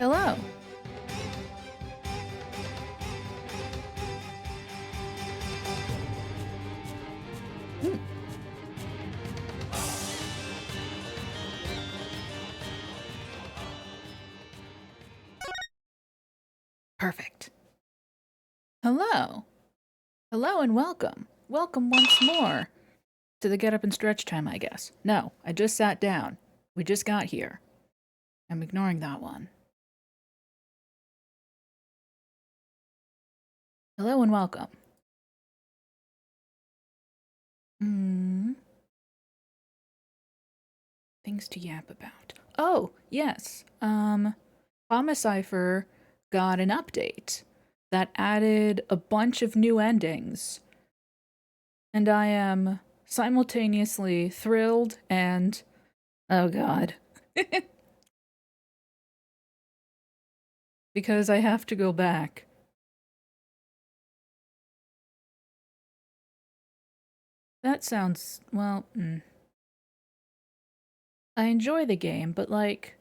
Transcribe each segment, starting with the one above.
Hello. Hmm, perfect. Hello. Hello and welcome. Welcome once more to the get up and stretch time, I guess. No, I just sat down. We just got here. I'm ignoring that one. Hello and welcome. Hmm. Things to yap about. Oh, yes. Homicipher got an update that added a bunch of new endings. And I am simultaneously thrilled and, oh god. Because I have to go back. That sounds, well, I enjoy the game, but like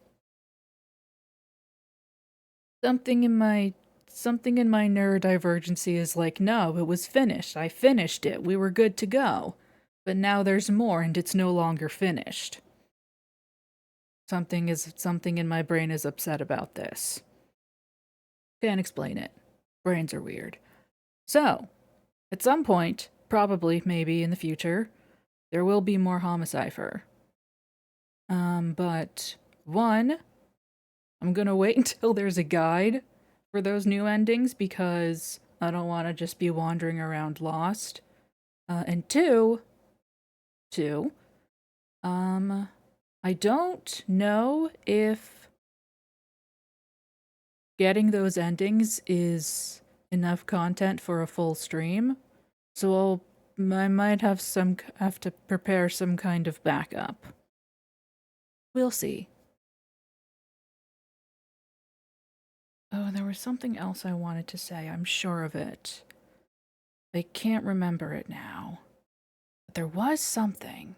something in my neurodivergency is like, no, it was finished. I finished it. We were good to go. But now there's more and it's no longer finished. Something in my brain is upset about this. Can't explain it. Brains are weird. So, at some point, probably, maybe in the future, there will be more Homicipher. But one, I'm gonna wait until there's a guide for those new endings because I don't want to just be wandering around lost. And two, I don't know if getting those endings is enough content for a full stream, so I might have to prepare some kind of backup. We'll see. Oh, there was something else I wanted to say. I'm sure of it. I can't remember it now. But there was something.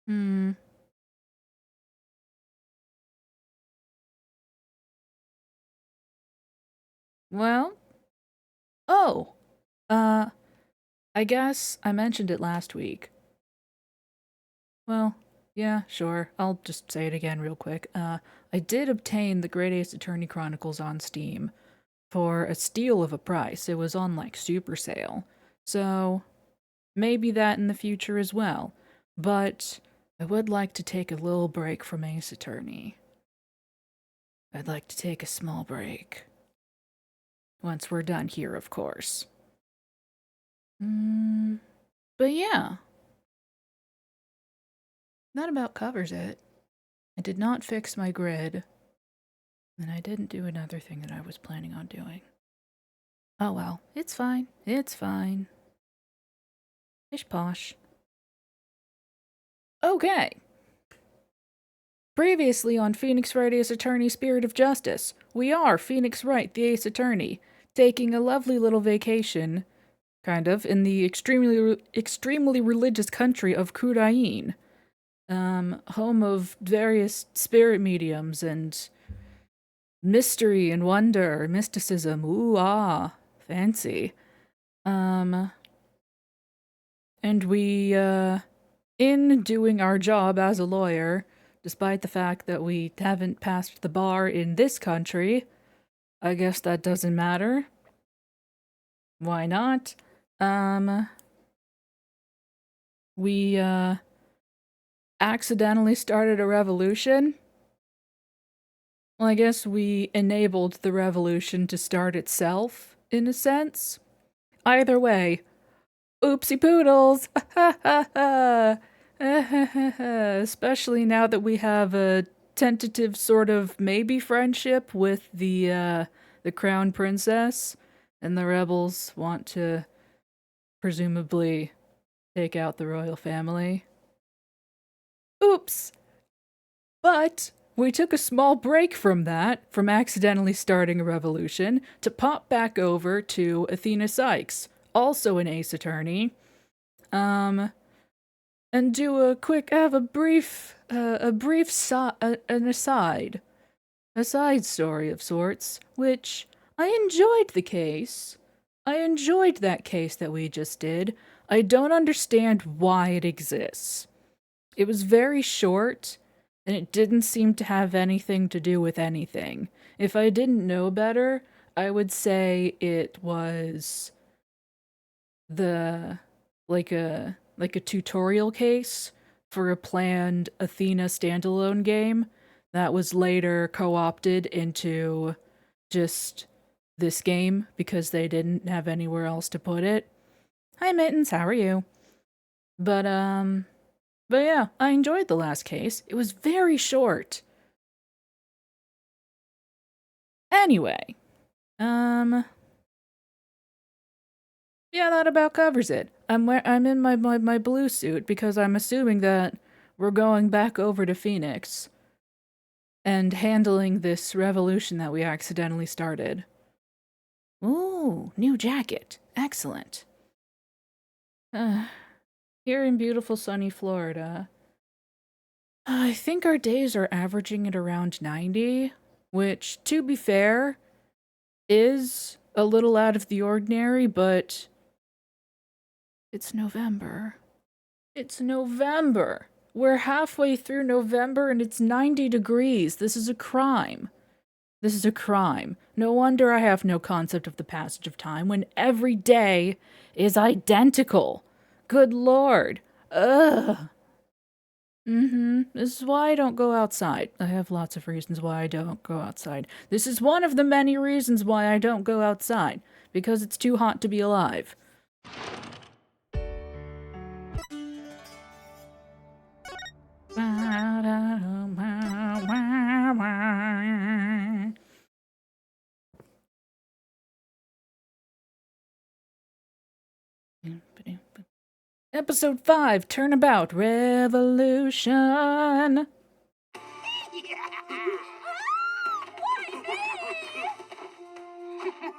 Hmm. Well. Oh. Uh. I guess I mentioned it last week. Well, yeah, sure. I'll just say it again real quick. I did obtain the Great Ace Attorney Chronicles on Steam for a steal of a price. It was on like super sale. So maybe that in the future as well. But I would like to take a little break from Ace Attorney. I'd like to take a small break. Once we're done here, of course. But yeah, that about covers it. I did not fix my grid, and I didn't do another thing that I was planning on doing. Oh well, it's fine. It's fine. Pish posh. Okay. Previously on Phoenix Wright Ace Attorney Spirit of Justice, we are Phoenix Wright, the Ace Attorney, taking a lovely little vacation, kind of, in the extremely religious country of Kurain, home of various spirit mediums and mystery and wonder, mysticism. Ooh ah, fancy. And we, in doing our job as a lawyer, despite the fact that we haven't passed the bar in this country, I guess that doesn't matter. Why not? We, accidentally started a revolution. Well, I guess we enabled the revolution to start itself, in a sense. Either way, oopsie poodles! Especially now that we have a tentative sort of maybe friendship with the crown princess, and the rebels want to presumably take out the royal family. Oops! But we took a small break from that, from accidentally starting a revolution, to pop back over to Athena Sykes, also an ace attorney, and do a quick, have a brief, an aside a side story of sorts, which I enjoyed the case. I enjoyed that case that we just did. I don't understand why it exists. It was very short, and it didn't seem to have anything to do with anything. If I didn't know better, I would say it was the like a tutorial case for a planned Athena standalone game that was later co-opted into just this game because they didn't have anywhere else to put it. Hi Mittens, how are you? But yeah, I enjoyed the last case. It was very short. Anyway, yeah, that about covers it. I'm in my blue suit because I'm assuming that we're going back over to Phoenix and handling this revolution that we accidentally started. Ooh, new jacket. Excellent. Here in beautiful sunny Florida, I think our days are averaging at around 90, which, to be fair, is a little out of the ordinary, but it's November. It's November. We're halfway through November and it's 90 degrees. This is a crime. This is a crime. No wonder I have no concept of the passage of time when every day is identical. Good Lord. Ugh. This is why I don't go outside. I have lots of reasons why I don't go outside. This is one of the many reasons why I don't go outside. Because it's too hot to be alive. Episode 5, Turnabout Revolution.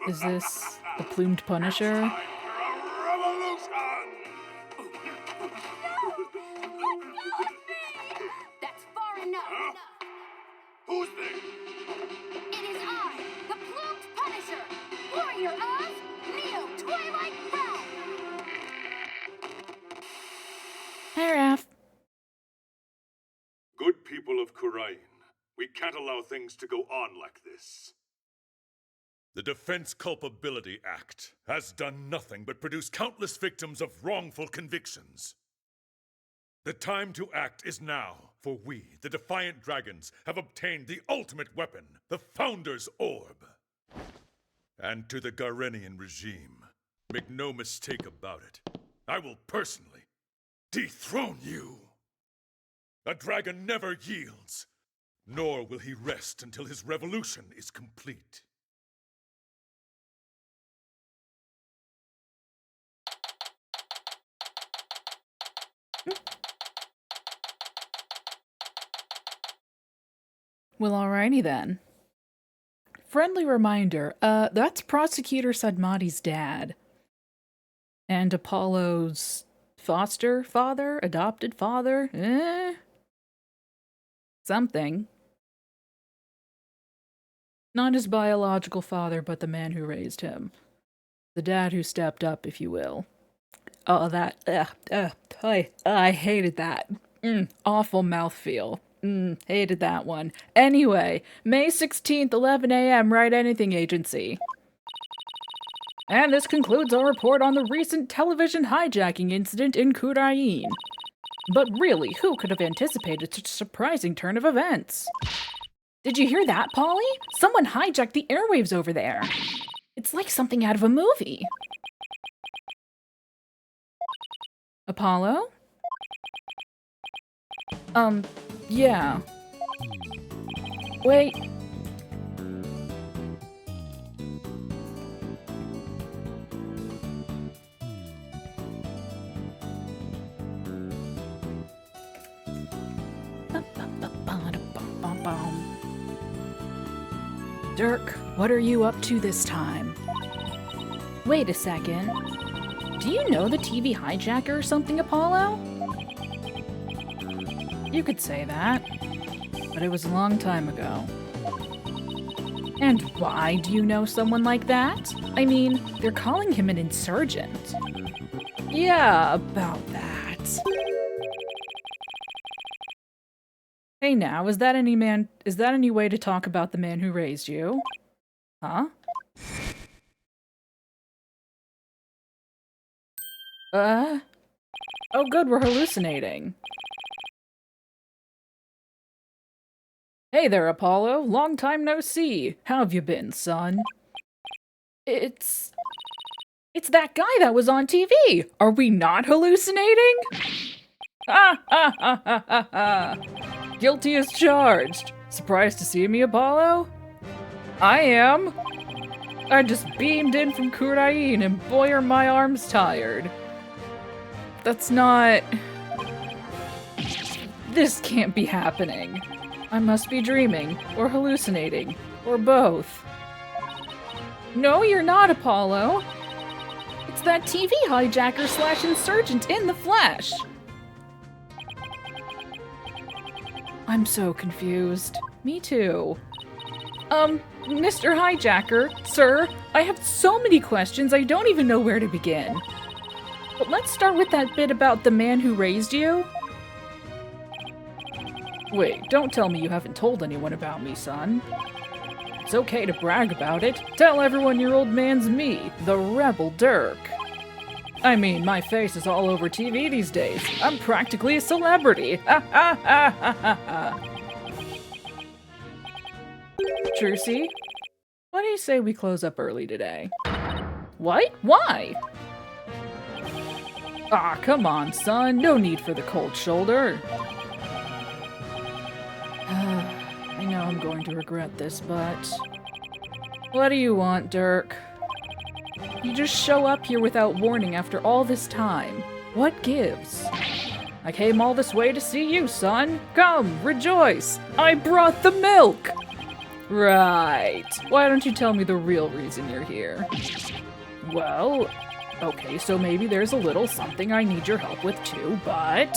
Is this the plumed Punisher? That's far enough. Who's there? It is I, the plumed Punisher, warrior of Neo Twilight Realm. Hey, Raph. Good people of Khurain, we can't allow things to go on like this. The Defense Culpability Act has done nothing but produce countless victims of wrongful convictions. The time to act is now, for we, the Defiant Dragons, have obtained the ultimate weapon, the Founder's Orb. And to the Garenian regime, make no mistake about it, I will personally dethrone you. A dragon never yields, nor will he rest until his revolution is complete. Well, alrighty then. Friendly reminder, that's Prosecutor Sadmati's dad. And Apollo's foster father? Adopted father? Something. Not his biological father, but the man who raised him. The dad who stepped up, if you will. Oh, that, I hated that. Awful mouthfeel. Hated that one. Anyway, May 16th, 11 a.m., Wright Anything Agency. And this concludes our report on the recent television hijacking incident in Khurain. But really, who could have anticipated such a surprising turn of events? Did you hear that, Polly? Someone hijacked the airwaves over there. It's like something out of a movie. Apollo? Yeah. Wait. Dirk, what are you up to this time? Wait a second. Do you know the TV hijacker or something, Apollo? You could say that, but it was a long time ago. And why do you know someone like that? I mean, they're calling him an insurgent. Yeah, about that. Hey now, is that any way to talk about the man who raised you? Huh? Oh good, we're hallucinating. Hey there, Apollo. Long time no see. How have you been, son? It's that guy that was on TV! Are we not hallucinating? Ha ha ha ha ha ha! Guilty as charged. Surprised to see me, Apollo? I am. I just beamed in from Kurain and boy are my arms tired. That's not... This can't be happening. I must be dreaming, or hallucinating, or both. No, you're not, Apollo. It's that TV hijacker slash insurgent in the flesh. I'm so confused. Me too. Mr. Hijacker, sir, I have so many questions I don't even know where to begin. But let's start with that bit about the man who raised you. Wait, don't tell me you haven't told anyone about me, son. It's okay to brag about it. Tell everyone your old man's me, the Rebel Dirk. I mean, my face is all over TV these days. I'm practically a celebrity. Ha ha ha ha ha ha. Trucy, why do you say we close up early today? What? Why? Ah, come on, son. No need for the cold shoulder. I know I'm going to regret this, but... What do you want, Dirk? You just show up here without warning after all this time. What gives? I came all this way to see you, son. Come, rejoice! I brought the milk! Right. Why don't you tell me the real reason you're here? Well, okay, so maybe there's a little something I need your help with too, but...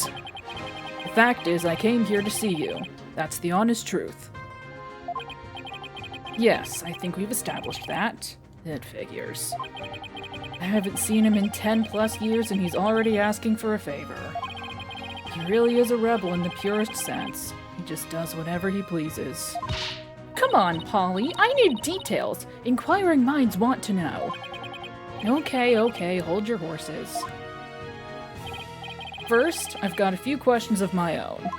The fact is, I came here to see you. That's the honest truth. Yes, I think we've established that. It figures. I haven't seen him in 10 plus years and he's already asking for a favor. He really is a rebel in the purest sense. He just does whatever he pleases. Come on, Polly, I need details. Inquiring minds want to know. Okay, hold your horses. First, I've got a few questions of my own.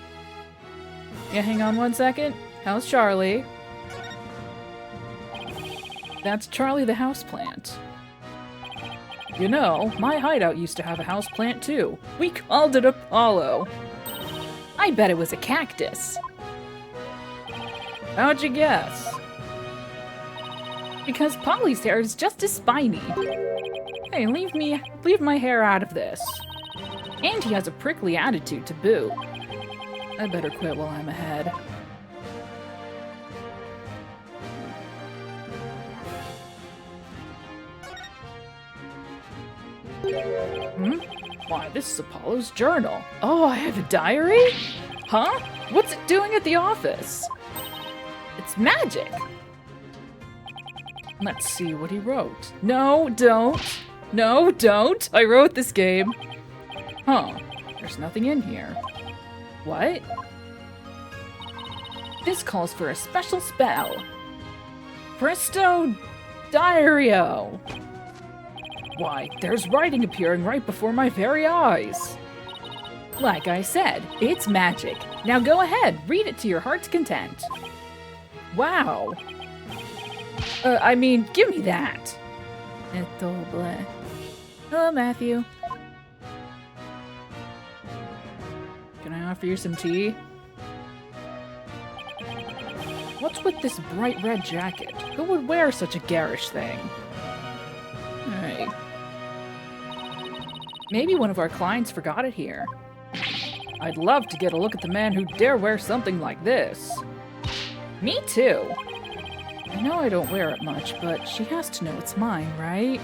Yeah, hang on one second. How's Charlie? That's Charlie the houseplant. You know, my hideout used to have a houseplant too. We called it Apollo. I bet it was a cactus. How'd you guess? Because Polly's hair is just as spiny. Hey, leave my hair out of this. And he has a prickly attitude to boot. I better quit while I'm ahead. Why, this is Apollo's journal. Oh, I have a diary? Huh? What's it doing at the office? It's magic. Let's see what he wrote. No, don't. No, don't. I wrote this game. Huh. There's nothing in here. What? This calls for a special spell. Presto Diario. Why, there's writing appearing right before my very eyes. Like I said, it's magic. Now go ahead, read it to your heart's content. Wow. I mean, give me that. Hello, Matthew. Can I offer you some tea? What's with this bright red jacket? Who would wear such a garish thing? Hey. Maybe one of our clients forgot it here. I'd love to get a look at the man who dare wear something like this. Me too. I know I don't wear it much, but she has to know it's mine, right?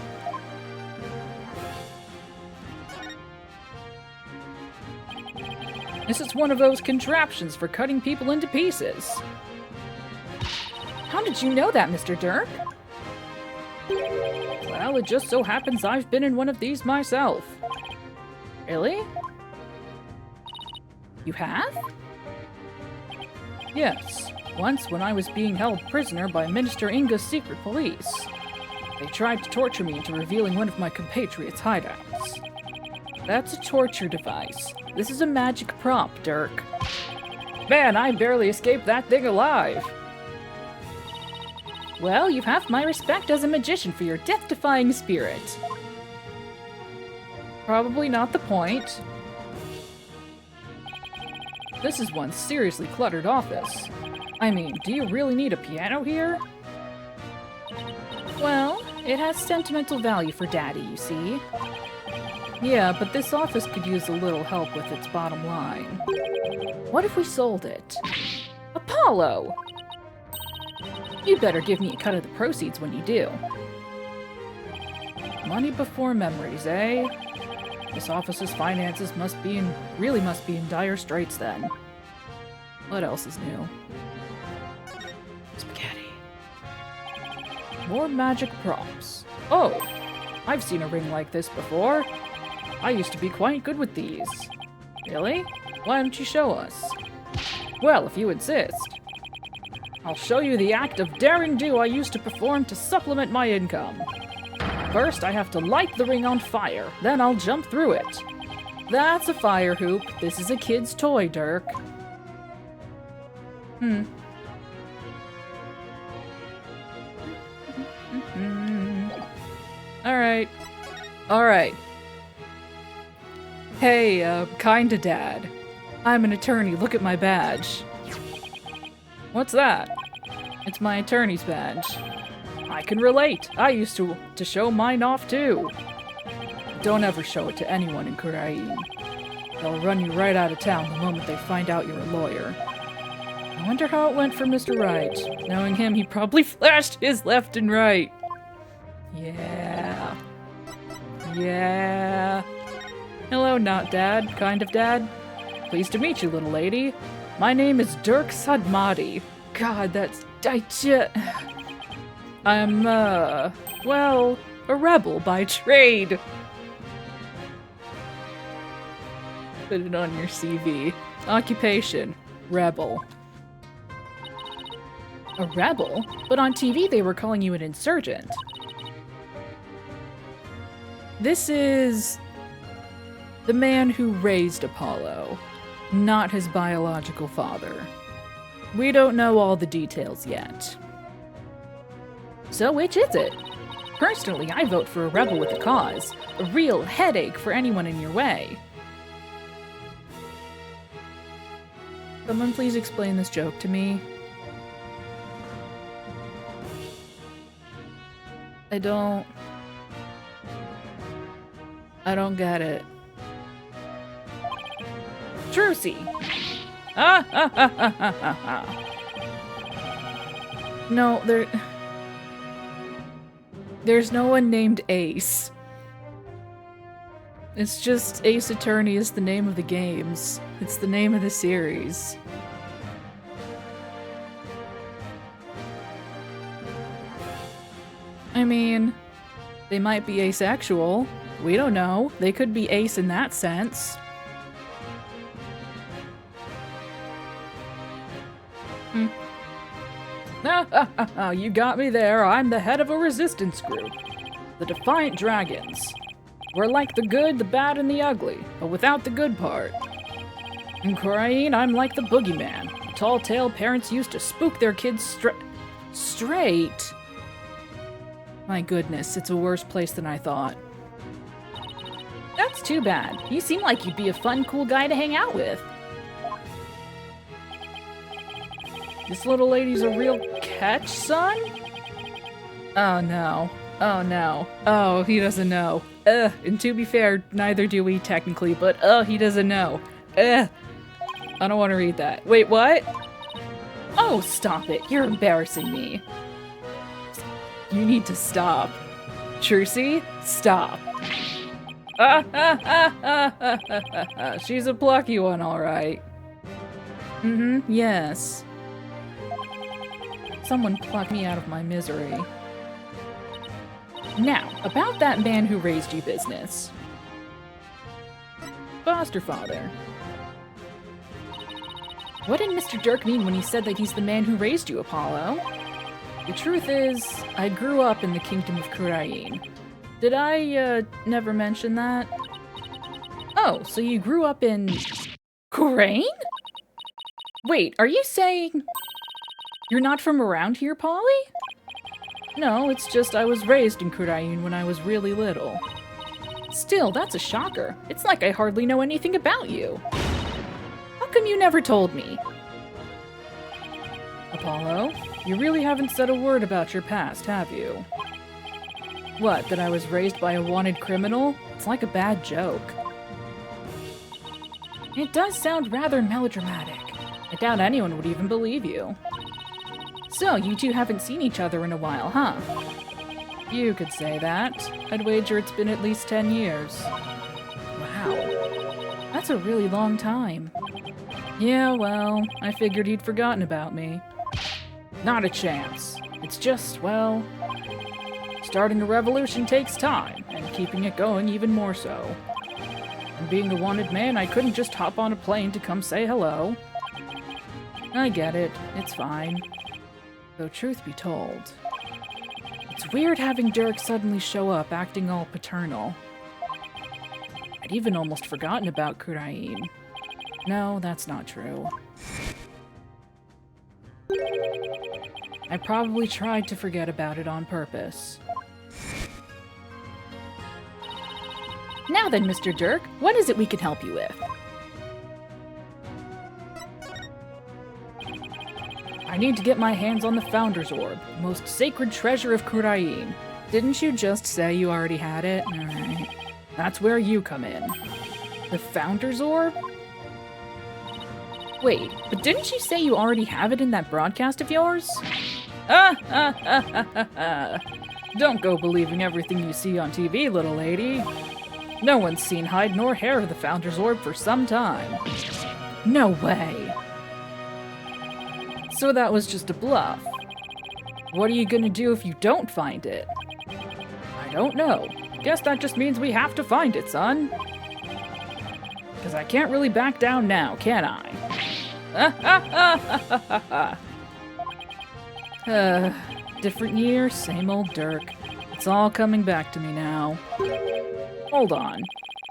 This is one of those contraptions for cutting people into pieces. How did you know that, Mr. Dirk? Well, it just so happens I've been in one of these myself. Really? You have? Yes. Once when I was being held prisoner by Minister Inga's secret police. They tried to torture me into revealing one of my compatriots' hideouts. That's a torture device. This is a magic prop, Dirk. Man, I barely escaped that thing alive. Well, you have my respect as a magician for your death-defying spirit. Probably not the point. This is one seriously cluttered office. I mean, do you really need a piano here? Well, it has sentimental value for Daddy, you see. Yeah, but this office could use a little help with its bottom line. What if we sold it? Apollo! You better give me a cut of the proceeds when you do. Money before memories, eh? This office's finances really must be in dire straits then. What else is new? Spaghetti. More magic props. Oh, I've seen a ring like this before. I used to be quite good with these. Really? Why don't you show us? Well, if you insist. I'll show you the act of daring do I used to perform to supplement my income. First, I have to light the ring on fire, then I'll jump through it. That's a fire hoop. This is a kid's toy, Dirk. Alright. Alright. Hey, kinda dad. I'm an attorney, look at my badge. What's that? It's my attorney's badge. I can relate. I used to show mine off too. Don't ever show it to anyone in Korean. They'll run you right out of town the moment they find out you're a lawyer. I wonder how it went for Mr. Wright. Knowing him, he probably flashed his left and right. Yeah. Yeah. Hello, not dad. Kind of dad. Pleased to meet you, little lady. My name is Dirk Sadmati. God, I'm, well, a rebel by trade. Put it on your CV. Occupation, rebel. A rebel? But on TV they were calling you an insurgent. This is the man who raised Apollo, not his biological father. We don't know all the details yet. So which is it? Personally, I vote for a rebel with a cause. A real headache for anyone in your way. Someone please explain this joke to me. I don't get it. Trucy! No, there's no one named Ace. It's just Ace Attorney is the name of the games. It's the name of the series. I mean, they might be asexual. We don't know. They could be ace in that sense. You got me there. I'm the head of a resistance group. The Defiant Dragons. We're like the good, the bad, and the ugly, but without the good part. In Korean, I'm like the boogeyman. The tall tale parents used to spook their kids straight. My goodness, it's a worse place than I thought. That's too bad. You seem like you'd be a fun, cool guy to hang out with. This little lady's a real catch, son? Oh no. Oh no. Oh, he doesn't know. And to be fair, neither do we technically, but he doesn't know. I don't want to read that. Wait, what? Oh, stop it. You're embarrassing me. You need to stop. Trucy, stop. She's a plucky one, alright. Yes. Someone pluck me out of my misery. Now, about that man who raised you business. Foster father. What did Mr. Dirk mean when he said that he's the man who raised you, Apollo? The truth is, I grew up in the kingdom of Kurain. Did I, never mention that? Oh, so you grew up in... Kurain? Wait, are you saying... You're not from around here, Polly? No, it's just I was raised in Kurain when I was really little. Still, that's a shocker. It's like I hardly know anything about you. How come you never told me? Apollo, you really haven't said a word about your past, have you? What, that I was raised by a wanted criminal? It's like a bad joke. It does sound rather melodramatic. I doubt anyone would even believe you. So, you two haven't seen each other in a while, huh? You could say that. I'd wager it's been at least 10 years. Wow. That's a really long time. Yeah, well, I figured he'd forgotten about me. Not a chance. It's just, well... starting a revolution takes time, and keeping it going even more so. And being a wanted man, I couldn't just hop on a plane to come say hello. I get it. It's fine. Though truth be told, it's weird having Dirk suddenly show up acting all paternal. I'd even almost forgotten about Kurain. No, that's not true. I probably tried to forget about it on purpose. Now then, Mr. Dirk, what is it we can help you with? I need to get my hands on the Founder's Orb, most sacred treasure of Kurain. Didn't you just say you already had it? Alright. That's where you come in. The Founder's Orb? Wait, but didn't you say you already have it in that broadcast of yours? Don't go believing everything you see on TV, little lady. No one's seen hide nor hair of the Founder's Orb for some time. No way. So that was just a bluff. What are you gonna do if you don't find it? I don't know. Guess that just means we have to find it, son. Because I can't really back down now, can I? Different year, same old Dirk. It's all coming back to me now. Hold on.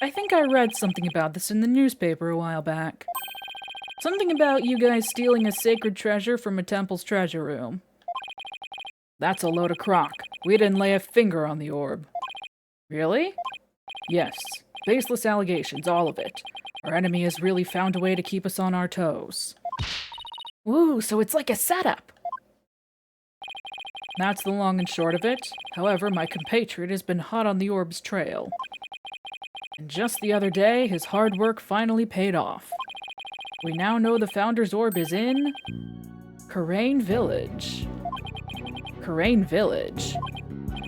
I think I read something about this in the newspaper a while back. Something about you guys stealing a sacred treasure from a temple's treasure room. That's a load of crock. We didn't lay a finger on the orb. Really? Yes. Baseless allegations, all of it. Our enemy has really found a way to keep us on our toes. Ooh, so it's like a setup. That's the long and short of it. However, my compatriot has been hot on the orb's trail. And just the other day, his hard work finally paid off. We now know the Founder's Orb is in... Kurain Village. Kurain Village?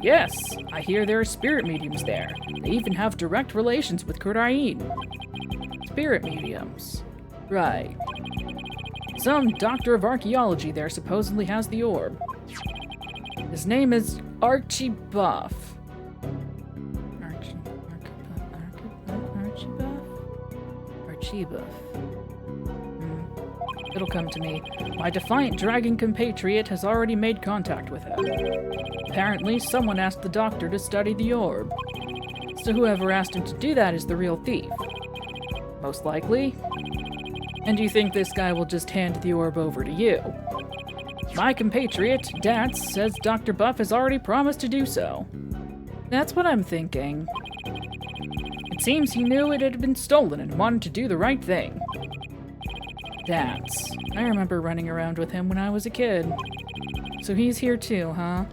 Yes, I hear there are spirit mediums there. They even have direct relations with Kurain. Spirit mediums. Right. Some doctor of archaeology there supposedly has the orb. His name is Archie Buff. Archie Buff. It'll come to me. My defiant dragon compatriot has already made contact with him. Apparently, someone asked the doctor to study the orb. So whoever asked him to do that is the real thief. Most likely. And you think this guy will just hand the orb over to you? My compatriot, Dance, says Dr. Buff has already promised to do so. That's what I'm thinking. It seems he knew it had been stolen and wanted to do the right thing. Dance. I remember running around with him when I was a kid. So he's here too, huh?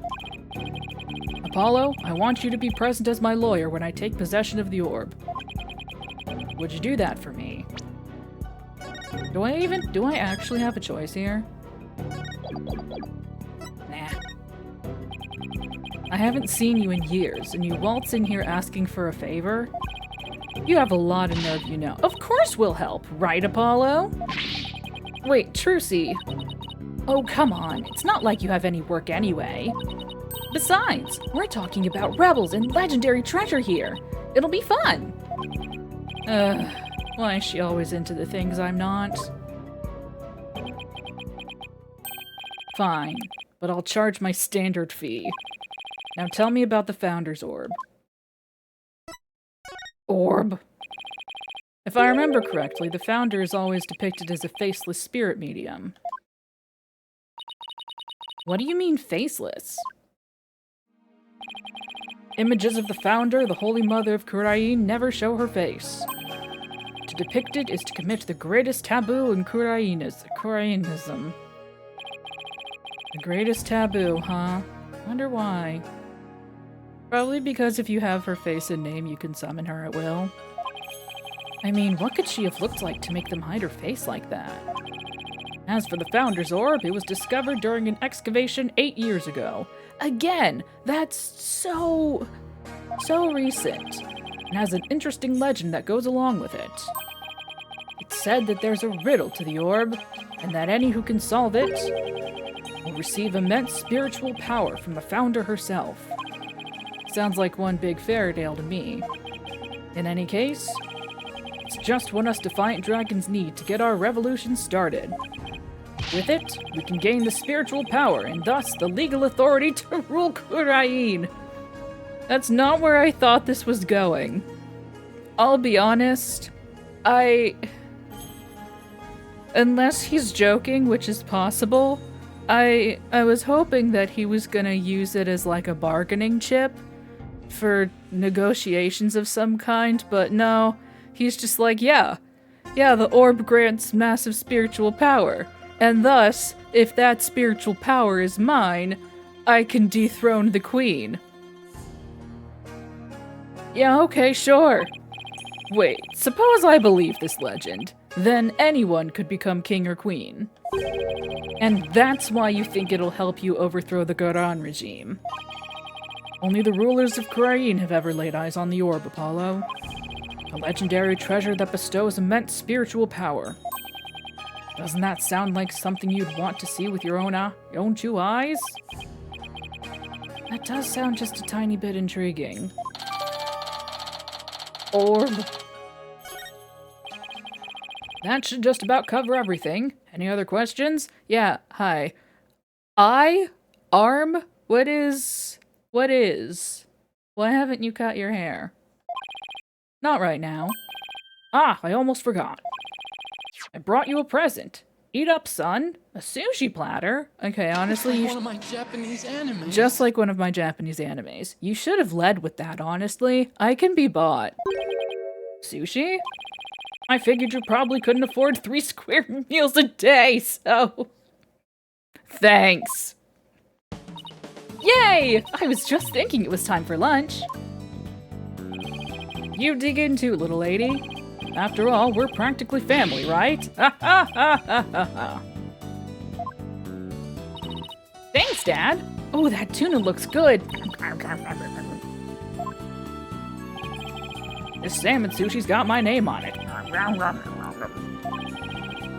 Apollo, I want you to be present as my lawyer when I take possession of the orb. Would you do that for me? Do I actually have a choice here? Nah. I haven't seen you in years, and you waltz in here asking for a favor? You have a lot of nerve, you know. Of course we'll help, right, Apollo? Wait, Trucy. Oh, come on. It's not like you have any work anyway. Besides, we're talking about rebels and legendary treasure here. It'll be fun. Why is she always into the things I'm not? Fine, but I'll charge my standard fee. Now tell me about the Founder's Orb. Orb? If I remember correctly, the Founder is always depicted as a faceless spirit medium. What do you mean, faceless? Images of the Founder, the Holy Mother of Kurain, never show her face. To depict it is to commit the greatest taboo in Kurainism. The greatest taboo, huh? Wonder why. Probably because if you have her face and name, you can summon her at will. I mean, what could she have looked like to make them hide her face like that? As for the Founder's Orb, it was discovered during an excavation 8 years ago. Again, that's so recent, and has an interesting legend that goes along with it. It's said that there's a riddle to the orb, and that any who can solve it will receive immense spiritual power from the Founder herself. Sounds like one big fairy tale to me. In any case, it's just what us Defiant Dragons need to get our revolution started. With it, we can gain the spiritual power and thus the legal authority to rule Kurain. That's not where I thought this was going. I'll be honest, unless he's joking, which is possible, I was hoping that he was gonna use it as like a bargaining chip for negotiations of some kind, but no, he's just like, yeah, the orb grants massive spiritual power. And thus, if that spiritual power is mine, I can dethrone the queen. Yeah, okay, sure. Wait, suppose I believe this legend. Then anyone could become king or queen. And that's why you think it'll help you overthrow the Goran regime. Only the rulers of Kurain have ever laid eyes on the orb, Apollo. A legendary treasure that bestows immense spiritual power. Doesn't that sound like something you'd want to see with your own two eyes? That does sound just a tiny bit intriguing. Orb. That should just about cover everything. Any other questions? Yeah, hi. Arm? What is? Why haven't you cut your hair? Not right now. Ah, I almost forgot. I brought you a present. Eat up, son. A sushi platter? Okay, honestly, One of my Japanese animes. just like one of my Japanese animes. You should have led with that, honestly. I can be bought. Sushi? I figured you probably couldn't afford 3 square meals a day, so... Thanks. Yay! I was just thinking it was time for lunch. You dig in too, little lady. After all, we're practically family, right? Ha ha ha ha ha ha. Thanks, Dad. Oh, that tuna looks good. This salmon sushi's got my name on it.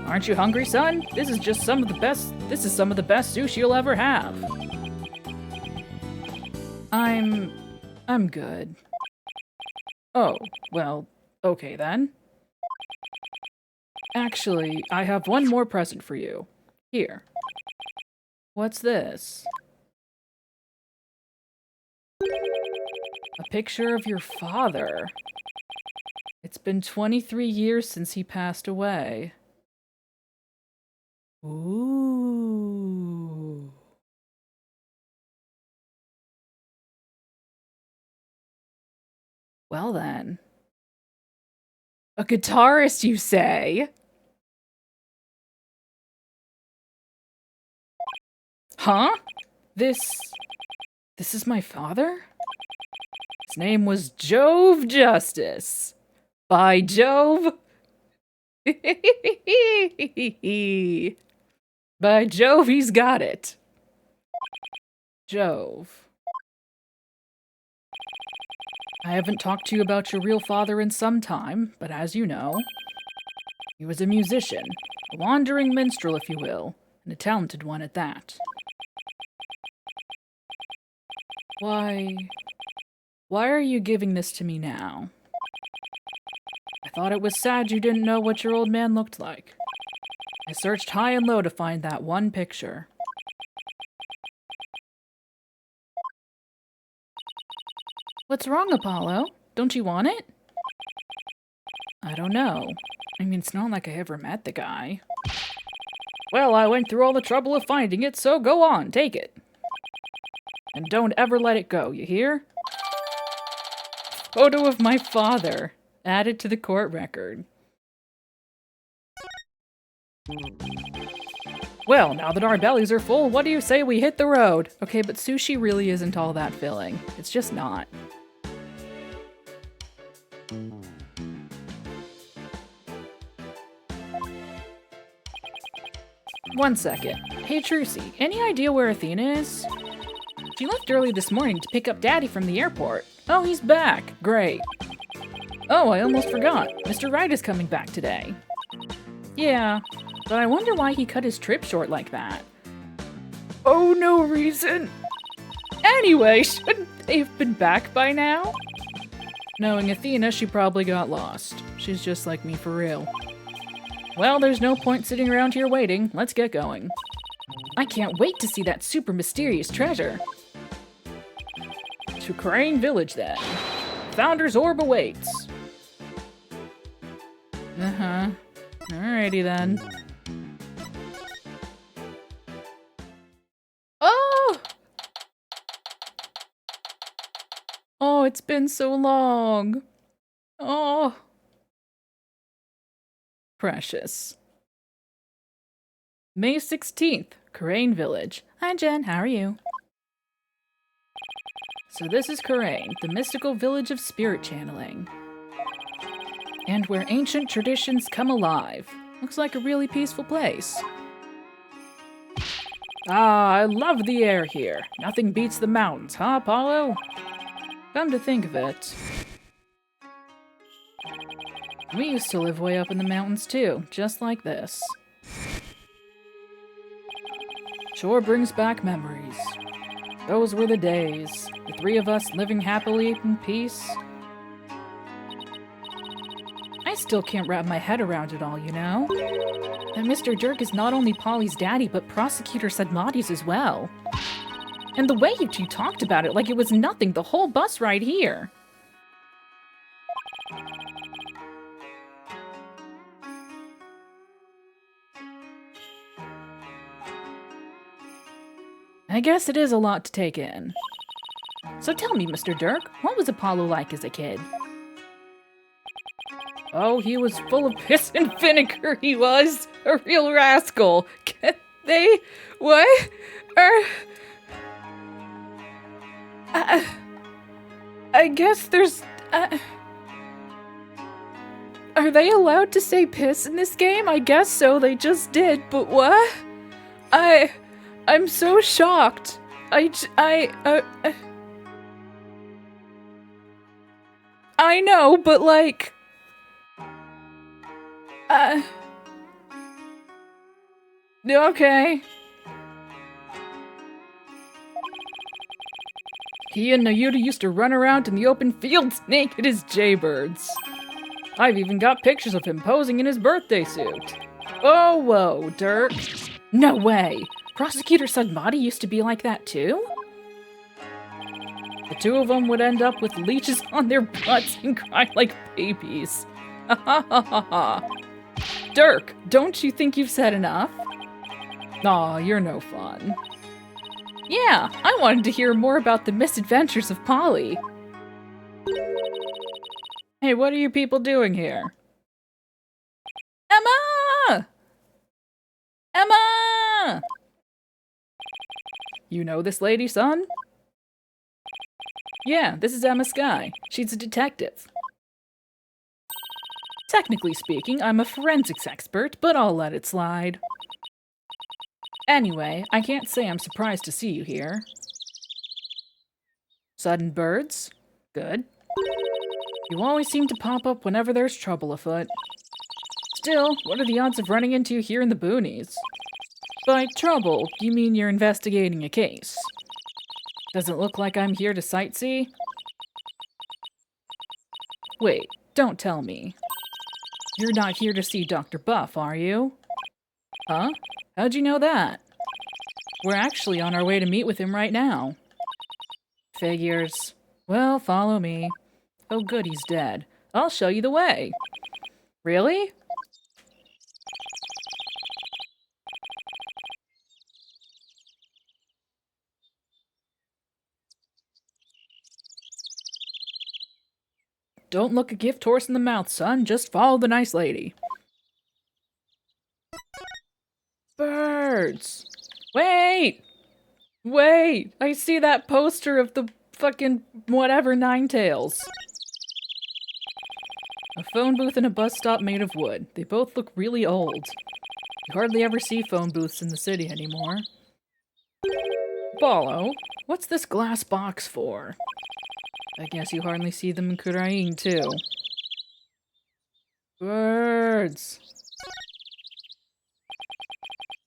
Aren't you hungry, son? This is some of the best sushi you'll ever have. I'm good. Oh, well, okay then. Actually, I have one more present for you. Here. What's this? A picture of your father. It's been 23 years since he passed away. Ooh. Well then. A guitarist, you say? Huh? This is my father? His name was Jove Justice. By Jove. By Jove, he's got it. Jove. I haven't talked to you about your real father in some time, but as you know, he was a musician, a wandering minstrel, if you will, And a talented one at that. Why are you giving this to me now? I thought it was sad you didn't know what your old man looked like. I searched high and low to find that one picture. What's wrong, Apollo? Don't you want it? I don't know. I mean, it's not like I ever met the guy. Well, I went through all the trouble of finding it, so go on, take it. And don't ever let it go, you hear? Photo of my father, added to the court record. Well, now that our bellies are full, what do you say we hit the road? Okay, but sushi really isn't all that filling. It's just not. One second. Hey, Trucy, any idea where Athena is? She left early this morning to pick up Daddy from the airport. Oh, he's back. Great. Oh, I almost forgot. Mr. Wright is coming back today. Yeah, but I wonder why he cut his trip short like that. Oh, no reason. Anyway, shouldn't they have been back by now? Knowing Athena, she probably got lost. She's just like me for real. Well, there's no point sitting around here waiting. Let's get going. I can't wait to see that super mysterious treasure. To Crane Village, then. Founder's Orb awaits. Uh-huh. Alrighty, then. Oh! Oh, it's been so long. Oh. Precious. May 16th, Crane Village. Hi, Jen. How are you? So this is Crane, the mystical village of spirit channeling. And where ancient traditions come alive. Looks like a really peaceful place. Ah, I love the air here. Nothing beats the mountains, huh, Apollo? Come to think of it. We used to live way up in the mountains too, just like this. Sure brings back memories. Those were the days. The three of us living happily in peace. I still can't wrap my head around it all, you know? And Mr. Dirk is not only Polly's daddy, but Prosecutor Sadmati's as well. And the way you two talked about it like it was nothing the whole bus ride here. I guess it is a lot to take in. So tell me, Mr. Dirk, what was Apollo like as a kid? Oh, he was full of piss and vinegar, he was. A real rascal. What? I guess there's... Are they allowed to say piss in this game? I guess so, they just did, but what? I'm so shocked. I know, but like... Okay. He and Nayuta used to run around in the open fields naked as jaybirds. I've even got pictures of him posing in his birthday suit. Oh, whoa, Dirk. No way. Prosecutor Sadmati used to be like that too? The two of them would end up with leeches on their butts and cry like babies. Ha ha ha ha ha. Dirk, don't you think you've said enough? Aw, you're no fun. Yeah, I wanted to hear more about the misadventures of Polly. Hey, what are you people doing here? Emma! Emma! You know this lady, son? Yeah, this is Emma Skye. She's a detective. Technically speaking, I'm a forensics expert, but I'll let it slide. Anyway, I can't say I'm surprised to see you here. Sudden birds? Good. You always seem to pop up whenever there's trouble afoot. Still, what are the odds of running into you here in the boonies? By trouble, you mean you're investigating a case? Doesn't look like I'm here to sightsee? Wait, don't tell me. You're not here to see Dr. Buff, are you? Huh? How'd you know that? We're actually on our way to meet with him right now. Figures. Well, follow me. Oh good, he's dead. I'll show you the way. Really? Don't look a gift horse in the mouth, son. Just follow the nice lady. Birds! Wait! Wait! I see that poster of the fucking whatever Ninetales. A phone booth and a bus stop made of wood. They both look really old. You hardly ever see phone booths in the city anymore. Apollo, what's this glass box for? I guess you hardly see them in Kurain, too. Birds!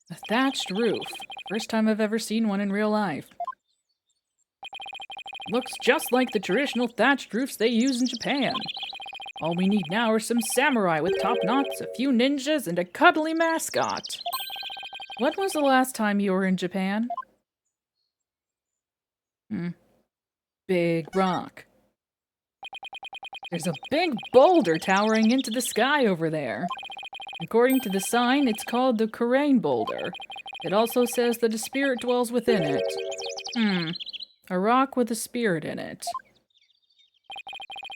A thatched roof. First time I've ever seen one in real life. Looks just like the traditional thatched roofs they use in Japan. All we need now are some samurai with top knots, a few ninjas, and a cuddly mascot. When was the last time you were in Japan? Big rock. There's a big boulder towering into the sky over there. According to the sign, it's called the Kurain Boulder. It also says that a spirit dwells within it. A rock with a spirit in it.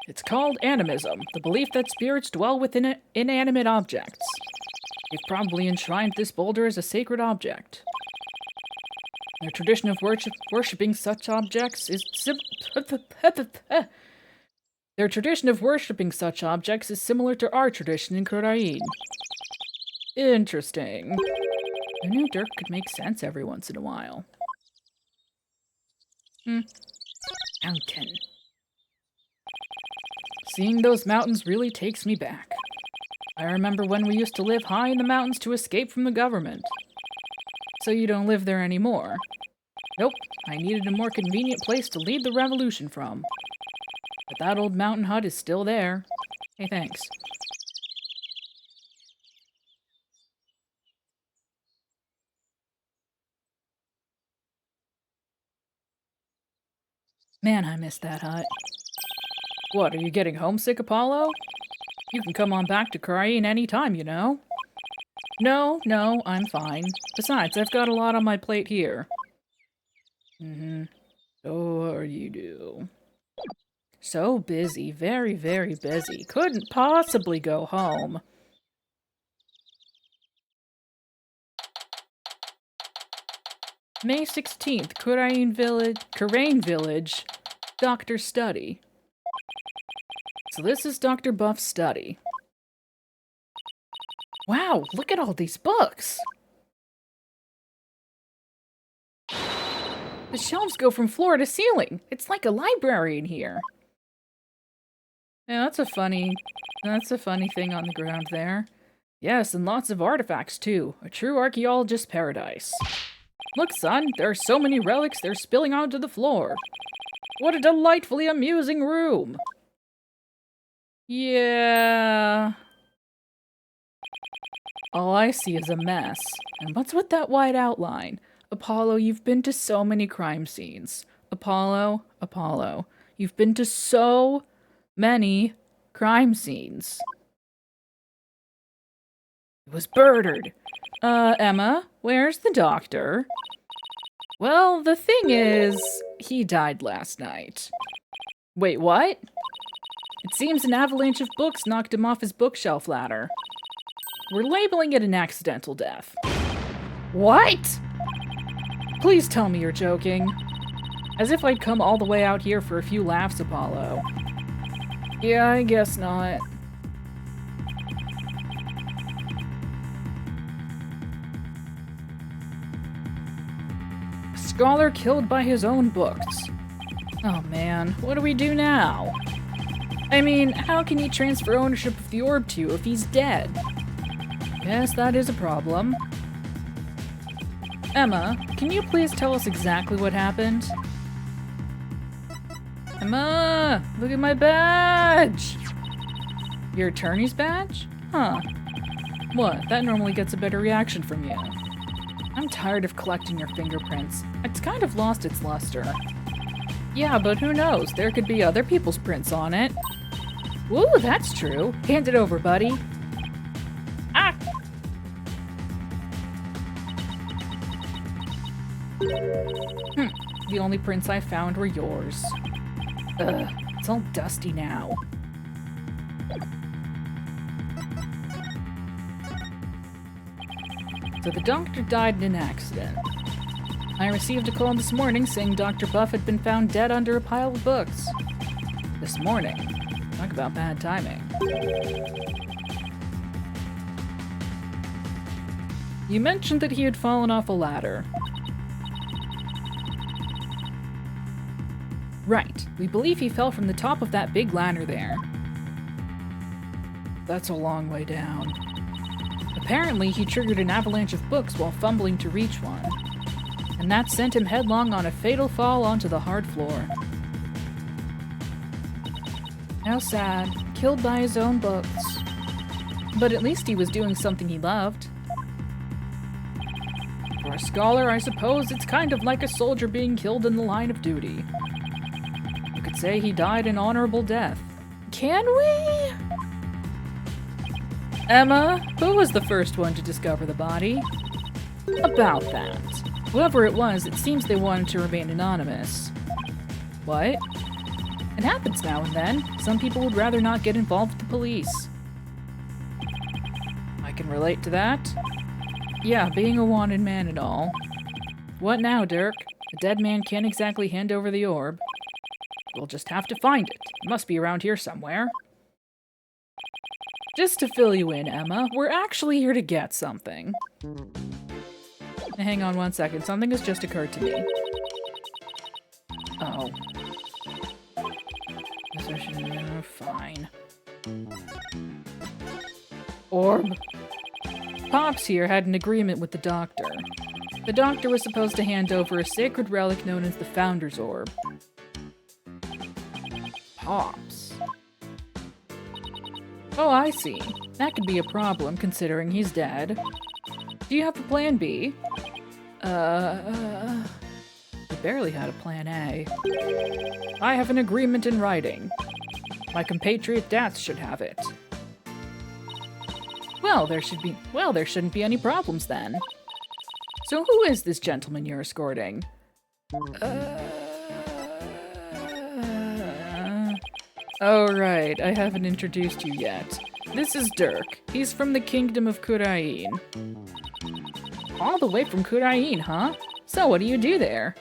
It's called animism, the belief that spirits dwell within inanimate objects. They've probably enshrined this boulder as a sacred object. Their tradition of worshipping such objects is Their tradition of worshipping such objects is similar to our tradition in Kurain. Interesting. I knew Dirk could make sense every once in a while. Mountain. Seeing those mountains really takes me back. I remember when we used to live high in the mountains to escape from the government. So you don't live there anymore? Nope, I needed a more convenient place to lead the revolution from. But that old mountain hut is still there. Hey, thanks. Man, I miss that hut. What, are you getting homesick, Apollo? You can come on back to Kurain any time, you know. No, I'm fine. Besides, I've got a lot on my plate here. Sure you do. So busy, very, very busy. Couldn't possibly go home. May 16th, Kurain Village, Doctor's Study. So this is Dr. Buff's study. Wow, look at all these books! The shelves go from floor to ceiling. It's like a library in here. Yeah, that's a funny thing on the ground there. Yes, and lots of artifacts too. A true archaeologist's paradise. Look, son, there are so many relics they're spilling onto the floor. What a delightfully amusing room. Yeah. All I see is a mess. And what's with that white outline? Apollo, you've been to so many crime scenes. Apollo, you've been to so many crime scenes. It was murdered. Emma, where's the doctor? Well, the thing is, he died last night. Wait, what? It seems an avalanche of books knocked him off his bookshelf ladder. We're labeling it an accidental death. What? Please tell me you're joking. As if I'd come all the way out here for a few laughs, Apollo. Yeah, I guess not. A scholar killed by his own books. Oh man, what do we do now? I mean, how can he transfer ownership of the orb to you if he's dead? Yes, that is a problem. Emma, can you please tell us exactly what happened? Emma, look at my badge! Your attorney's badge? Huh. What? That normally gets a better reaction from you. I'm tired of collecting your fingerprints. It's kind of lost its luster. Yeah, but who knows? There could be other people's prints on it. Woo, that's true. Hand it over, buddy. Ah! The only prints I found were yours. Ugh, it's all dusty now. So the doctor died in an accident. I received a call this morning saying Dr. Buff had been found dead under a pile of books. This morning? Talk about bad timing. You mentioned that he had fallen off a ladder. Right. We believe he fell from the top of that big ladder there. That's a long way down. Apparently, he triggered an avalanche of books while fumbling to reach one. And that sent him headlong on a fatal fall onto the hard floor. How sad. Killed by his own books. But at least he was doing something he loved. For a scholar, I suppose it's kind of like a soldier being killed in the line of duty. You could say he died an honorable death. Can we? Emma, who was the first one to discover the body? About that. Whoever it was, it seems they wanted to remain anonymous. What? It happens now and then. Some people would rather not get involved with the police. I can relate to that. Yeah, being a wanted man and all. What now, Dirk? A dead man can't exactly hand over the orb. We'll just have to find it. It must be around here somewhere. Just to fill you in, Emma, we're actually here to get something. Hang on one second. Something has just occurred to me. Oh. Fine. Orb. Pops here had an agreement with the doctor. The doctor was supposed to hand over a sacred relic known as the Founder's Orb. Pops. Oh, I see. That could be a problem, considering he's dead. Do you have a plan B? We barely had a plan A. I have an agreement in writing. My compatriot Dats should have it. Well, there shouldn't be any problems then. So who is this gentleman you're escorting? Oh, right. I haven't introduced you yet. This is Dirk. He's from the Kingdom of Kurain. All the way from Kurain, huh? So what do you do there?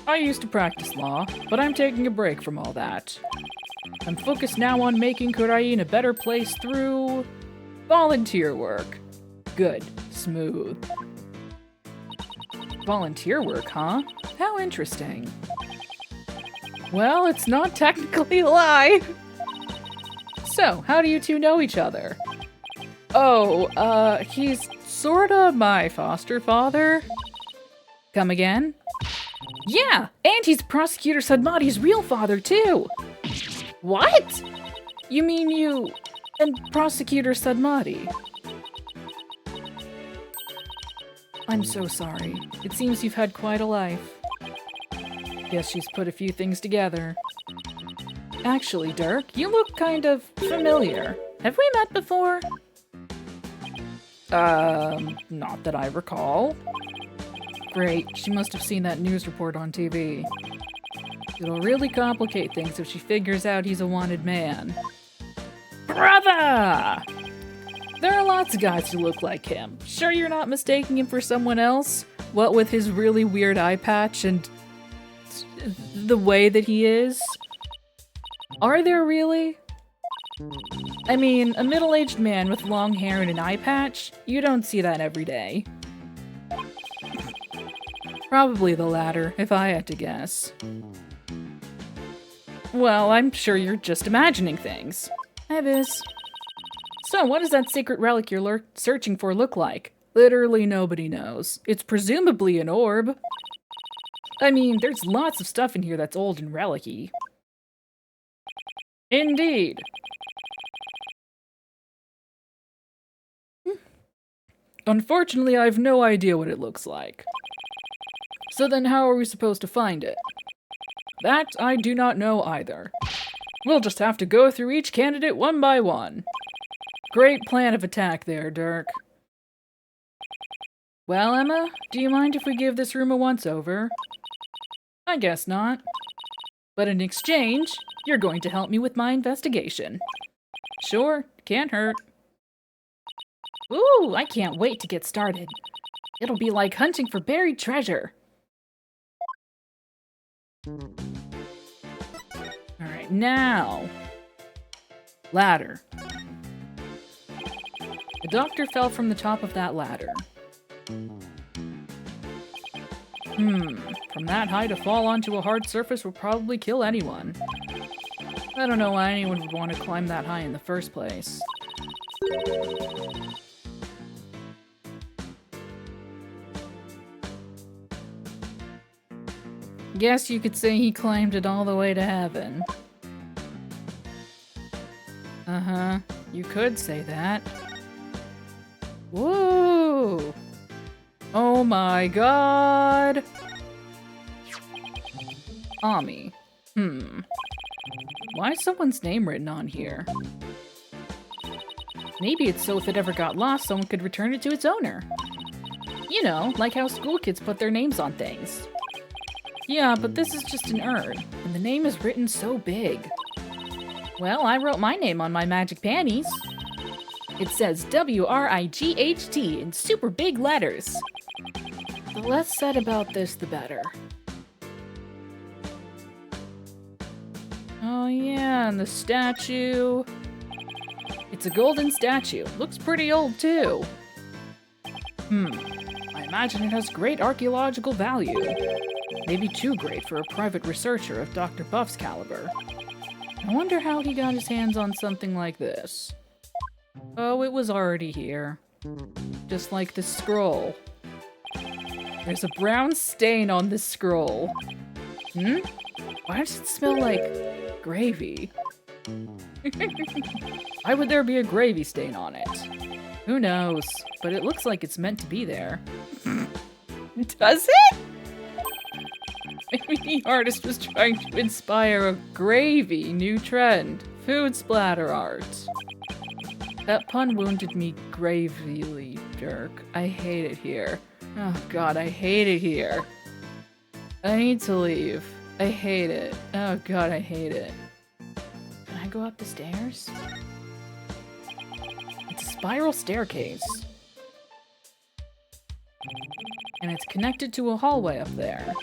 I used to practice law, but I'm taking a break from all that. I'm focused now on making Kurain a better place through volunteer work. Good. Smooth. Volunteer work, huh? How interesting. Well, it's not technically a lie. So, how do you two know each other? Oh, he's sorta my foster father. Come again? Yeah, and he's Prosecutor Sadmati's real father, too. What? You mean you and Prosecutor Sadmati? I'm so sorry. It seems you've had quite a life. Guess she's put a few things together. Actually, Dirk, you look kind of familiar. Have we met before? Not that I recall. Great, she must have seen that news report on TV. It'll really complicate things if she figures out he's a wanted man. Brother! There are lots of guys who look like him. Sure you're not mistaking him for someone else? What with his really weird eye patch and the way that he is? Are there really? I mean, a middle-aged man with long hair and an eye patch? You don't see that every day. Probably the latter, if I had to guess. Well, I'm sure you're just imagining things. Hi, Viz. So, what does that secret relic you're searching for look like? Literally nobody knows. It's presumably an orb. I mean, there's lots of stuff in here that's old and relic-y. Indeed. Unfortunately, I have no idea what it looks like. So then how are we supposed to find it? That I do not know either. We'll just have to go through each candidate one by one. Great plan of attack there, Dirk. Well, Emma, do you mind if we give this room a once-over? I guess not. But in exchange, you're going to help me with my investigation. Sure, can't hurt. Ooh, I can't wait to get started. It'll be like hunting for buried treasure. Alright, now... ladder. The doctor fell from the top of that ladder. From that height, to fall onto a hard surface will probably kill anyone. I don't know why anyone would want to climb that high in the first place. Guess you could say he climbed it all the way to heaven. Uh-huh, you could say that. Whoa! Oh my god! Ami. Why is someone's name written on here? Maybe it's so if it ever got lost, someone could return it to its owner. You know, like how school kids put their names on things. Yeah, but this is just an urn, and the name is written so big. Well, I wrote my name on my magic panties. It says W-R-I-G-H-T in super big letters. The less said about this, the better. Oh yeah, and the statue. It's a golden statue. Looks pretty old, too. I imagine it has great archaeological value. Maybe too great for a private researcher of Dr. Buff's caliber. I wonder how he got his hands on something like this. Oh, it was already here. Just like the scroll. There's a brown stain on this scroll. Why does it smell like gravy? Why would there be a gravy stain on it? Who knows, but it looks like it's meant to be there. Does it? Maybe the artist was trying to inspire a gravy new trend. Food splatter art. That pun wounded me gravely, Dirk. I hate it here. Oh god, I hate it here. I need to leave. I hate it. Oh god, I hate it. Can I go up the stairs? It's a spiral staircase. And it's connected to a hallway up there.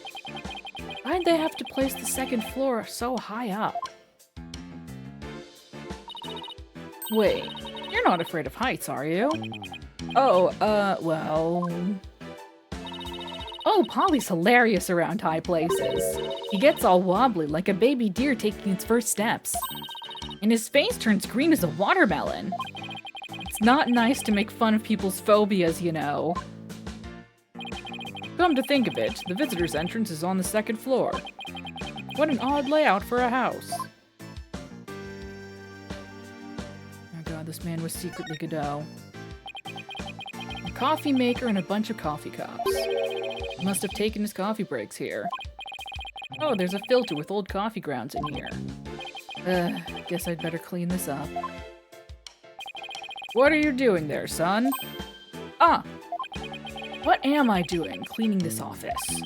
Why'd they have to place the second floor so high up? Wait, you're not afraid of heights, are you? Oh, well... Oh, Polly's hilarious around high places. He gets all wobbly like a baby deer taking its first steps. And his face turns green as a watermelon. It's not nice to make fun of people's phobias, you know. Come to think of it, the visitor's entrance is on the second floor. What an odd layout for a house. Oh god, this man was secretly Godot. A coffee maker and a bunch of coffee cups. He must have taken his coffee breaks here. Oh, there's a filter with old coffee grounds in here. Guess I'd better clean this up. What are you doing there, son? Ah! What am I doing cleaning this office?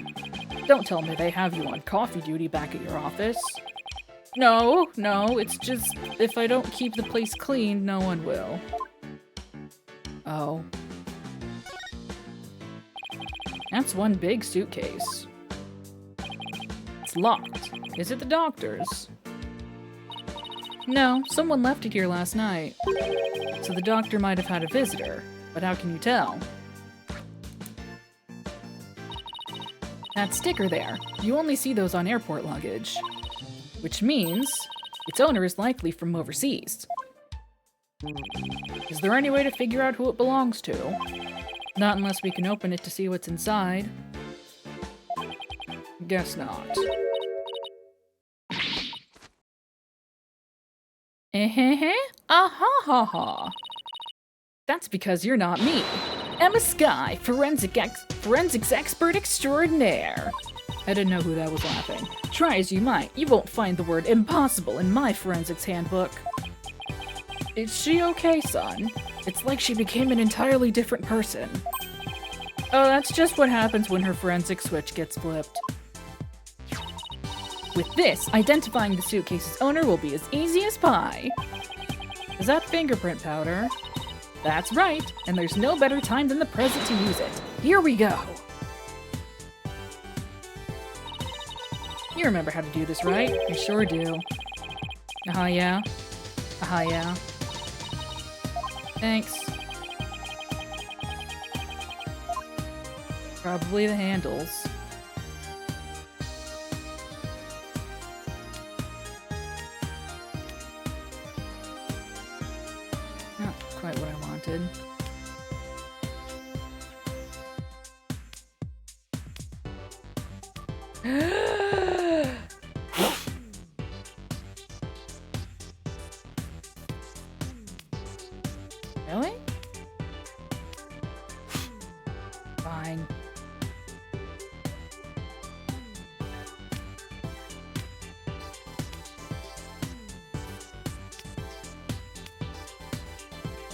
Don't tell me they have you on coffee duty back at your office. No, it's just if I don't keep the place clean, no one will. Oh. That's one big suitcase. It's locked. Is it the doctor's? No, someone left it here last night. So the doctor might have had a visitor, but how can you tell? That sticker there, you only see those on airport luggage. Which means its owner is likely from overseas. Is there any way to figure out who it belongs to? Not unless we can open it to see what's inside. Guess not. Eh-heh-heh? Ah-ha-ha-ha. That's because you're not me. Emma Sky, forensics expert extraordinaire. I didn't know who that was laughing. Try as you might, you won't find the word impossible in my forensics handbook. Is she okay, son? It's like she became an entirely different person. Oh, that's just what happens when her forensic switch gets flipped. With this, identifying the suitcase's owner will be as easy as pie. Is that fingerprint powder? That's right, and there's no better time than the present to use it. Here we go. You remember how to do this, right? I sure do. Yeah. Yeah. Thanks. Probably the handles. Not quite what I wanted. Really? Fine.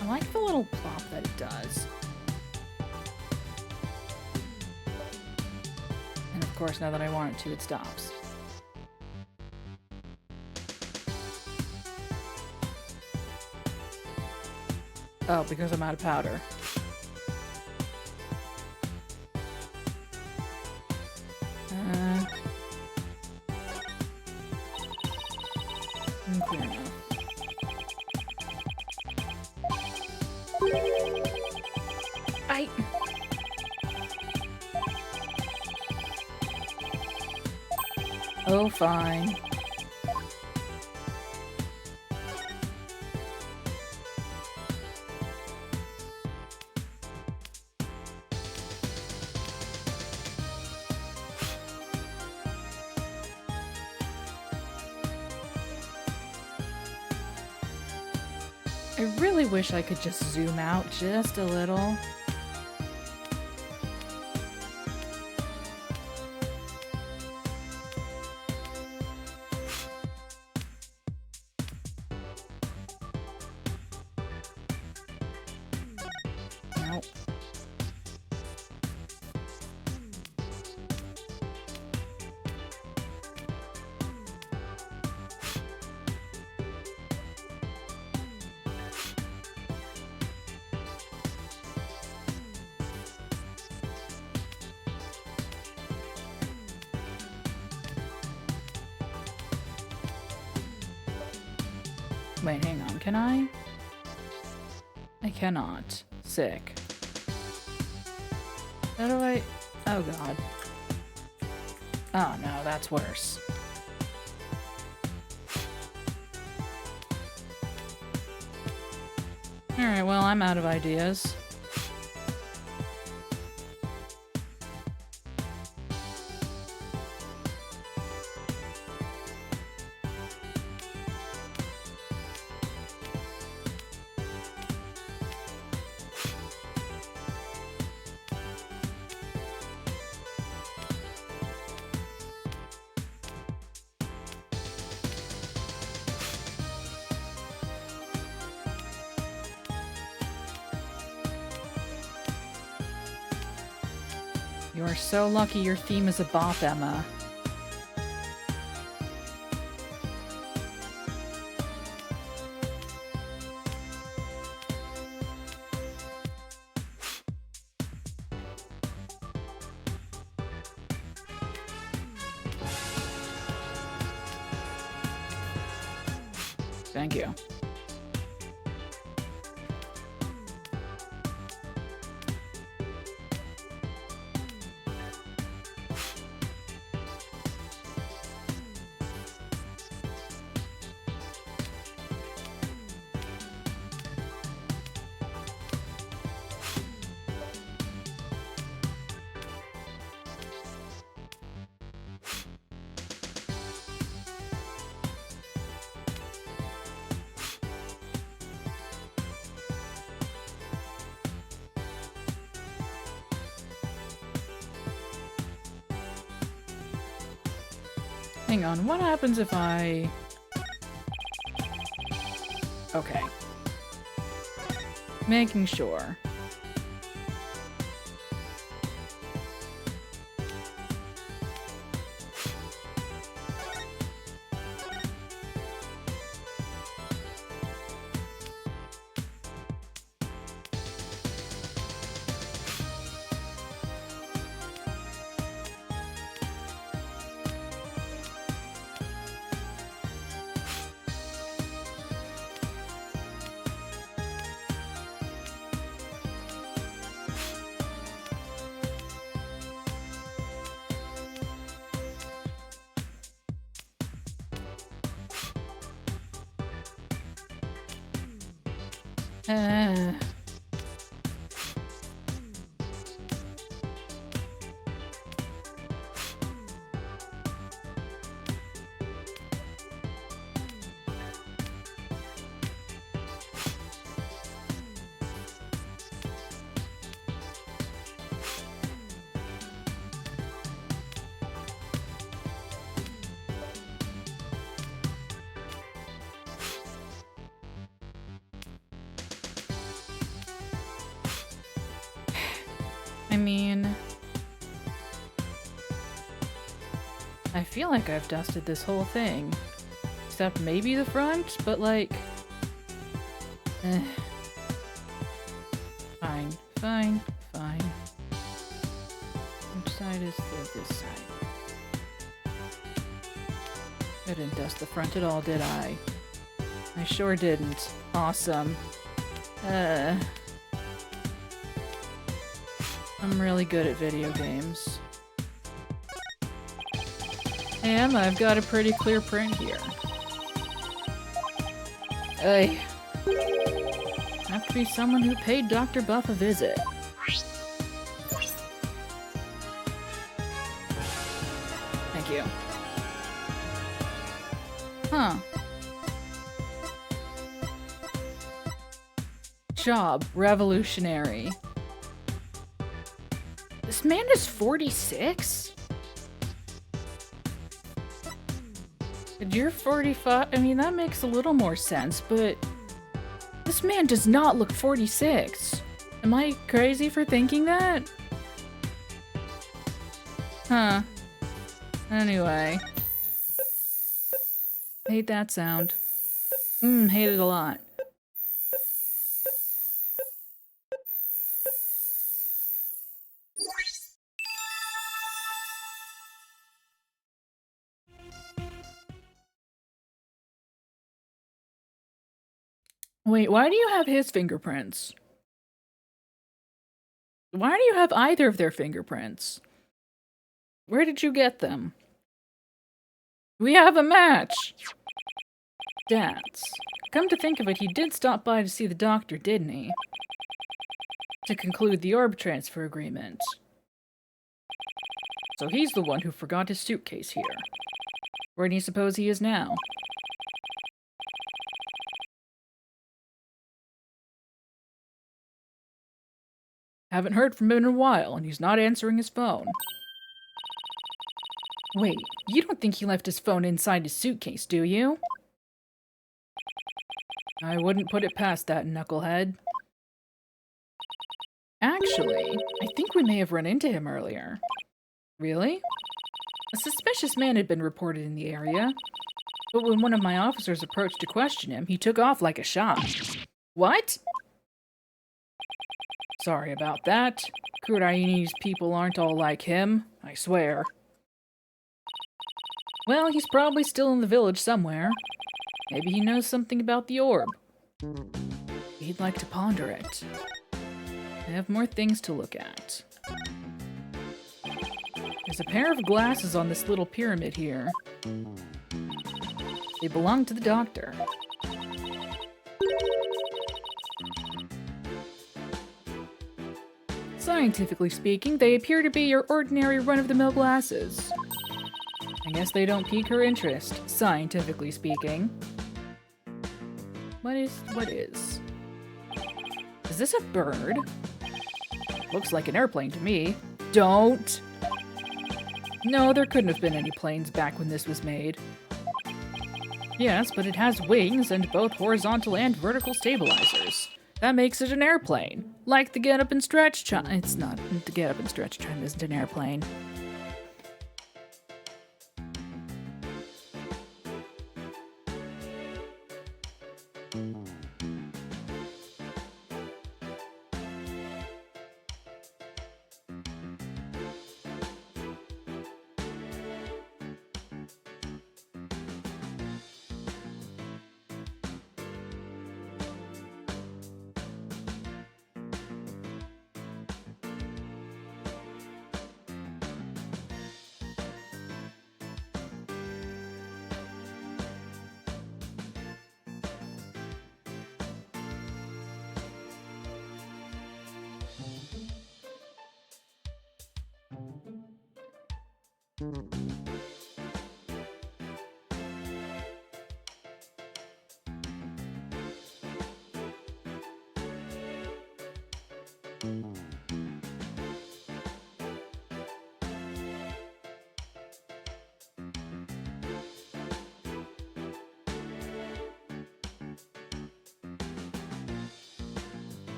I like the little plop that it does. And of course, now that I want it to, it stops. Oh, because I'm out of powder. Clear enough. Oh, fine. I really wish I could just zoom out just a little. Nope. Wait, hang on, can I? I cannot. Sick. How do I... Oh god. Oh no, that's worse. Alright, well, I'm out of ideas. You are so lucky your theme is a bop, Emma. Thank you. Hang on, what happens if I... Okay. Making sure. Uh... I mean... I feel like I've dusted this whole thing. Except maybe the front, but like... Eh. Fine, fine, fine. Which side is this side? I didn't dust the front at all, did I? I sure didn't. Awesome. I'm really good at video games. And I've got a pretty clear print here. Hey. Have to be someone who paid Dr. Buff a visit. Thank you. Huh. Job revolutionary. This man is 46? And you're 45? I mean, that makes a little more sense, but this man does not look 46. Am I crazy for thinking that? Huh. Anyway. Hate that sound. Hate it a lot. Wait, why do you have his fingerprints? Why do you have either of their fingerprints? Where did you get them? We have a match! Stats. Come to think of it, he did stop by to see the doctor, didn't he? To conclude the orb transfer agreement. So he's the one who forgot his suitcase here. Where do you suppose he is now? Haven't heard from him in a while, and he's not answering his phone. Wait, you don't think he left his phone inside his suitcase, do you? I wouldn't put it past that knucklehead. Actually, I think we may have run into him earlier. Really? A suspicious man had been reported in the area, but when one of my officers approached to question him, he took off like a shot. What? Sorry about that. Kuraini's people aren't all like him, I swear. Well, he's probably still in the village somewhere. Maybe he knows something about the orb. He'd like to ponder it. I have more things to look at. There's a pair of glasses on this little pyramid here. They belong to the doctor. Scientifically speaking, they appear to be your ordinary run-of-the-mill glasses. I guess they don't pique her interest, scientifically speaking. What is? Is this a bird? Looks like an airplane to me. Don't! No, there couldn't have been any planes back when this was made. Yes, but it has wings and both horizontal and vertical stabilizers. That makes it an airplane. Like the Get Up and Stretch chime. It's not. The Get Up and Stretch chime isn't an airplane.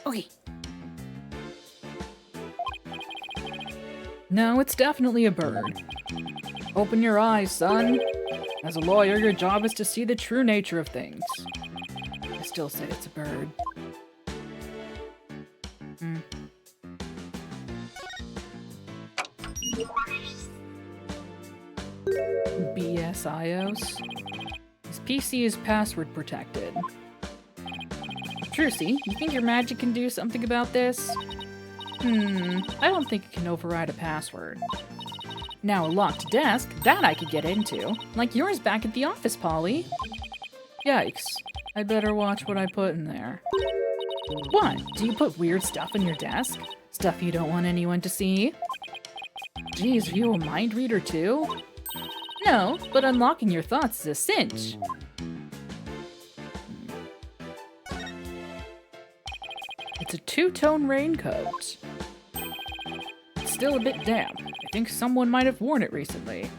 Okay. No, it's definitely a bird. Open your eyes, son. As a lawyer, your job is to see the true nature of things. I still say it's a bird. BSIOS. His PC is password protected. Trucy, you think your magic can do something about this? I don't think it can override a password. Now, a locked desk, that I could get into. Like yours back at the office, Polly. Yikes. I'd better watch what I put in there. What? Do you put weird stuff in your desk? Stuff you don't want anyone to see? Geez, are you a mind reader too? No, but unlocking your thoughts is a cinch. It's a two-tone raincoat. It's still a bit damp. I think someone might have worn it recently.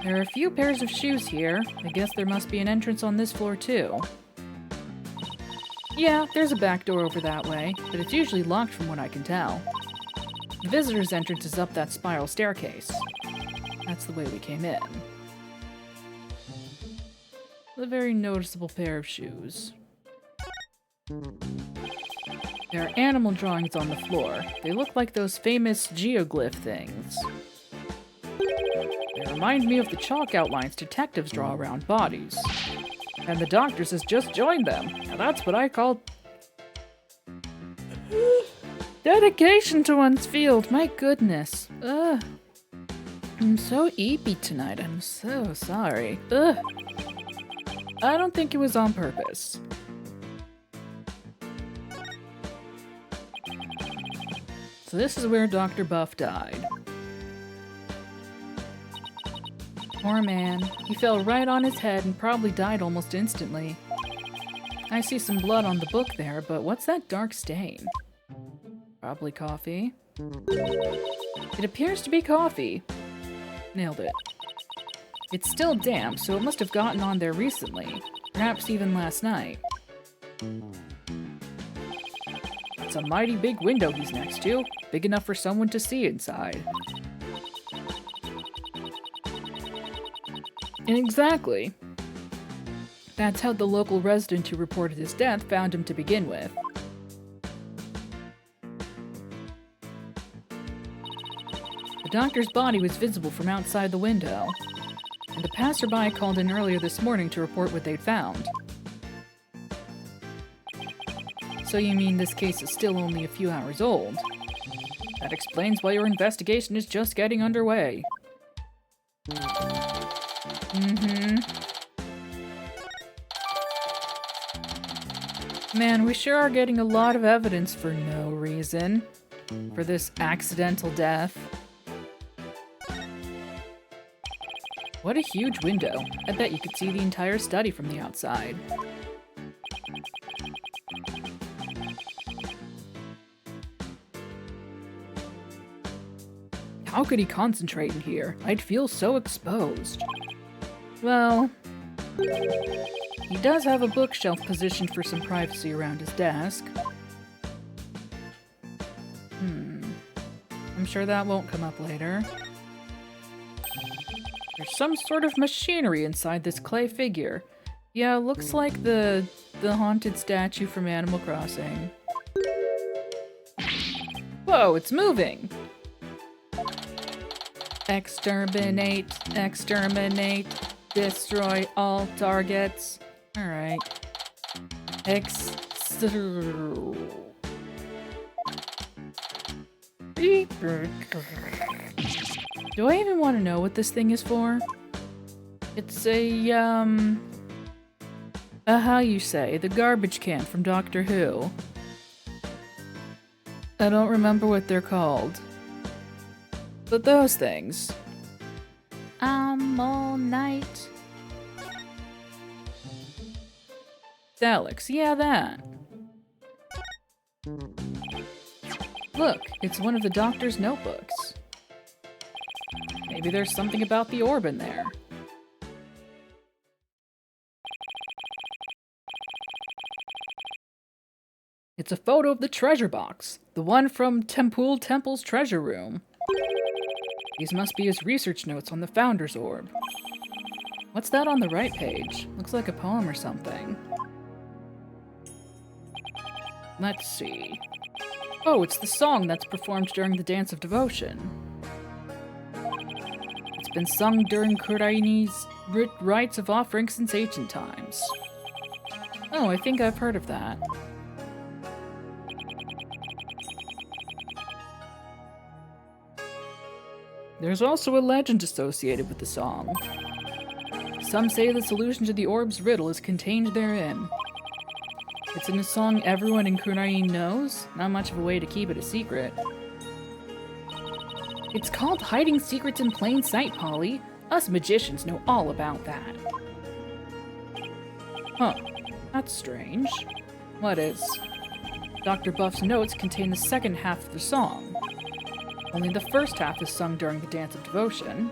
There are a few pairs of shoes here. I guess there must be an entrance on this floor too. Yeah, there's a back door over that way, but it's usually locked from what I can tell. The visitor's entrance is up that spiral staircase. That's the way we came in. A very noticeable pair of shoes. There are animal drawings on the floor. They look like those famous geoglyph things. They remind me of the chalk outlines detectives draw around bodies. And the doctor's has just joined them. Now that's what I call dedication to one's field. My goodness. Ugh. I'm so eepy tonight. I'm so sorry. Ugh. I don't think it was on purpose. So this is where Dr. Buff died. Poor man. He fell right on his head and probably died almost instantly. I see some blood on the book there, but what's that dark stain? Probably coffee. It appears to be coffee. Nailed it. It's still damp, so it must have gotten on there recently. Perhaps even last night. It's a mighty big window he's next to. Big enough for someone to see inside. Exactly. That's how the local resident who reported his death found him to begin with. The doctor's body was visible from outside the window, and a passerby called in earlier this morning to report what they'd found. So you mean this case is still only a few hours old? That explains why your investigation is just getting underway. Man, we sure are getting a lot of evidence for no reason. For this accidental death. What a huge window. I bet you could see the entire study from the outside. How could he concentrate in here? I'd feel so exposed. Well, he does have a bookshelf positioned for some privacy around his desk. I'm sure that won't come up later. There's some sort of machinery inside this clay figure. Yeah, looks like the haunted statue from Animal Crossing. Whoa, it's moving! Exterminate, exterminate, destroy all targets. Alright. Do I even want to know what this thing is for? It's how you say, the garbage can from Doctor Who. I don't remember what they're called. But those things. All night. Alex, yeah, that. Look, it's one of the Doctor's notebooks. Maybe there's something about the orb in there. It's a photo of the treasure box, the one from Tempul Temple's treasure room. These must be his research notes on the Founder's Orb. What's that on the right page? Looks like a poem or something. Let's see. Oh, it's the song that's performed during the Dance of Devotion. It's been sung during Kurai's rites of offering since ancient times. Oh, I think I've heard of that. There's also a legend associated with the song. Some say the solution to the orb's riddle is contained therein. It's in a song everyone in Kunain knows, not much of a way to keep it a secret. It's called Hiding Secrets in Plain Sight, Polly. Us magicians know all about that. Huh, that's strange. What is? Dr. Buff's notes contain the second half of the song. Only the first half is sung during the Dance of Devotion.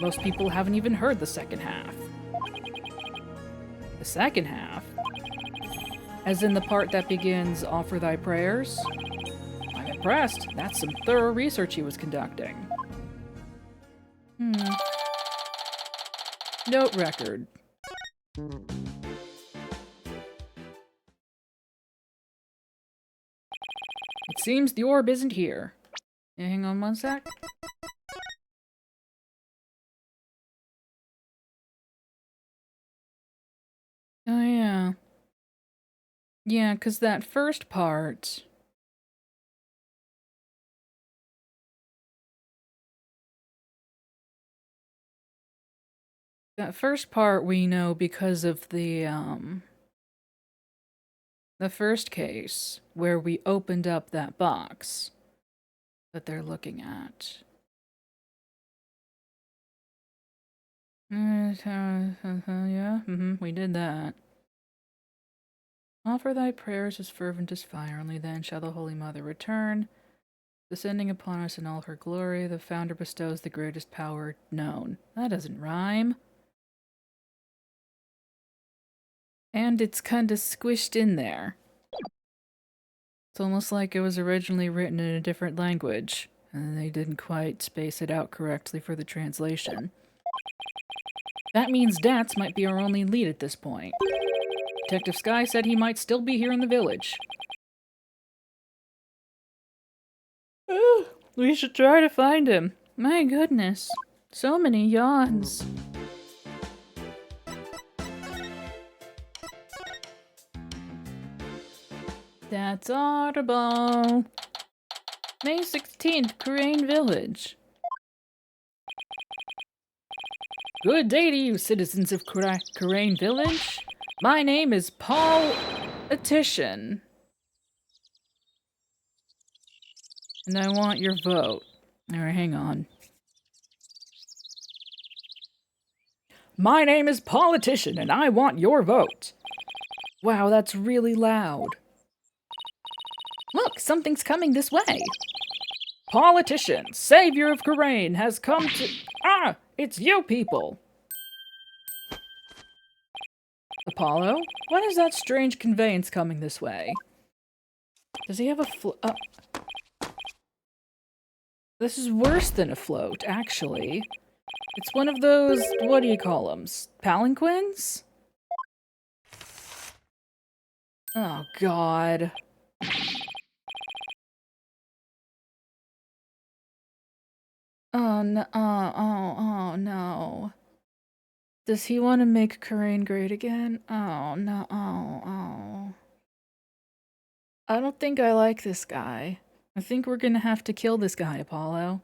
Most people haven't even heard the second half. The second half? As in the part that begins, "Offer thy prayers"? I'm impressed. That's some thorough research he was conducting. Note record. It seems the orb isn't here. Yeah, hang on one sec. Oh, yeah. Yeah, because that first part... That first part we know because of the first case, where we opened up that box that they're looking at. Yeah, we did that. Offer thy prayers as fervent as fire, only then shall the Holy Mother return. Descending upon us in all her glory, the Founder bestows the greatest power known. That doesn't rhyme. And it's kinda squished in there. It's almost like it was originally written in a different language, and they didn't quite space it out correctly for the translation. That means Dats might be our only lead at this point. Detective Sky said he might still be here in the village. We should try to find him. My goodness. So many yawns. That's audible. May 16th, Crane Village. Good day to you, citizens of Crane Village. My name is Politician. And I want your vote. Alright, hang on. My name is Politician, and I want your vote. Wow, that's really loud. Look, something's coming this way. Politician, savior of Karain, has come to... Ah! It's you people! Apollo? What is that strange conveyance coming this way? Does he have a This is worse than a float, actually. It's one of those... what do you call them? Palanquins? Oh, God. Oh, no. Oh, no. Does he want to make Karain great again? Oh, no. Oh. I don't think I like this guy. I think we're gonna have to kill this guy, Apollo.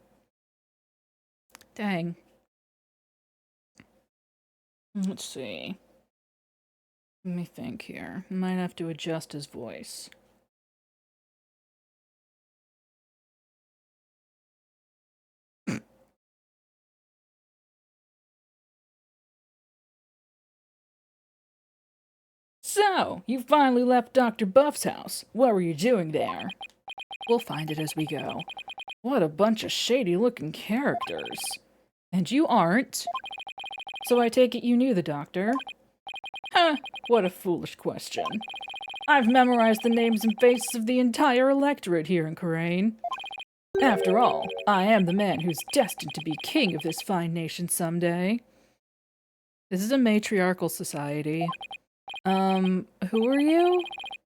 Dang. Let's see. Let me think here. Might have to adjust his voice. So, you finally left Dr. Buff's house. What were you doing there? We'll find it as we go. What a bunch of shady-looking characters. And you aren't. So I take it you knew the doctor? Huh, what a foolish question. I've memorized the names and faces of the entire electorate here in Karain. After all, I am the man who's destined to be king of this fine nation someday. This is a matriarchal society. Who are you?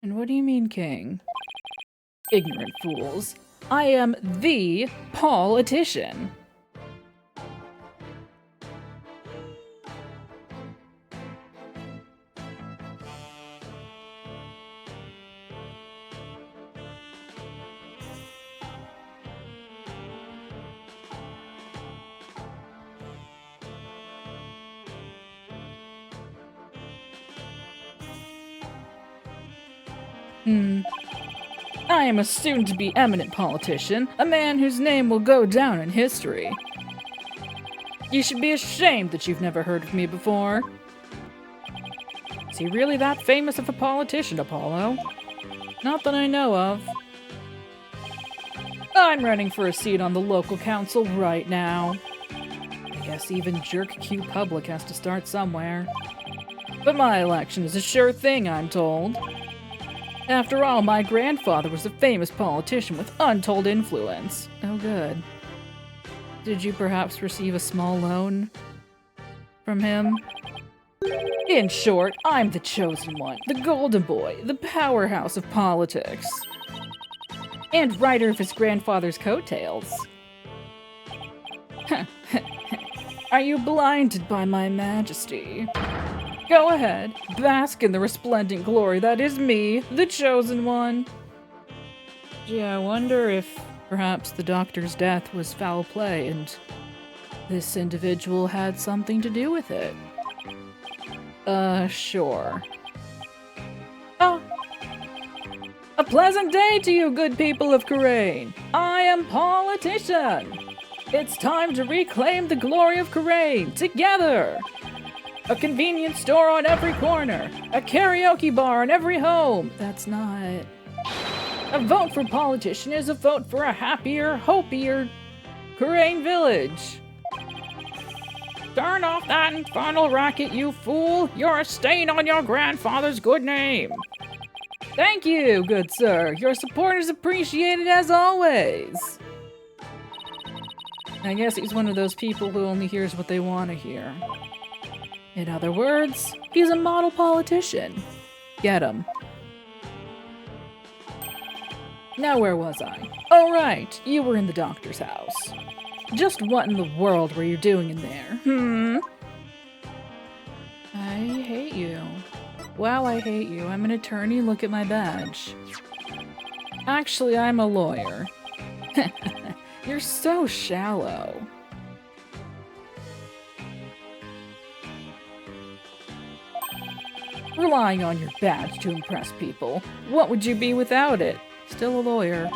And what do you mean, king? Ignorant fools. I am the politician. I am a soon-to-be eminent politician, a man whose name will go down in history. You should be ashamed that you've never heard of me before. Is he really that famous of a politician, Apollo? Not that I know of. I'm running for a seat on the local council right now. I guess even Jerk Q Public has to start somewhere. But my election is a sure thing, I'm told. After all, my grandfather was a famous politician with untold influence. Oh, good. Did you perhaps receive a small loan from him? In short, I'm the chosen one, the golden boy, the powerhouse of politics. And rider of his grandfather's coattails. Are you blinded by my majesty? Go ahead, bask in the resplendent glory that is me, the chosen one. Gee, I wonder if perhaps the doctor's death was foul play and this individual had something to do with it. Sure. Oh. A pleasant day to you, good people of Karain. I am Politician. It's time to reclaim the glory of Karain together. A convenience store on every corner. A karaoke bar in every home. That's not... A vote for politician is a vote for a happier, hopier Karain village. Turn off that infernal racket, you fool. You're a stain on your grandfather's good name. Thank you, good sir. Your support is appreciated as always. I guess he's one of those people who only hears what they want to hear. In other words, he's a model politician. Get him. Now where was I? Oh right, you were in the doctor's house. Just what in the world were you doing in there? I hate you. Wow, I hate you. I'm an attorney, look at my badge. Actually, I'm a lawyer. You're so shallow. Relying on your badge to impress people. What would you be without it? Still a lawyer.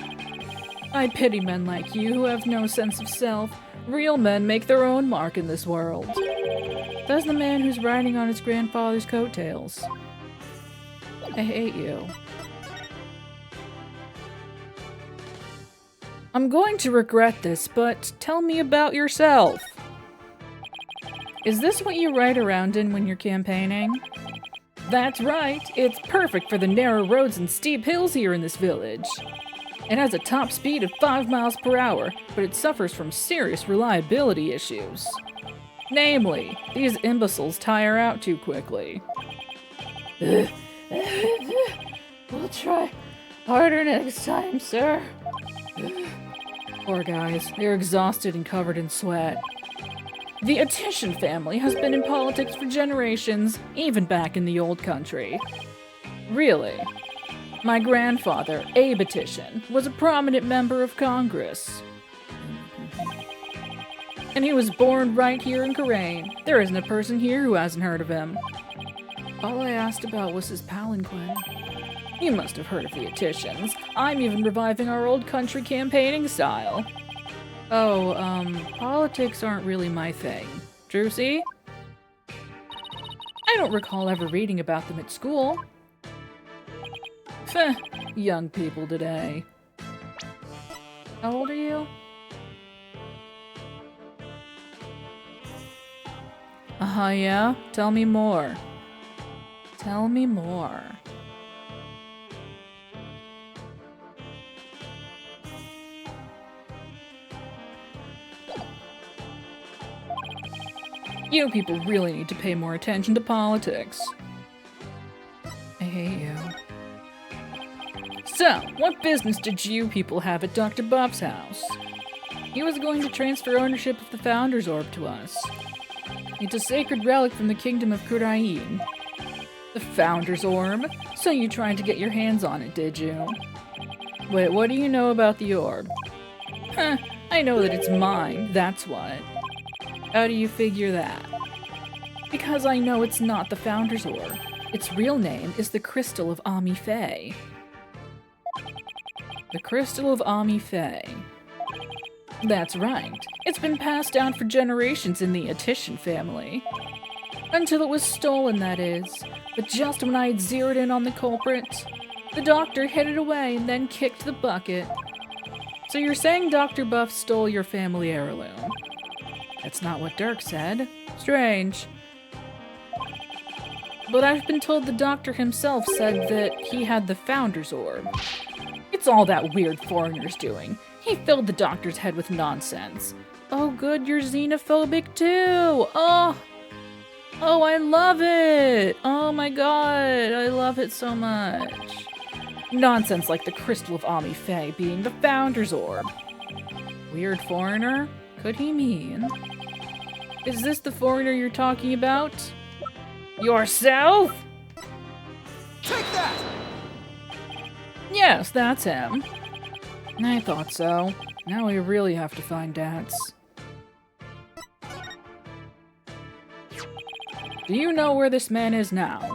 I pity men like you who have no sense of self. Real men make their own mark in this world. Says the man who's riding on his grandfather's coattails. I hate you. I'm going to regret this, but tell me about yourself. Is this what you ride around in when you're campaigning? That's right, it's perfect for the narrow roads and steep hills here in this village. It has a top speed of 5 miles per hour, but it suffers from serious reliability issues. Namely, these imbeciles tire out too quickly. We'll try harder next time, sir. Poor guys, they're exhausted and covered in sweat. The Attition family has been in politics for generations, even back in the old country. Really? My grandfather, Abe Attition, was a prominent member of Congress. And he was born right here in Karain. There isn't a person here who hasn't heard of him. All I asked about was his palanquin. You must have heard of the Attitians. I'm even reviving our old country campaigning style. Oh, politics aren't really my thing. Drusy? I don't recall ever reading about them at school. Heh, young people today. How old are you? Yeah? Tell me more. Tell me more. You people really need to pay more attention to politics. I hate you. So, what business did you people have at Dr. Buff's house? He was going to transfer ownership of the Founder's Orb to us. It's a sacred relic from the kingdom of Kurain. The Founder's Orb? So you tried to get your hands on it, did you? Wait, what do you know about the orb? Huh, I know that it's mine, that's what. How do you figure that? Because I know it's not the Founder's Orb. Its real name is the Crystal of Ami Faye. The Crystal of Ami Faye. That's right. It's been passed down for generations in the Attition family. Until it was stolen, that is. But just when I had zeroed in on the culprit, the doctor hid it away and then kicked the bucket. So you're saying Dr. Buff stole your family heirloom? That's not what Dirk said. Strange. But I've been told the doctor himself said that he had the Founder's Orb. It's all that weird foreigner's doing. He filled the doctor's head with nonsense. Oh good, you're xenophobic too! Oh, I love it! Oh my god, I love it so much. Nonsense like the Crystal of Ami Faye being the Founder's Orb. Weird foreigner? Could he mean? Is this the foreigner you're talking about? Yourself? Take that! Yes, that's him. I thought so. Now we really have to find Dats. Do you know where this man is now?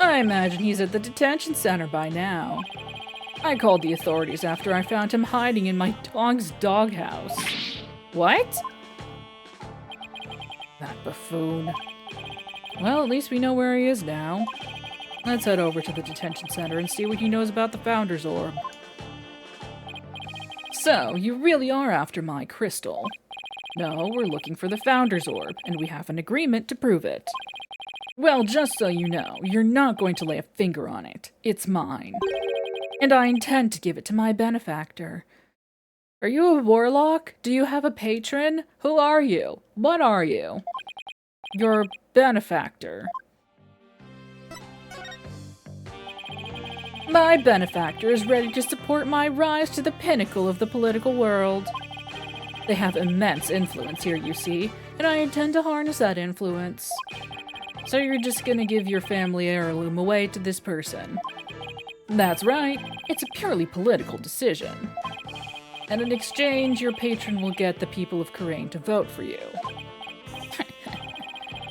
I imagine he's at the detention center by now. I called the authorities after I found him hiding in my dog's doghouse. What? That buffoon. Well, at least we know where he is now. Let's head over to the detention center and see what he knows about the Founder's Orb. So, you really are after my crystal. No, we're looking for the Founder's Orb, and we have an agreement to prove it. Well, just so you know, you're not going to lay a finger on it. It's mine. And I intend to give it to my benefactor. Are you a warlock? Do you have a patron? Who are you? What are you? Your benefactor. My benefactor is ready to support my rise to the pinnacle of the political world. They have immense influence here, you see, and I intend to harness that influence. So you're just gonna give your family heirloom away to this person? That's right. It's a purely political decision. And in exchange, your patron will get the people of Karain to vote for you.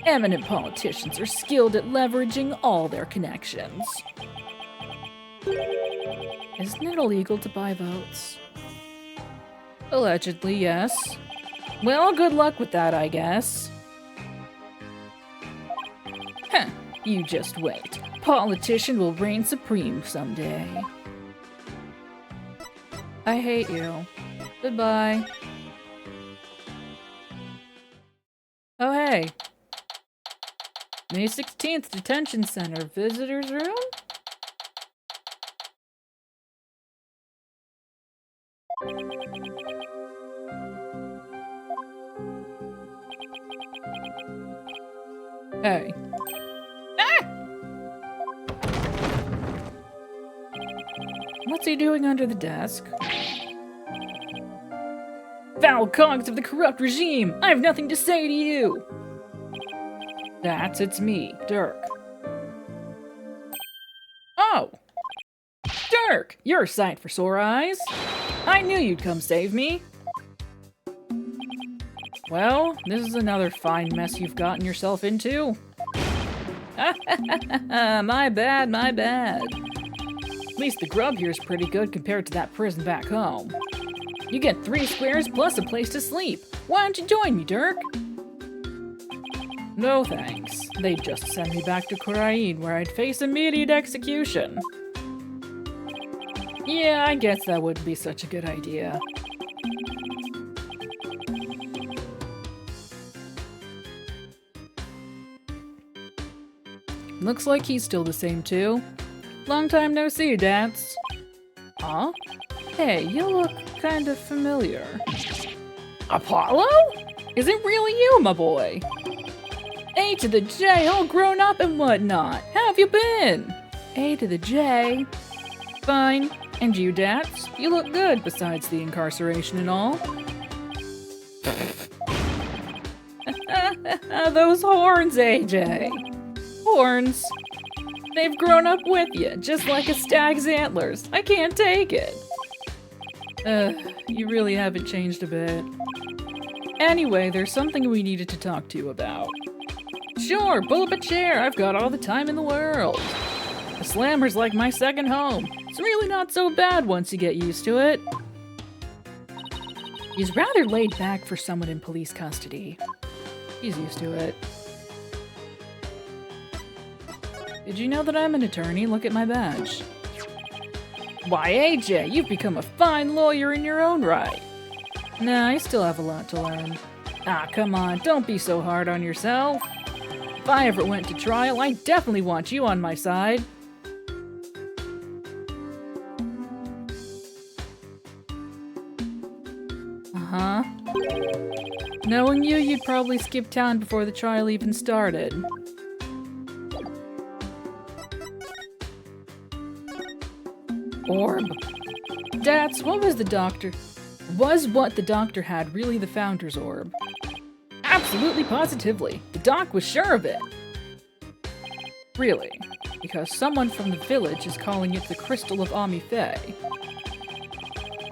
Eminent politicians are skilled at leveraging all their connections. Isn't it illegal to buy votes? Allegedly, yes. Well, good luck with that, I guess. Heh, you just wait. Politician will reign supreme someday. I hate you. Goodbye. Oh, hey. May 16th, Detention Center, Visitor's Room? Hey. Ah! What's he doing under the desk? Foul cogs of the corrupt regime! I have nothing to say to you! It's me, Dirk. Oh! Dirk! You're a sight for sore eyes. I knew you'd come save me. Well, this is another fine mess you've gotten yourself into. My bad, my bad. At least the grub here is pretty good compared to that prison back home. You get 3 squares plus a place to sleep. Why don't you join me, Dirk? No thanks. They'd just send me back to Karain where I'd face immediate execution. Yeah, I guess that wouldn't be such a good idea. Looks like he's still the same too. Long time no see, Dance. Huh? Hey, you look kind of familiar. Apollo? Is it really you, my boy? A to the J, all grown up and whatnot. How have you been? A to the J? Fine. And you, Dats? You look good, besides the incarceration and all. Those horns, AJ. Horns. They've grown up with you, just like a stag's antlers. I can't take it. You really haven't changed a bit. Anyway, there's something we needed to talk to you about. Sure, pull up a chair. I've got all the time in the world. The Slammer's like my second home. It's really not so bad once you get used to it. He's rather laid back for someone in police custody. He's used to it. Did you know that I'm an attorney? Look at my badge. Why, AJ, you've become a fine lawyer in your own right. Nah, I still have a lot to learn. Ah, come on, don't be so hard on yourself. If I ever went to trial, I definitely want you on my side. Uh-huh. Knowing you, you'd probably skip town before the trial even started. Orb. Dats, what was the doctor? Was what the doctor had really the Founder's Orb? Absolutely positively. The doc was sure of it. Really? Because someone from the village is calling it the Crystal of Ami-Fe.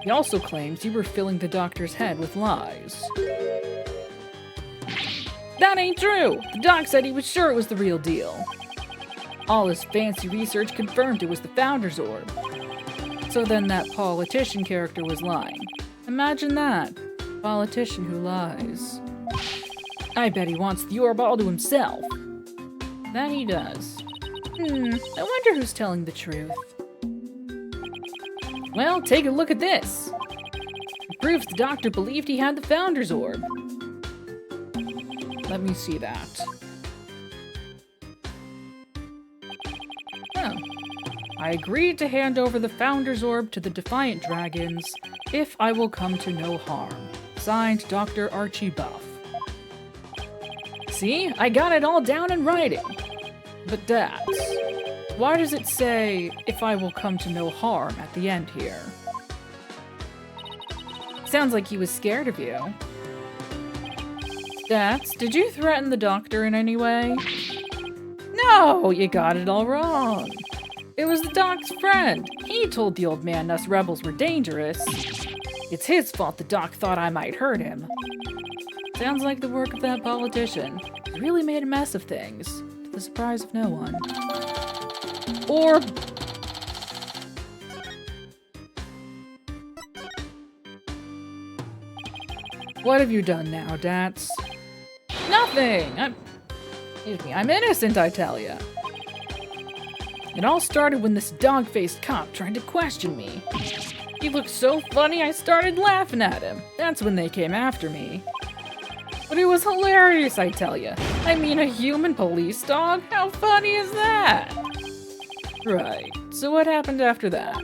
He also claims you were filling the doctor's head with lies. That ain't true! The doc said he was sure it was the real deal. All his fancy research confirmed it was the Founder's Orb. So then that politician character was lying. Imagine that. Politician who lies. I bet he wants the orb all to himself. That he does. I wonder who's telling the truth. Well, take a look at this. It proves the doctor believed he had the Founder's Orb. Let me see that. Oh. I agreed to hand over the Founder's Orb to the Defiant Dragons if I will come to no harm. Signed, Dr. Archie Buff. See? I got it all down in writing. But Dax, why does it say, if I will come to no harm at the end here? Sounds like he was scared of you. Dax, did you threaten the doctor in any way? No, you got it all wrong. It was the doc's friend. He told the old man us rebels were dangerous. It's his fault the doc thought I might hurt him. Sounds like the work of that politician. He really made a mess of things, to the surprise of no one. Or... What have you done now, Dats? Nothing! I'm innocent, I tell ya. It all started when this dog-faced cop tried to question me. He looked so funny I started laughing at him. That's when they came after me. But it was hilarious, I tell ya. I mean, a human police dog? How funny is that? Right, so what happened after that?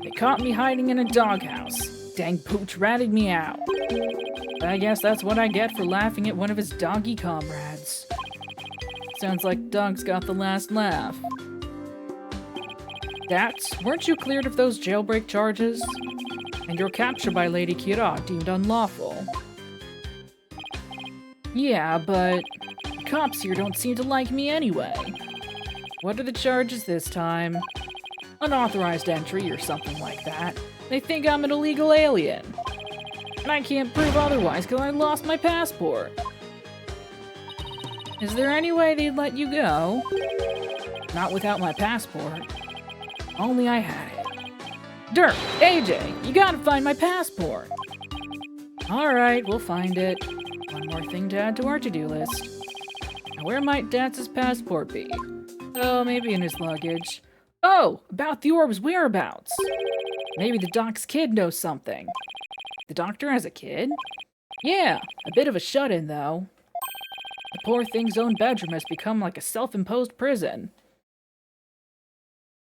They caught me hiding in a doghouse. Dang pooch ratted me out. But I guess that's what I get for laughing at one of his doggy comrades. Sounds like dog's got the last laugh. Dats, weren't you cleared of those jailbreak charges? And your capture by Lady Kira deemed unlawful. Yeah, but the cops here don't seem to like me anyway. What are the charges this time? Unauthorized entry or something like that. They think I'm an illegal alien. And I can't prove otherwise because I lost my passport. Is there any way they'd let you go? Not without my passport. Only I had it. Dirk, AJ, you gotta find my passport. Alright, we'll find it. One more thing to add to our to-do list. Now where might Datz's passport be? Oh, maybe in his luggage. Oh, about the orb's whereabouts. Maybe the doc's kid knows something. The doctor has a kid? Yeah, a bit of a shut-in though. The poor thing's own bedroom has become like a self-imposed prison.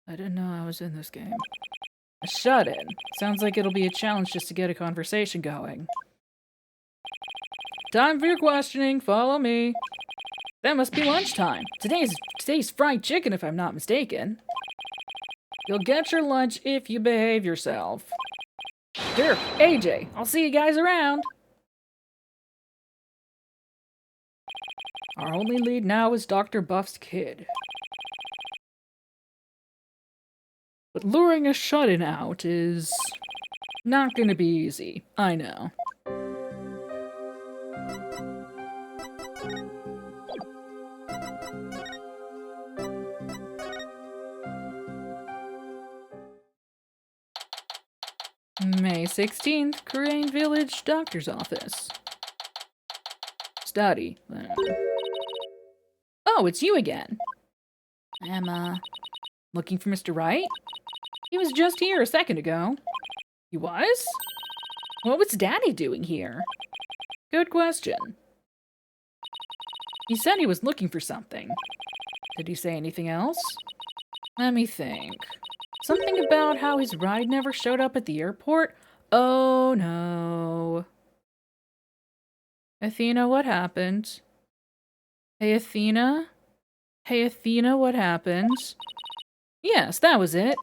I didn't know I was in this game. A shut-in. Sounds like it'll be a challenge just to get a conversation going. Time for your questioning. Follow me. That must be lunchtime. Today's fried chicken, if I'm not mistaken. You'll get your lunch if you behave yourself. Dirk, AJ, I'll see you guys around. Our only lead now is Dr. Buff's kid. But luring a shut-in out is not gonna be easy, I know. May 16th, Korean Village Doctor's Office. Study. Oh, it's you again. I'm, looking for Mr. Wright? He was just here a second ago. He was? What was Daddy doing here? Good question. He said he was looking for something. Did he say anything else? Let me think. Something about how his ride never showed up at the airport? Oh no. Athena, what happened? Hey, Athena? Hey, Athena, what happened? Yes, that was it.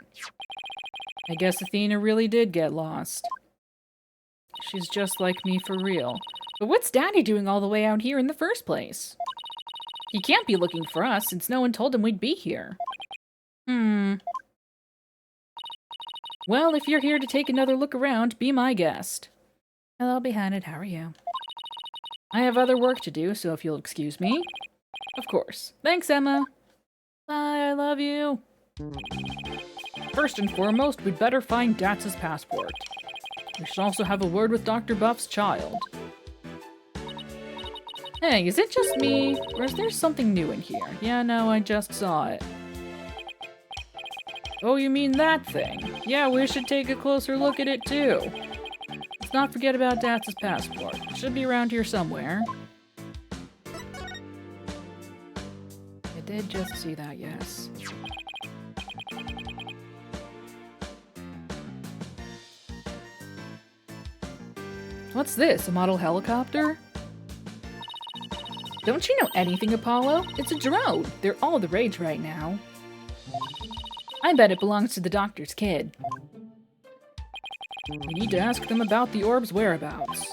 I guess Athena really did get lost. She's just like me for real. But what's Daddy doing all the way out here in the first place? He can't be looking for us since no one told him we'd be here. Well, if you're here to take another look around, be my guest. Hello, Beheaded. How are you? I have other work to do, so if you'll excuse me. Of course. Thanks, Emma. Bye, I love you. First and foremost, we'd better find Datz's passport. We should also have a word with Dr. Buff's child. Hey, is it just me, or is there something new in here? Yeah, no, I just saw it. Oh, you mean that thing? Yeah, we should take a closer look at it too. Let's not forget about Datz's passport. It should be around here somewhere. I did just see that, yes. What's this, a model helicopter? Don't you know anything, Apollo? It's a drone. They're all the rage right now. I bet it belongs to the doctor's kid. We need to ask them about the orb's whereabouts.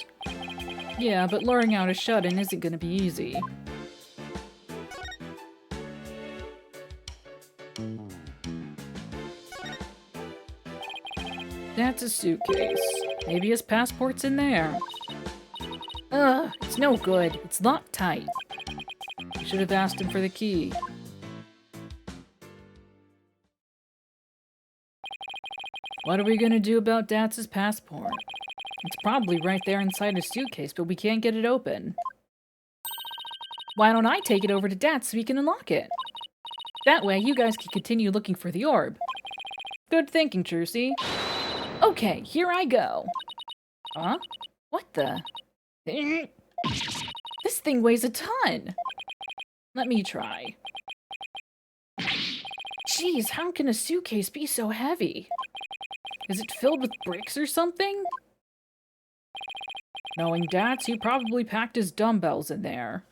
Yeah, but luring out a shut-in isn't gonna be easy. Dad's suitcase. Maybe his passport's in there. Ugh, it's no good. It's locked tight. Should have asked him for the key. What are we gonna do about Dad's passport? It's probably right there inside his suitcase, but we can't get it open. Why don't I take it over to Dad so he can unlock it? That way, you guys can continue looking for the orb. Good thinking, Trucy. Okay, here I go. Huh? What the? This thing weighs a ton. Let me try. Jeez, how can a suitcase be so heavy? Is it filled with bricks or something? Knowing Dats, he probably packed his dumbbells in there.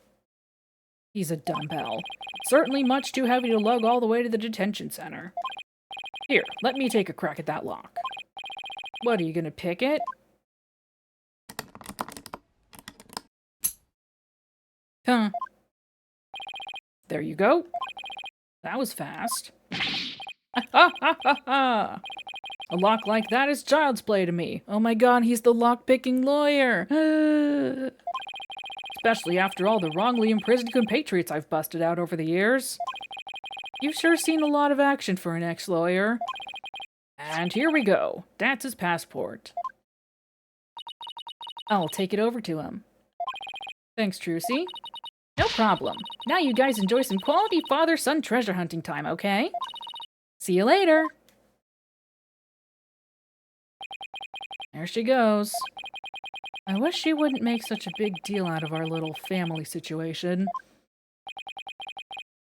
He's a dumbbell. Certainly much too heavy to lug all the way to the detention center. Here, let me take a crack at that lock. What, are you gonna pick it? Huh. There you go. That was fast. Ha ha ha ha! A lock like that is child's play to me. Oh my god, he's the lock-picking lawyer. Especially after all the wrongly imprisoned compatriots I've busted out over the years. You've sure seen a lot of action for an ex-lawyer. And here we go. That's his passport. I'll take it over to him. Thanks, Trucy. No problem. Now you guys enjoy some quality father-son treasure hunting time, okay? See you later. There she goes. I wish she wouldn't make such a big deal out of our little family situation.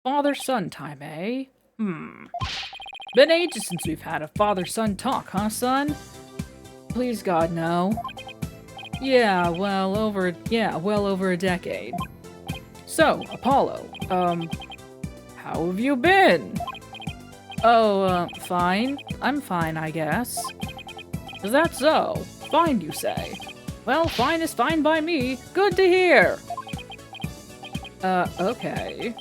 Father-son time, eh? Been ages since we've had a father-son talk, huh, son? Please, God, no. Yeah, well over a decade. So, Apollo, how have you been? Oh, fine. I'm fine, I guess. Is that so? Fine, you say? Well, fine is fine by me. Good to hear. Okay.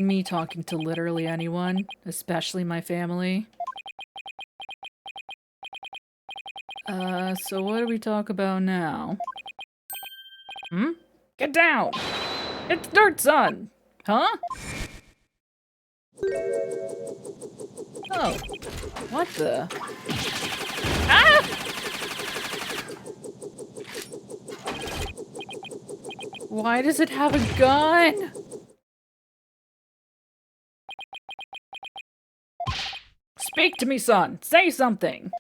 Me talking to literally anyone, especially my family. So what do we talk about now? Get down! It's Dirt Son! Huh? Oh. What the? Ah! Why does it have a gun? Speak to me, son! Say something!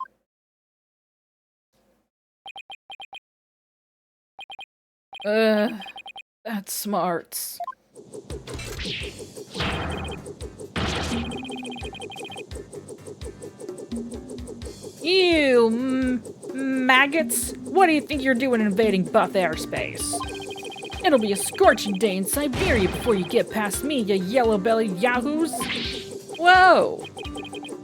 That's smarts. You maggots! What do you think you're doing invading Buff airspace? It'll be a scorching day in Siberia before you get past me, you yellow-bellied yahoos! Whoa!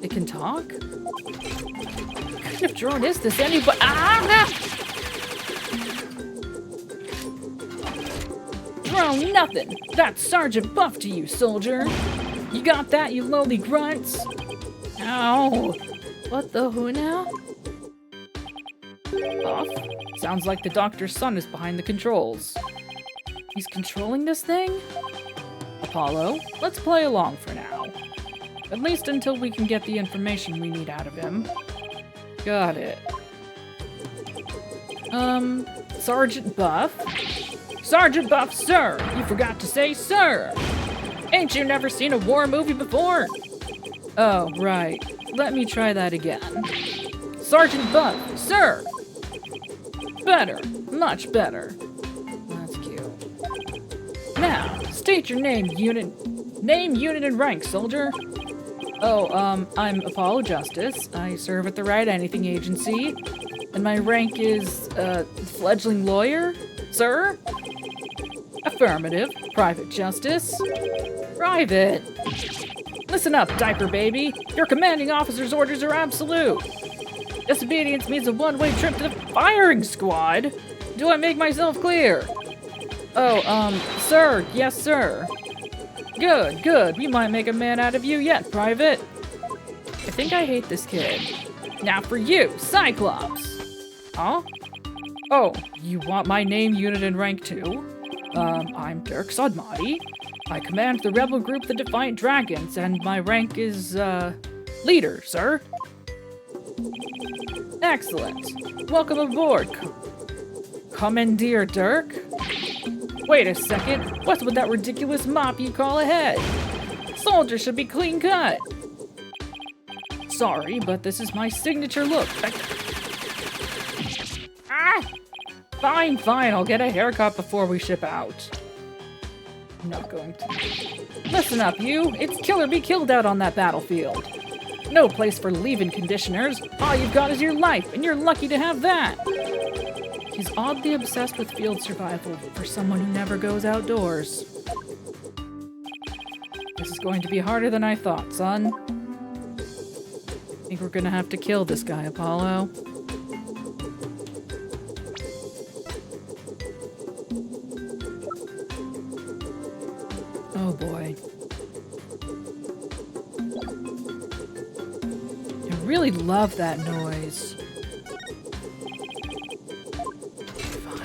It can talk? What kind of drone is this anybody? Drone nothing! That's Sergeant Buff to you, soldier! You got that, you lowly grunts? Ow! What the who now? Buff? Sounds like the doctor's son is behind the controls. He's controlling this thing? Apollo, let's play along for now. At least until we can get the information we need out of him. Got it. Sergeant Buff? Sergeant Buff, sir! You forgot to say sir! Ain't you never seen a war movie before? Oh, right. Let me try that again. Sergeant Buff, sir! Better. Much better. That's cute. Now, state your name, unit. Name, unit, and rank, soldier. Oh, I'm Apollo Justice. I serve at the Wright Anything Agency. And my rank is, fledgling lawyer? Sir? Affirmative. Private Justice. Private. Listen up, diaper baby. Your commanding officer's orders are absolute. Disobedience means a one-way trip to the firing squad. Do I make myself clear? Oh, sir. Yes, sir. Good, good. We might make a man out of you yet, Private. think I hate this kid. Now for you, Cyclops! Huh? Oh, you want my name, unit, and rank too? I'm Dirk Sodmati. I command the rebel group, the Defiant Dragons, and my rank is, leader, sir. Excellent. Welcome aboard, Commandeer Dirk. Wait a second, what's with that ridiculous mop you call a head? Soldiers should be clean cut. Sorry, but this is my signature look. Ah! Fine, I'll get a haircut before we ship out. I'm not going to. Listen up, you. It's kill or be killed out on that battlefield. No place for leave-in conditioners. All you've got is your life, and you're lucky to have that. He's oddly obsessed with field survival for someone who never goes outdoors. This is going to be harder than I thought, son. I think we're gonna have to kill this guy, Apollo. Oh boy. I really love that noise. Fine.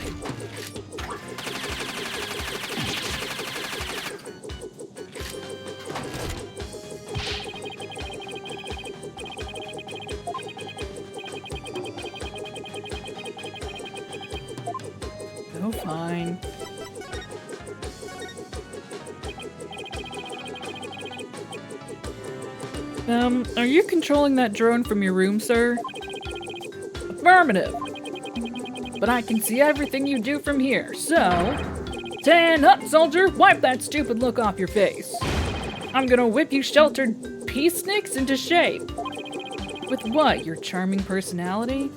Oh, fine. Are you controlling that drone from your room, sir? Affirmative. But I can see everything you do from here, so... Stand up, soldier! Wipe that stupid look off your face! I'm gonna whip you sheltered peaceniks into shape! With what, your charming personality?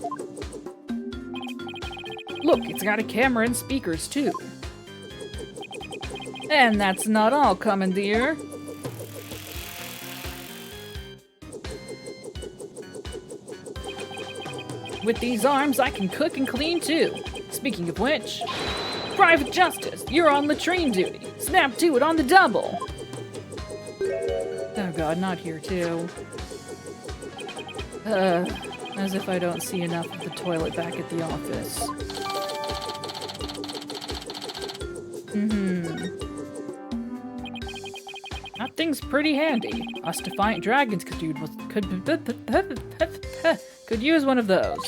Look, it's got a camera and speakers, too. And that's not all, Commandeer. With these arms, I can cook and clean too. Speaking of which, Private Justice, you're on latrine duty. Snap to it on the double. Oh god, not here too. As if I don't see enough of the toilet back at the office. That thing's pretty handy. Us Defiant Dragons could use one of those.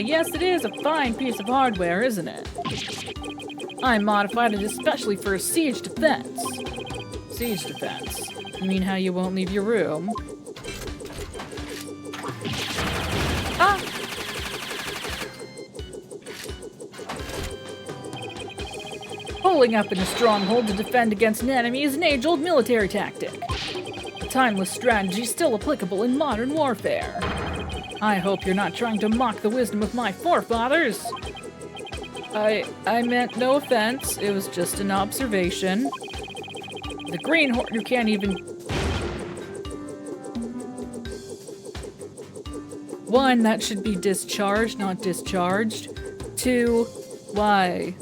Yes, it is a fine piece of hardware, isn't it? I modified it especially for a siege defense. Siege defense? You mean how you won't leave your room? Ah! Holding up in a stronghold to defend against an enemy is an age-old military tactic. A timeless strategy still applicable in modern warfare. I hope you're not trying to mock the wisdom of my forefathers. I meant no offense. It was just an observation. The greenhorn who can't even... 1, that should be discharged, not discharged. 2, why?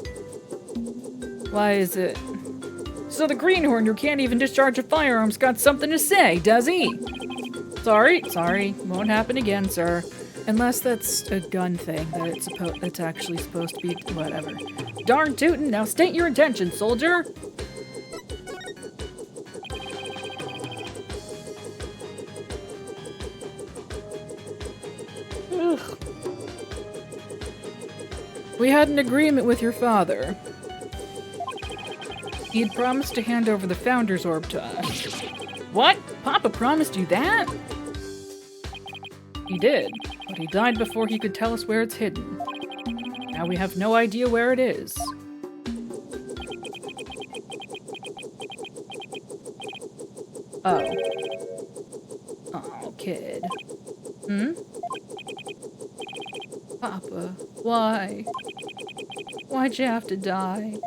Why is it? So the greenhorn who can't even discharge a firearm's got something to say, does he? Sorry. Won't happen again, sir. Unless that's a gun thing that it's actually supposed to be. Whatever. Darn tootin', now state your intention, soldier! Ugh. We had an agreement with your father. He'd promised to hand over the Founder's Orb to us. What? Papa promised you that? He did, but he died before he could tell us where it's hidden. Now we have no idea where it is. Oh. Oh, kid. Papa, why? Why'd you have to die?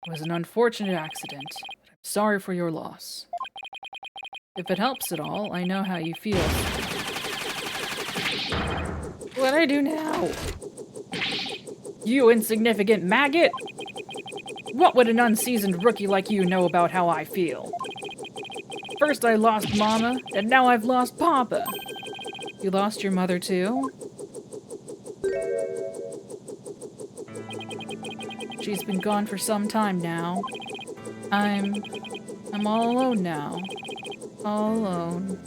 It was an unfortunate accident, but I'm sorry for your loss. If it helps at all, I know how you feel. What'd I do now? You insignificant maggot! What would an unseasoned rookie like you know about how I feel? First I lost Mama, and now I've lost Papa. You lost your mother too? She's been gone for some time now. I'm all alone now. All alone.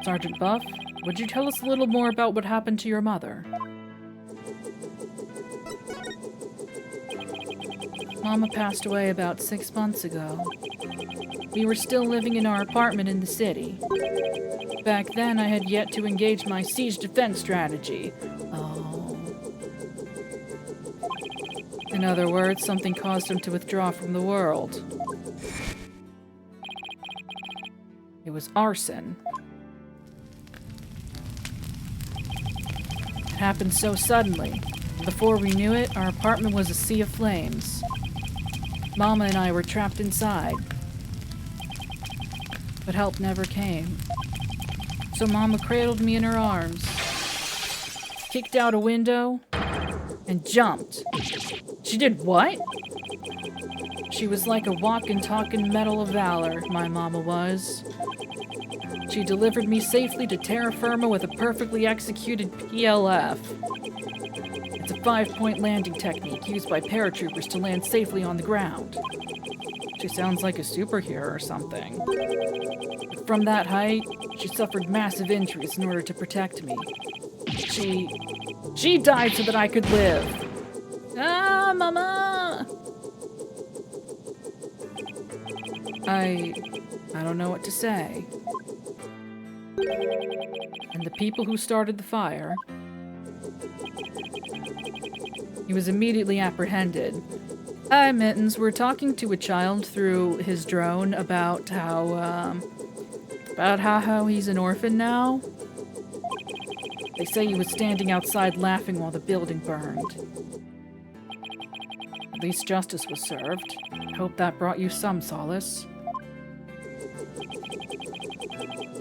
Sergeant Buff, would you tell us a little more about what happened to your mother? Mama passed away about 6 months ago. We were still living in our apartment in the city. Back then, I had yet to engage my siege defense strategy. Oh. In other words, something caused him to withdraw from the world. It was arson. It happened so suddenly. Before we knew it, our apartment was a sea of flames. Mama and I were trapped inside. But help never came. So Mama cradled me in her arms, kicked out a window, and jumped. She did what? She was like a walking, talking medal of valor, my Mama was. She delivered me safely to terra firma with a perfectly executed PLF. It's a 5-point landing technique used by paratroopers to land safely on the ground. She sounds like a superhero or something. But from that height, she suffered massive injuries in order to protect me. She died so that I could live. Ah, Mama! I don't know what to say. And the people who started the fire... He was immediately apprehended. Hi, Mittens. We're talking to a child through his drone about how he's an orphan now. They say he was standing outside laughing while the building burned. At least justice was served. I hope that brought you some solace.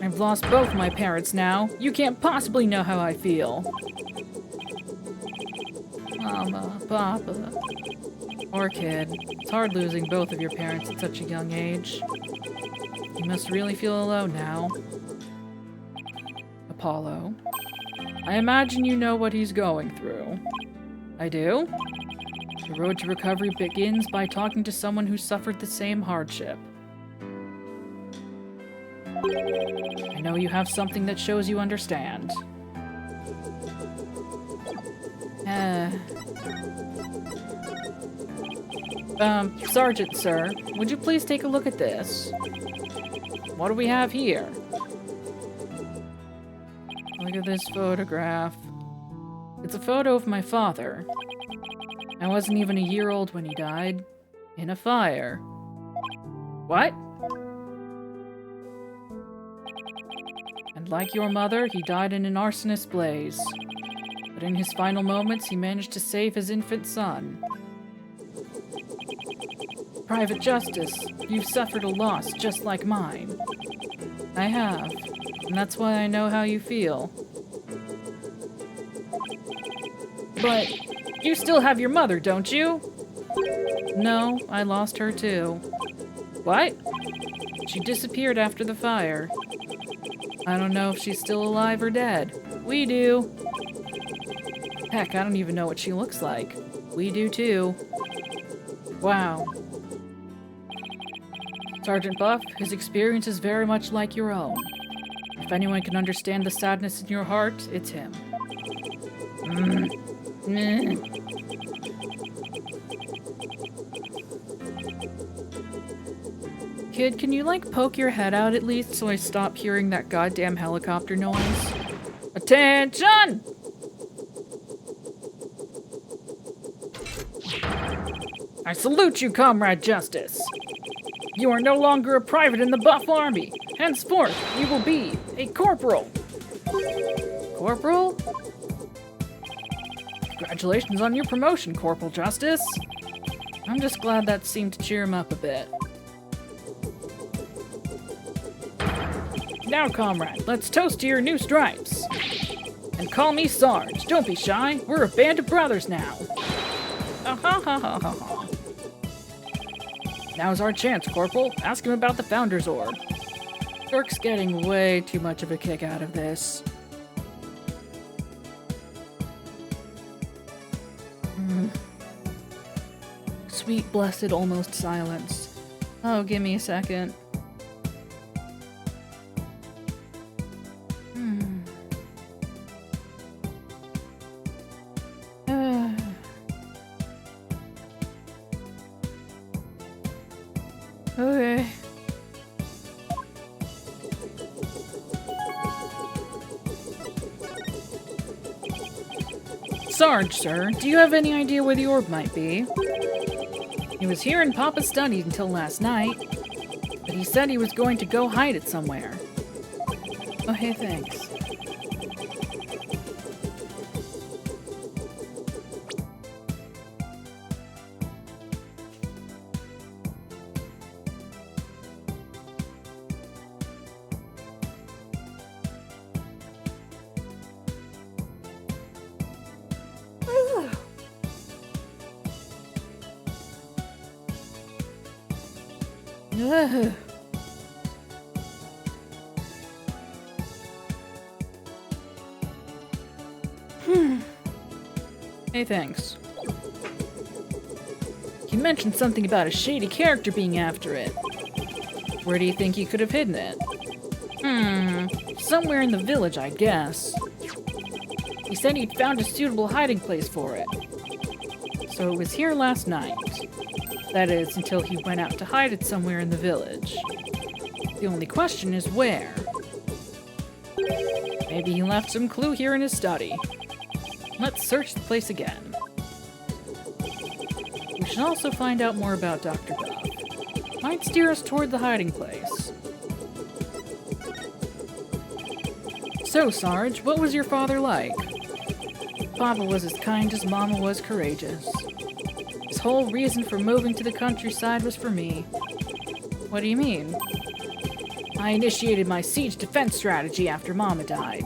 I've lost both my parents now. You can't possibly know how I feel. Mama, Papa. Poor kid. It's hard losing both of your parents at such a young age. You must really feel alone now. Apollo. I imagine you know what he's going through. I do? The road to recovery begins by talking to someone who suffered the same hardship. I know you have something that shows you understand. Sergeant, sir, would you please take a look at this? What do we have here? Look at this photograph. It's a photo of my father. I wasn't even a year old when he died. In a fire. What? And like your mother, he died in an arsonist blaze. But in his final moments, he managed to save his infant son. Private Justice, you've suffered a loss just like mine. I have, and that's why I know how you feel. But you still have your mother, don't you? No, I lost her too. What? She disappeared after the fire. I don't know if she's still alive or dead. We do. Heck, I don't even know what she looks like. We do too. Wow. Sergeant Buff, his experience is very much like your own. If anyone can understand the sadness in your heart, it's him. Kid, can you, like, poke your head out at least so I stop hearing that goddamn helicopter noise? Attention! I salute you, Comrade Justice! You are no longer a private in the Buff Army. Henceforth, you will be a corporal. Corporal? Congratulations on your promotion, Corporal Justice. I'm just glad that seemed to cheer him up a bit. Now, comrade, let's toast to your new stripes. And call me Sarge. Don't be shy. We're a band of brothers now. Ha ha ha ha ha. Now's our chance, Corporal. Ask him about the Founder's Orb. Dirk's getting way too much of a kick out of this. Sweet, blessed, almost silence. Oh, give me a second. Okay. Sarge, sir, do you have any idea where the orb might be? He was here in Papa's study until last night, but he said he was going to go hide it somewhere. Oh, hey, thanks. Ugh. Hey, thanks. You mentioned something about a shady character being after it. Where do you think you could have hidden it? Somewhere in the village, I guess. He said he'd found a suitable hiding place for it. So it was here last night. That is, until he went out to hide it somewhere in the village. The only question is where. Maybe he left some clue here in his study. Let's search the place again. We should also find out more about Dr. Duff. Might steer us toward the hiding place. So, Sarge, what was your father like? Papa was as kind as Mama was courageous. His whole reason for moving to the countryside was for me. What do you mean? I initiated my siege defense strategy after Mama died.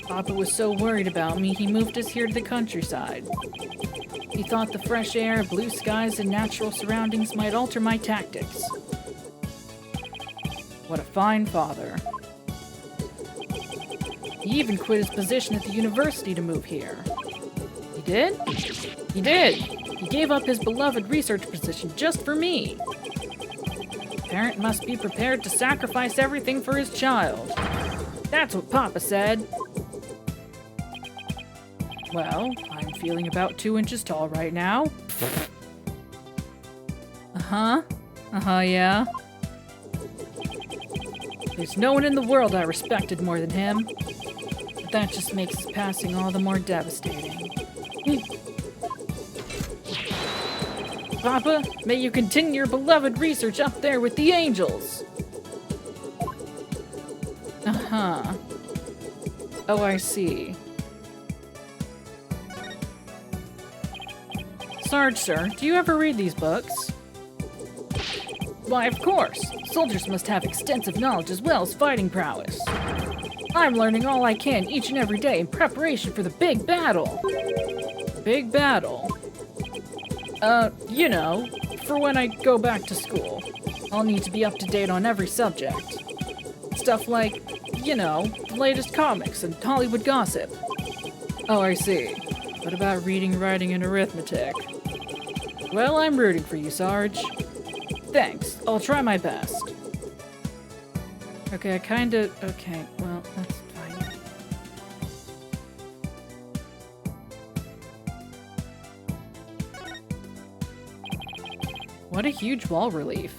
Papa was so worried about me, he moved us here to the countryside. He thought the fresh air, blue skies, and natural surroundings might alter my tactics. What a fine father. He even quit his position at the university to move here. He did? He did! He gave up his beloved research position just for me. A parent must be prepared to sacrifice everything for his child. That's what Papa said. Well, I'm feeling about 2 inches tall right now. Yeah. There's no one in the world I respected more than him. But that just makes his passing all the more devastating. Papa, may you continue your beloved research up there with the angels. Oh, I see. Sarge, sir, do you ever read these books? Why, of course. Soldiers must have extensive knowledge as well as fighting prowess. I'm learning all I can each and every day in preparation for the big battle. Big battle? You know, for when I go back to school. I'll need to be up to date on every subject. Stuff like, you know, the latest comics and Hollywood gossip. Oh, I see. What about reading, writing, and arithmetic? Well, I'm rooting for you, Sarge. Thanks. I'll try my best. Okay, okay, well, that's fine. What a huge wall relief.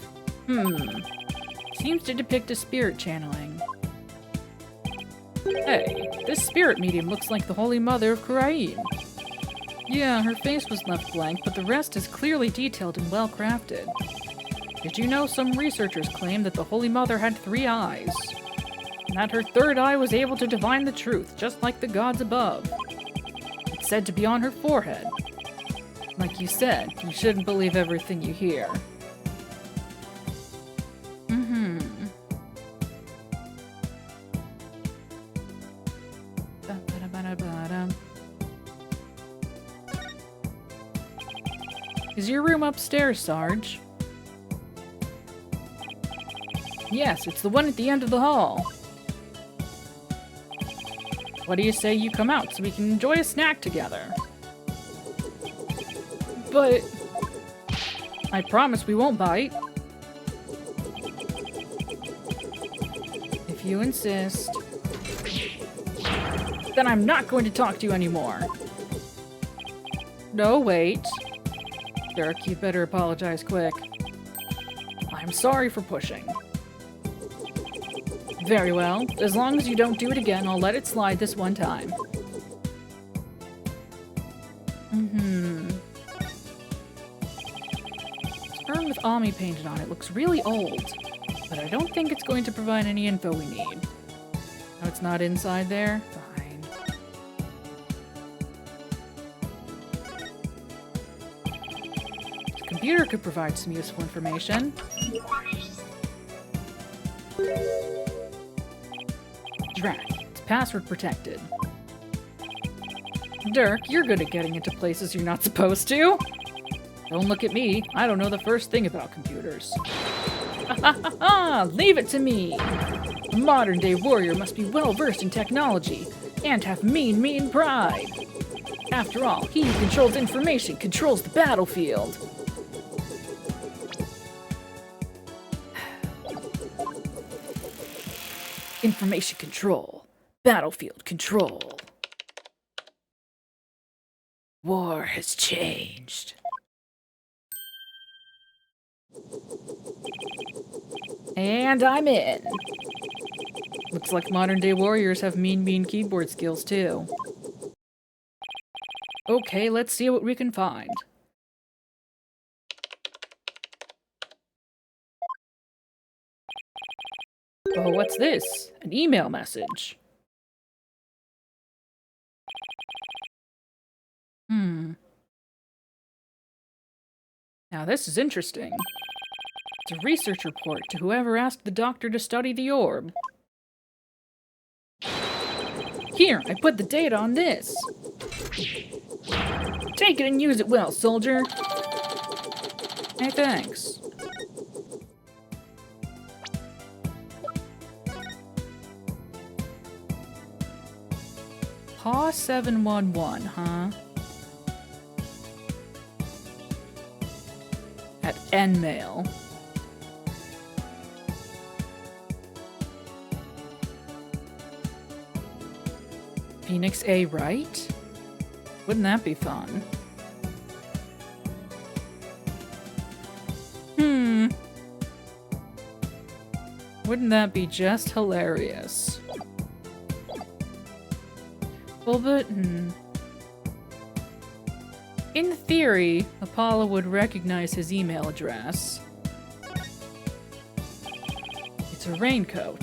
Seems to depict a spirit channeling. Hey, this spirit medium looks like the Holy Mother of Wright. Yeah, her face was left blank, but the rest is clearly detailed and well crafted. Did you know some researchers claim that the Holy Mother had 3 eyes? And that her 3rd eye was able to divine the truth, just like the gods above. It's said to be on her forehead. Like you said, you shouldn't believe everything you hear. Is your room upstairs, Sarge? Yes, it's the one at the end of the hall. What do you say you come out so we can enjoy a snack together? But I promise we won't bite. If you insist, then I'm not going to talk to you anymore. No, wait. Dirk, you better apologize quick. I'm sorry for pushing. Very well. As long as you don't do it again, I'll let it slide this one time. This urn with Ami painted on it looks really old, but I don't think it's going to provide any info we need. Oh, it's not inside there? Fine. The computer could provide some useful information. Drat. It's password protected. Dirk, you're good at getting into places you're not supposed to. Don't look at me. I don't know the first thing about computers. Ha ha ha ha! Leave it to me! A modern-day warrior must be well-versed in technology and have mean pride. After all, he who controls information controls the battlefield. Information control. Battlefield control. War has changed. And I'm in. Looks like modern-day warriors have mean keyboard skills, too. Okay, let's see what we can find. Oh, what's this? An email message. Now this is interesting. It's a research report to whoever asked the doctor to study the orb. Here, I put the data on this. Take it and use it well, soldier. Hey, thanks. Paw 711, huh? At Nmail. Phoenix A. Wright? Wouldn't that be fun? Wouldn't that be just hilarious? Well, but, in theory, Apollo would recognize his email address. It's a raincoat.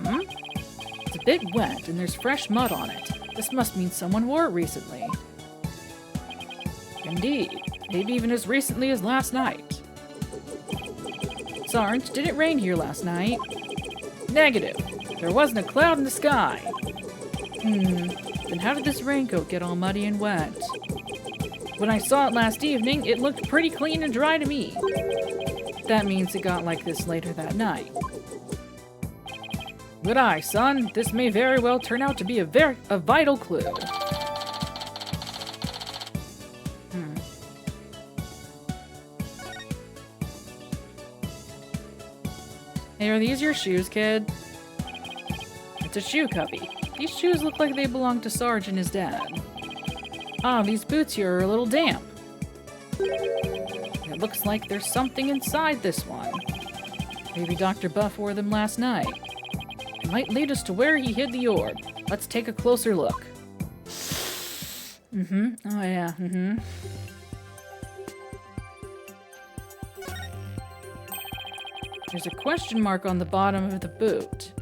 It's a bit wet, and there's fresh mud on it. This must mean someone wore it recently. Indeed. Maybe even as recently as last night. Sarge, did it rain here last night? Negative. There wasn't a cloud in the sky. Then how did this raincoat get all muddy and wet? When I saw it last evening, it looked pretty clean and dry to me. That means it got like this later that night. Good eye, son. This may very well turn out to be a vital clue. Hey, are these your shoes, kid? It's a shoe cubby. These shoes look like they belong to Sarge and his dad. Ah, these boots here are a little damp. It looks like there's something inside this one. Maybe Dr. Buff wore them last night. It might lead us to where he hid the orb. Let's take a closer look. Oh yeah, There's a question mark on the bottom of the boot.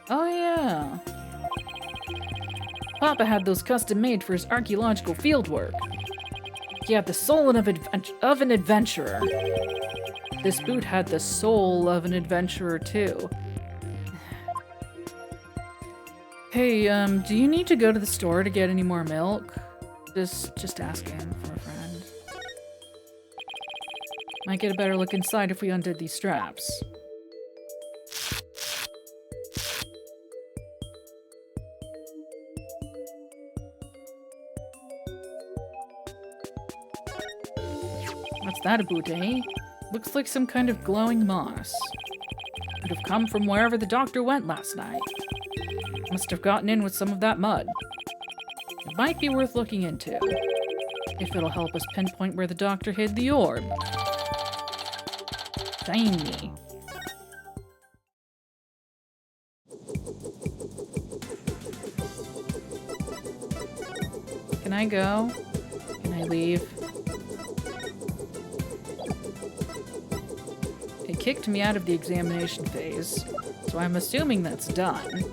Oh yeah. Papa had those custom made for his archaeological fieldwork. He had the soul of an adventurer. This boot had the soul of an adventurer too. Hey, do you need to go to the store to get any more milk? Just asking for a friend. Might get a better look inside if we undid these straps. What's that about, eh? Looks like some kind of glowing moss. Could have come from wherever the doctor went last night. Must have gotten in with some of that mud. It might be worth looking into, if it'll help us pinpoint where the doctor hid the orb. Shiny. Can I go? Can I leave? It kicked me out of the examination phase, so I'm assuming that's done.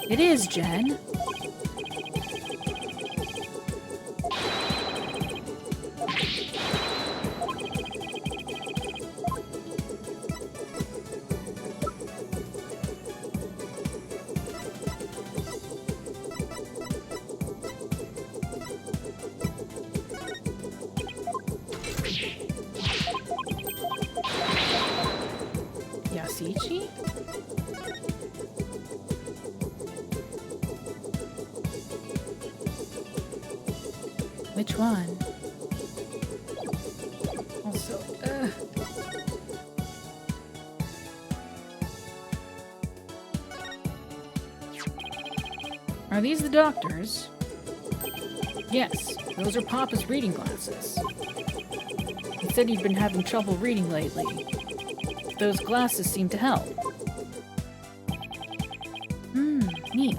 It is, Jen. Yasichi? Which one? Also, Are these the doctors? Yes, those are Papa's reading glasses. He said he'd been having trouble reading lately. Those glasses seem to help. Neat.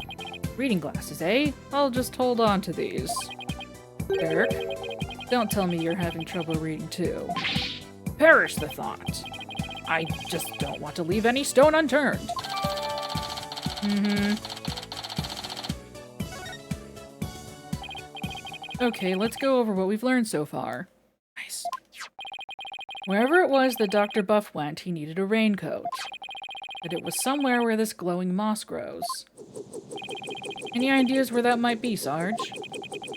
Reading glasses, eh? I'll just hold on to these. Eric, don't tell me you're having trouble reading too. Perish the thought. I just don't want to leave any stone unturned. Okay, let's go over what we've learned so far. Nice. Wherever it was that Dr. Buff went, he needed a raincoat. But it was somewhere where this glowing moss grows. Any ideas where that might be, Sarge?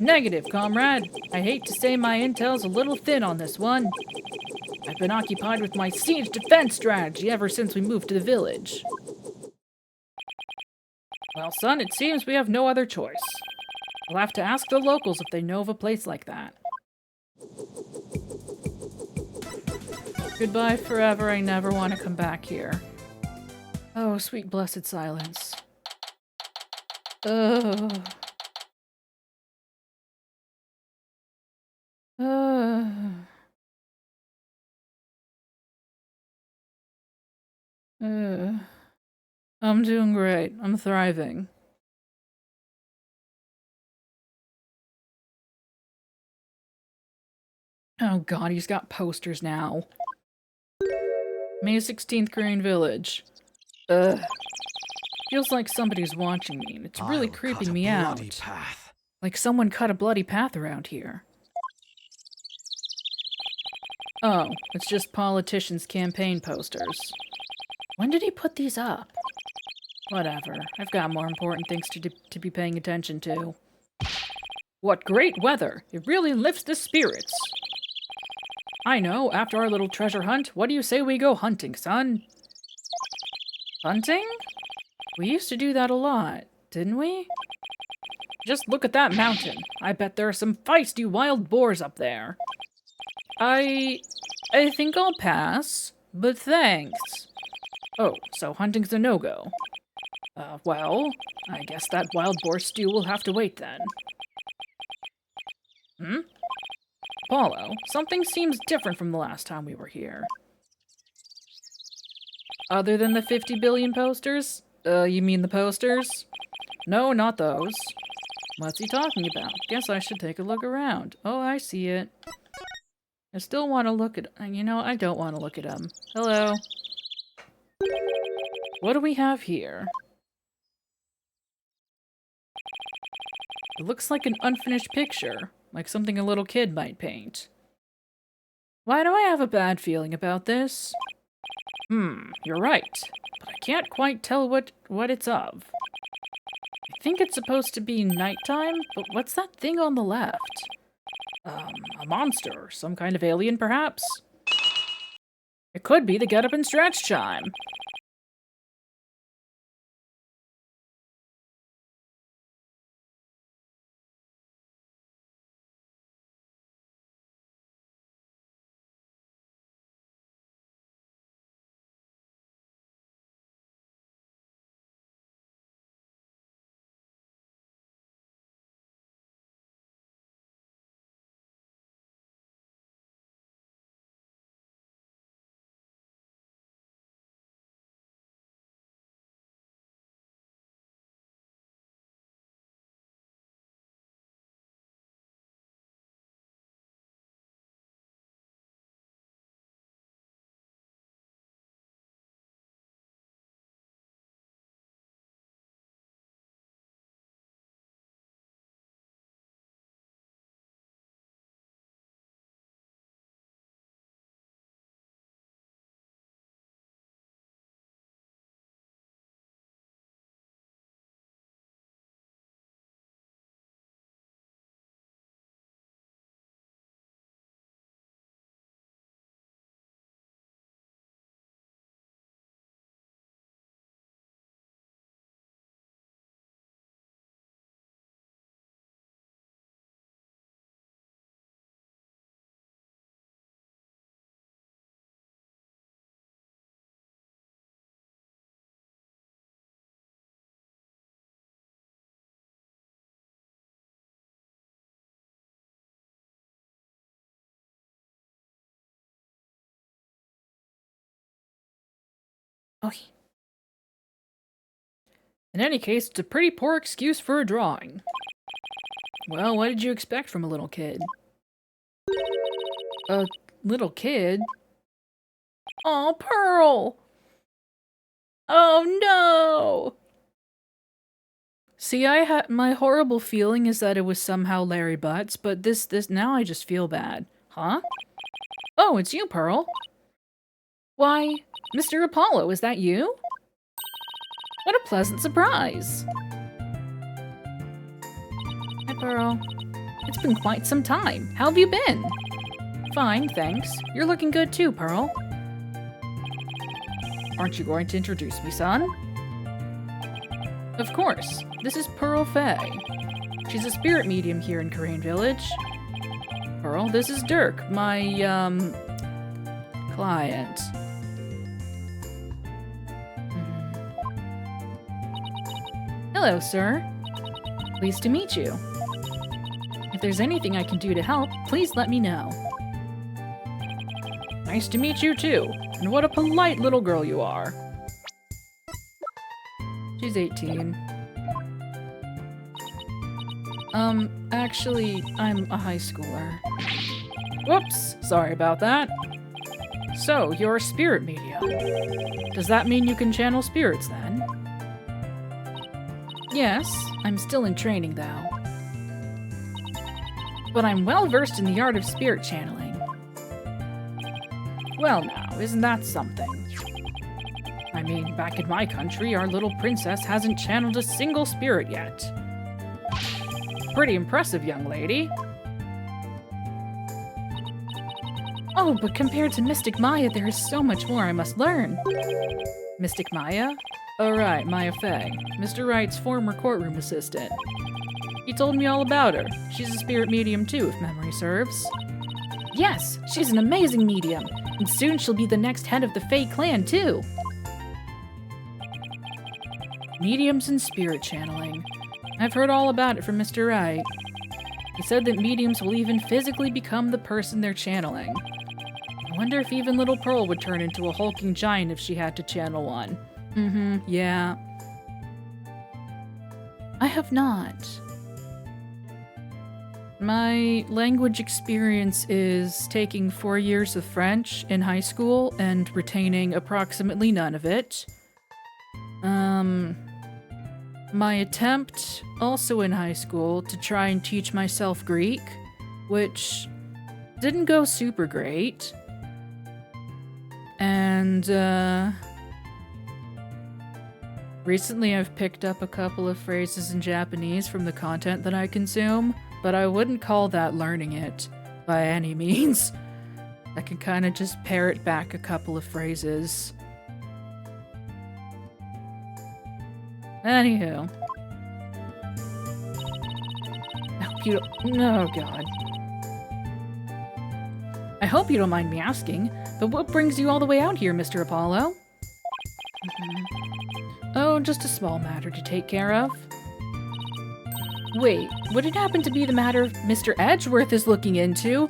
Negative, comrade. I hate to say my intel's a little thin on this one. I've been occupied with my siege defense strategy ever since we moved to the village. Well, son, it seems we have no other choice. We'll have to ask the locals if they know of a place like that. Goodbye forever, I never want to come back here. Oh, sweet blessed silence. Ugh. I'm doing great. I'm thriving. Oh god, he's got posters now. May 16th, Green Village. Ugh. Feels like somebody's watching me, and it's really creeping me out. Path. Like someone cut a bloody path around here. Oh, it's just politicians' campaign posters. When did he put these up? Whatever. I've got more important things to be paying attention to. What great weather! It really lifts the spirits! I know, after our little treasure hunt, what do you say we go hunting, son? Hunting? We used to do that a lot, didn't we? Just look at that mountain. I bet there are some feisty wild boars up there. I think I'll pass, but thanks. Oh, so hunting's a no-go. Well, I guess that wild boar stew will have to wait then. Paulo, something seems different from the last time we were here. Other than the 50 billion posters? You mean the posters? No, not those. What's he talking about? Guess I should take a look around. Oh, I see it. I still want to look at... You know, I don't want to look at him. Hello. What do we have here? It looks like an unfinished picture. Like something a little kid might paint. Why do I have a bad feeling about this? You're right. But I can't quite tell what it's of. I think it's supposed to be nighttime, but what's that thing on the left? A monster or some kind of alien, perhaps? It could be the Get Up and Stretch chime. Okay. In any case, it's a pretty poor excuse for a drawing. Well, what did you expect from a little kid? A little kid? Oh, Pearl! Oh no! See, my horrible feeling is that it was somehow Larry Butts, but this now I just feel bad. Huh? Oh, it's you, Pearl. Why, Mr. Apollo, is that you? What a pleasant surprise. Hi, Pearl. It's been quite some time. How have you been? Fine, thanks. You're looking good too, Pearl. Aren't you going to introduce me, son? Of course. This is Pearl Fay. She's a spirit medium here in Crane Village. Pearl, this is Dirk, my, client. Hello, sir. Pleased to meet you. If there's anything I can do to help, please let me know. Nice to meet you, too. And what a polite little girl you are. She's 18. Actually, I'm a high schooler. Whoops, sorry about that. So, you're a spirit medium. Does that mean you can channel spirits, then? Yes, I'm still in training, though. But I'm well versed in the art of spirit channeling. Well now, isn't that something? I mean, back in my country, our little princess hasn't channeled a single spirit yet. Pretty impressive, young lady. Oh, but compared to Mystic Maya, there is so much more I must learn. Mystic Maya? Oh right, Maya Fay, Mr. Wright's former courtroom assistant. He told me all about her. She's a spirit medium too, if memory serves. Yes, she's an amazing medium, and soon she'll be the next head of the Fay clan too. Mediums and spirit channeling. I've heard all about it from Mr. Wright. He said that mediums will even physically become the person they're channeling. I wonder if even little Pearl would turn into a hulking giant if she had to channel one. Yeah. I have not. My language experience is taking 4 years of French in high school and retaining approximately none of it. My attempt, also in high school, to try and teach myself Greek, which didn't go super great. And And, recently I've picked up a couple of phrases in Japanese from the content that I consume, but I wouldn't call that learning it by any means. I can kind of just parrot back a couple of phrases. Anywho. I hope you don't... Oh, God. I hope you don't mind me asking, but what brings you all the way out here, Mr. Apollo? Oh, just a small matter to take care of. Wait, would it happen to be the matter Mr. Edgeworth is looking into?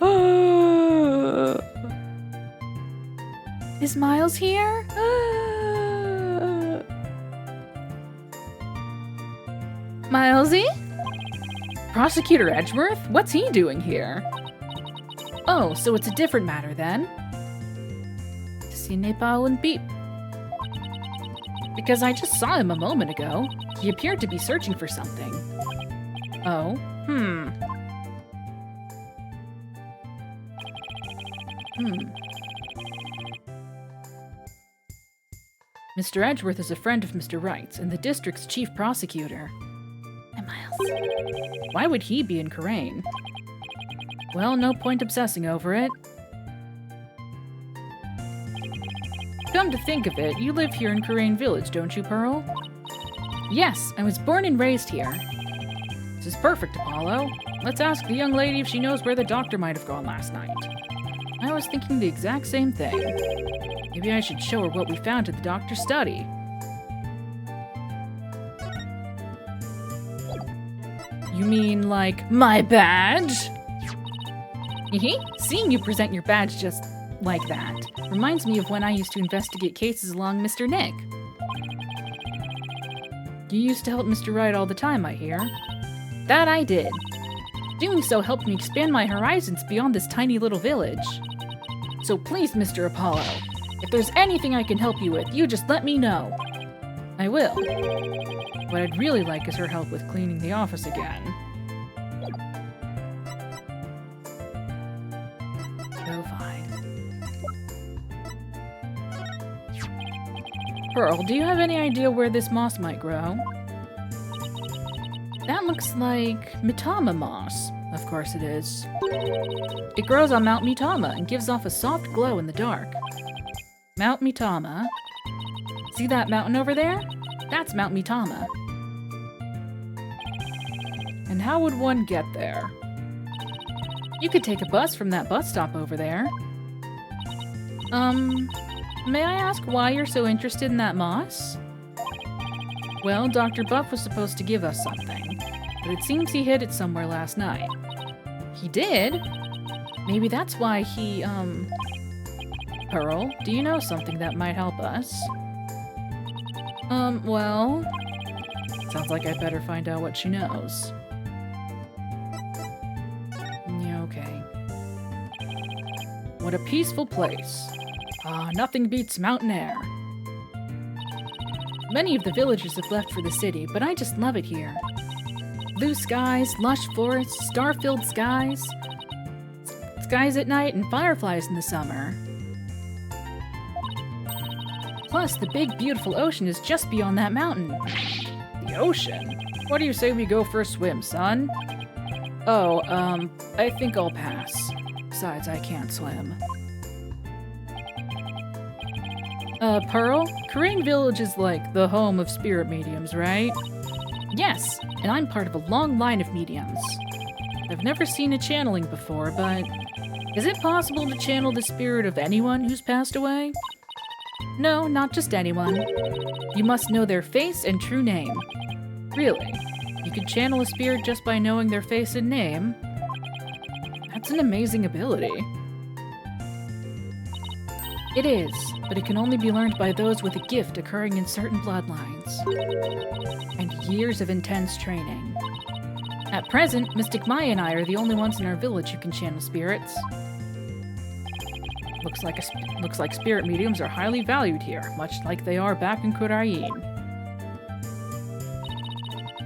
Is Miles here? Milesy? Prosecutor Edgeworth? What's he doing here? Oh, so it's a different matter then? Ce n'est pas un beep. Because I just saw him a moment ago. He appeared to be searching for something. Oh, Mr. Edgeworth is a friend of Mr. Wright's and the district's chief prosecutor. And Miles. Why would he be in Karain? Well, no point obsessing over it. Come to think of it, you live here in Karain Village, don't you, Pearl? Yes, I was born and raised here. This is perfect, Apollo. Let's ask the young lady if she knows where the doctor might have gone last night. I was thinking the exact same thing. Maybe I should show her what we found at the doctor's study. You mean, like, my badge? Seeing you present your badge just like that reminds me of when I used to investigate cases along Mr. Nick. You used to help Mr. Wright all the time, I hear. That I did. Doing so helped me expand my horizons beyond this tiny little village. So please, Mr. Apollo, if there's anything I can help you with, you just let me know. I will. What I'd really like is her help with cleaning the office again. Oh, fine. Pearl, do you have any idea where this moss might grow? That looks like Mitama moss. Of course it is. It grows on Mount Mitama and gives off a soft glow in the dark. Mount Mitama. See that mountain over there? That's Mount Mitama. And how would one get there? You could take a bus from that bus stop over there. May I ask why you're so interested in that moss? Well, Dr. Buff was supposed to give us something, but it seems he hid it somewhere last night. He did? Maybe that's why he, Pearl, do you know something that might help us? Well... Sounds like I'd better find out what she knows. Yeah, okay. What a peaceful place. Ah, nothing beats mountain air. Many of the villagers have left for the city, but I just love it here. Blue skies, lush forests, star-filled skies. Skies at night and fireflies in the summer. Plus, the big, beautiful ocean is just beyond that mountain. The ocean? What do you say we go for a swim, son? Oh, I think I'll pass. Besides, I can't swim. Pearl? Karain Village is like the home of spirit mediums, right? Yes, and I'm part of a long line of mediums. I've never seen a channeling before, but... Is it possible to channel the spirit of anyone who's passed away? No, not just anyone. You must know their face and true name. Really? You could channel a spirit just by knowing their face and name? That's an amazing ability. It is, but it can only be learned by those with a gift occurring in certain bloodlines. And years of intense training. At present, Mystic Maya and I are the only ones in our village who can channel spirits. Looks like spirit mediums are highly valued here, much like they are back in Kurain.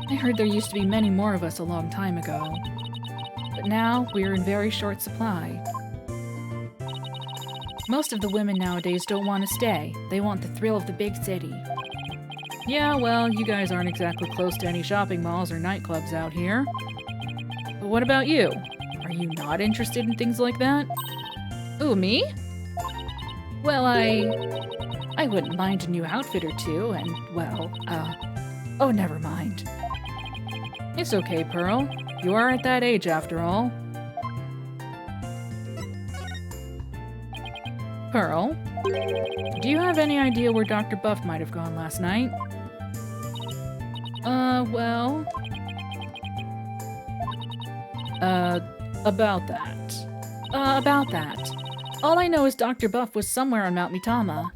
I heard there used to be many more of us a long time ago. But now, we are in very short supply. Most of the women nowadays don't want to stay. They want the thrill of the big city. Yeah, well, you guys aren't exactly close to any shopping malls or nightclubs out here. But what about you? Are you not interested in things like that? Ooh, me? Well, I wouldn't mind a new outfit or two, and, well, oh, never mind. It's okay, Pearl. You are at that age, after all. Pearl, do you have any idea where Dr. Buff might have gone last night? Well... about that. About that. All I know is Dr. Buff was somewhere on Mount Mitama.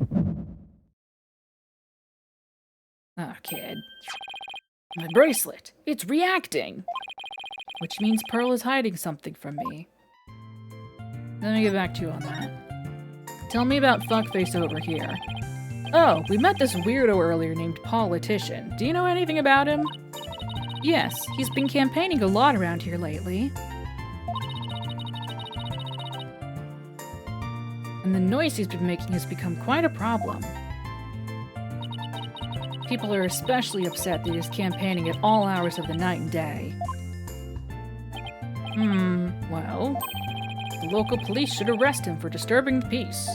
Oh, kid. My bracelet. It's reacting! Which means Pearl is hiding something from me. Let me get back to you on that. Tell me about Fuckface over here. Oh, we met this weirdo earlier named Politician. Do you know anything about him? Yes, he's been campaigning a lot around here lately. And the noise he's been making has become quite a problem. People are especially upset that he's campaigning at all hours of the night and day. Well, the local police should arrest him for disturbing the peace.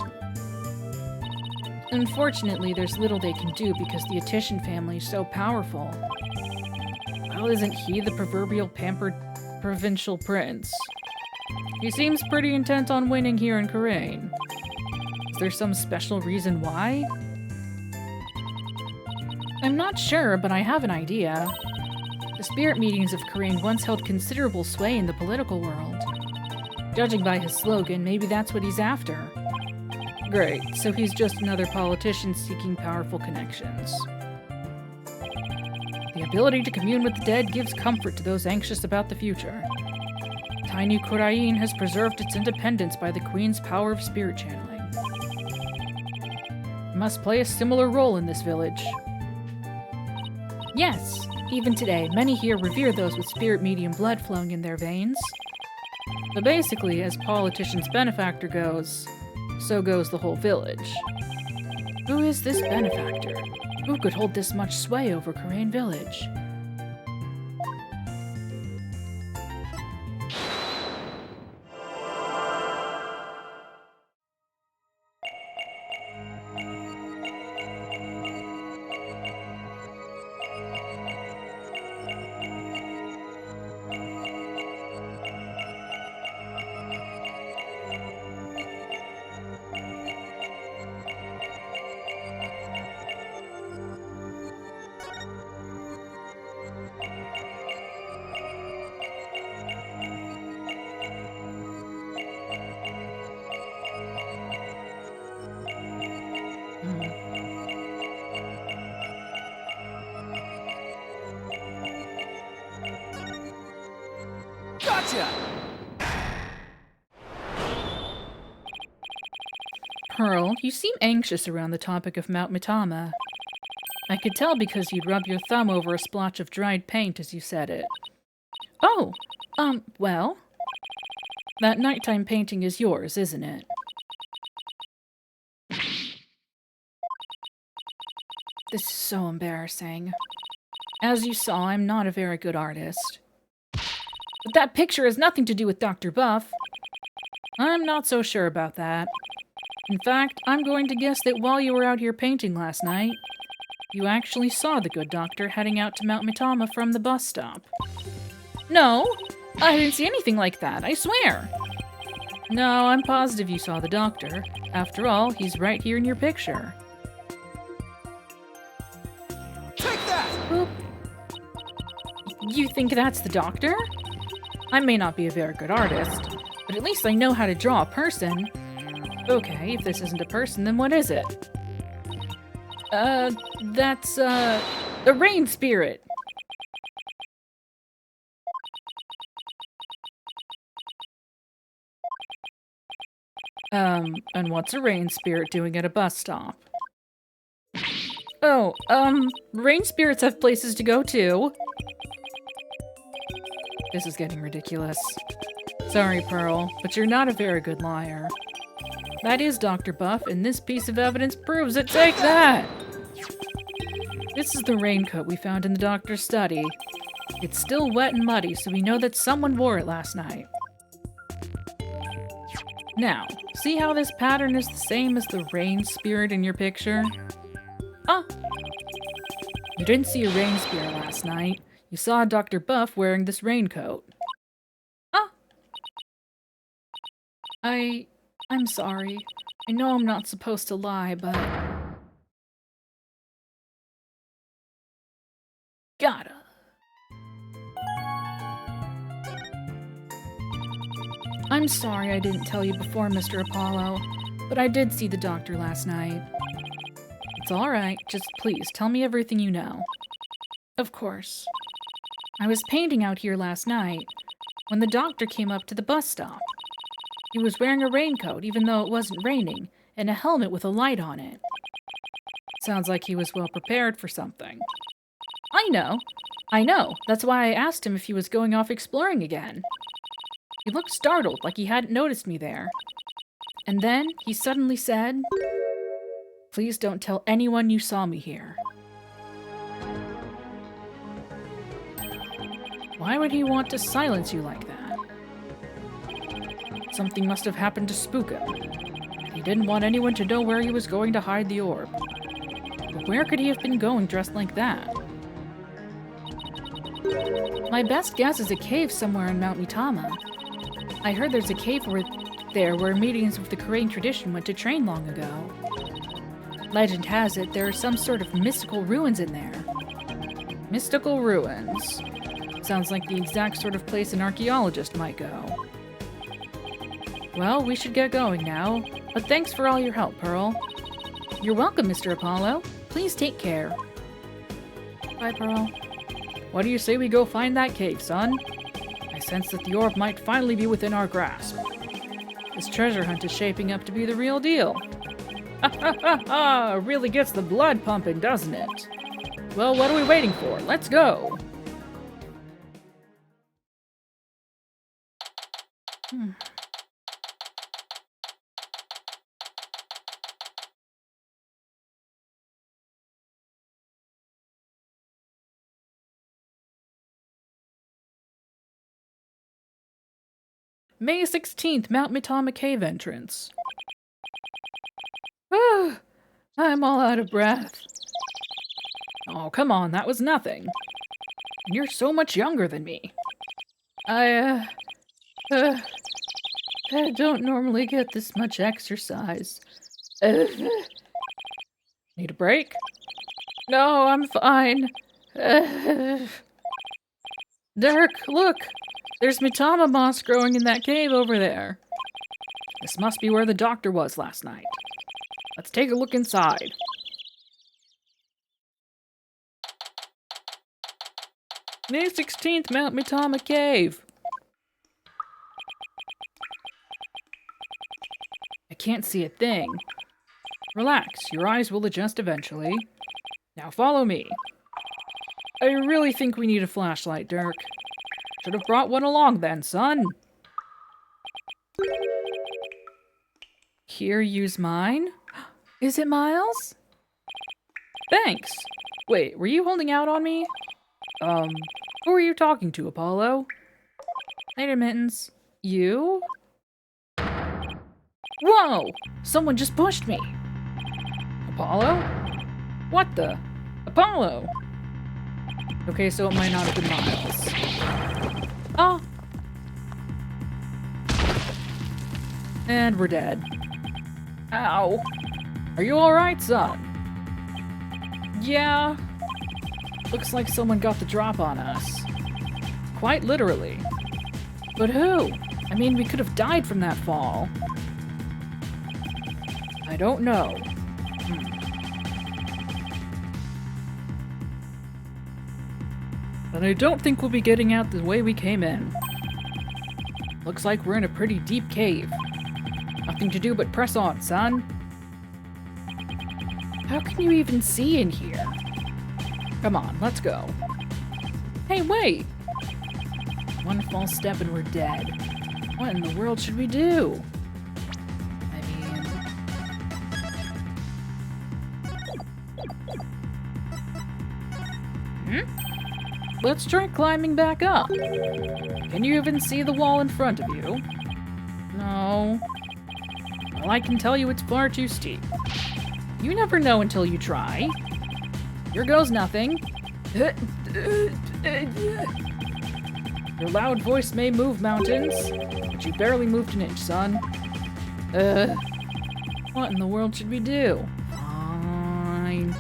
Unfortunately, there's little they can do because the Attition family is so powerful. Well, isn't he the proverbial pampered provincial prince? He seems pretty intent on winning here in Karain. Is there some special reason why? I'm not sure, but I have an idea. The spirit meetings of Karain once held considerable sway in the political world. Judging by his slogan, maybe that's what he's after. Great, so he's just another politician seeking powerful connections. The ability to commune with the dead gives comfort to those anxious about the future. Tiny Kurain has preserved its independence by the Queen's power of spirit channeling. It must play a similar role in this village. Yes, even today, many here revere those with spirit medium blood flowing in their veins. But basically, as Politician's benefactor goes, so goes the whole village. Who is this benefactor? Who could hold this much sway over Karain Village? Gotcha! Pearl, you seem anxious around the topic of Mount Mitama. I could tell because you'd rub your thumb over a splotch of dried paint as you said it. Oh, well? That nighttime painting is yours, isn't it? This is so embarrassing. As you saw, I'm not a very good artist. But that picture has nothing to do with Dr. Buff. I'm not so sure about that. In fact, I'm going to guess that while you were out here painting last night, you actually saw the good doctor heading out to Mount Mitama from the bus stop. No, I didn't see anything like that, I swear. No, I'm positive you saw the doctor. After all, he's right here in your picture. Take that! Oop. You think that's the doctor? I may not be a very good artist, but at least I know how to draw a person. Okay, if this isn't a person, then what is it? That's, a rain spirit. And what's a rain spirit doing at a bus stop? Oh, rain spirits have places to go to. This is getting ridiculous. Sorry, Pearl, but you're not a very good liar. That is Dr. Buff, and this piece of evidence proves it. Take that! This is the raincoat we found in the doctor's study. It's still wet and muddy, so we know that someone wore it last night. Now, see how this pattern is the same as the rain spirit in your picture? Ah! You didn't see a rain spirit last night. You saw Dr. Buff wearing this raincoat. Ah! I'm sorry. I know I'm not supposed to lie, but... Gotta. I'm sorry I didn't tell you before, Mr. Apollo, but I did see the doctor last night. It's alright, just please tell me everything you know. Of course. I was painting out here last night when the doctor came up to the bus stop. He was wearing a raincoat even though it wasn't raining, and a helmet with a light on it. Sounds like he was well prepared for something. I know. That's why I asked him if he was going off exploring again. He looked startled, like he hadn't noticed me there. And then he suddenly said, "Please don't tell anyone you saw me here." Why would he want to silence you like that? Something must have happened to spook him. He didn't want anyone to know where he was going to hide the orb. But where could he have been going dressed like that? My best guess is a cave somewhere in Mount Mitama. I heard there's a cave where meetings with the Korean tradition went to train long ago. Legend has it there are some sort of mystical ruins in there. Mystical ruins. Sounds like the exact sort of place an archaeologist might go. Well, we should get going now, but thanks for all your help, Pearl. You're welcome, Mr. Apollo. Please take care. Bye, Pearl. What do you say we go find that cave, son? I sense that the orb might finally be within our grasp. This treasure hunt is shaping up to be the real deal. Ha ha ha ha! Really gets the blood pumping, doesn't it? Well, what are we waiting for? Let's go! May 16th, Mount Mitama Cave entrance. I'm all out of breath. Oh, come on, that was nothing. And you're so much younger than me. I don't normally get this much exercise. Need a break? No, I'm fine. Dirk, look! There's Mitama moss growing in that cave over there. This must be where the doctor was last night. Let's take a look inside. May 16th, Mount Mitama Cave. I can't see a thing. Relax, your eyes will adjust eventually. Now follow me. I really think we need a flashlight, Dirk. Should have brought one along then, son. Here, use mine. Is it Miles? Thanks. Wait, were you holding out on me? Who are you talking to, Apollo? Later, Mittens. You? Whoa! Someone just pushed me. Apollo? What the? Apollo! Okay, so it might not have been Miles. Oh! And we're dead. Ow! Are you alright, son? Yeah. Looks like someone got the drop on us. Quite literally. But who? I mean, we could have died from that fall. I don't know. But I don't think we'll be getting out the way we came in. Looks like we're in a pretty deep cave. Nothing to do but press on, son. How can you even see in here? Come on, let's go. Hey, wait! One false step and we're dead. What in the world should we do? I mean, let's try climbing back up. Can you even see the wall in front of you? No. Well, I can tell you it's far too steep. You never know until you try. Here goes nothing. Your loud voice may move mountains, but you barely moved an inch, son. What in the world should we do? Fine.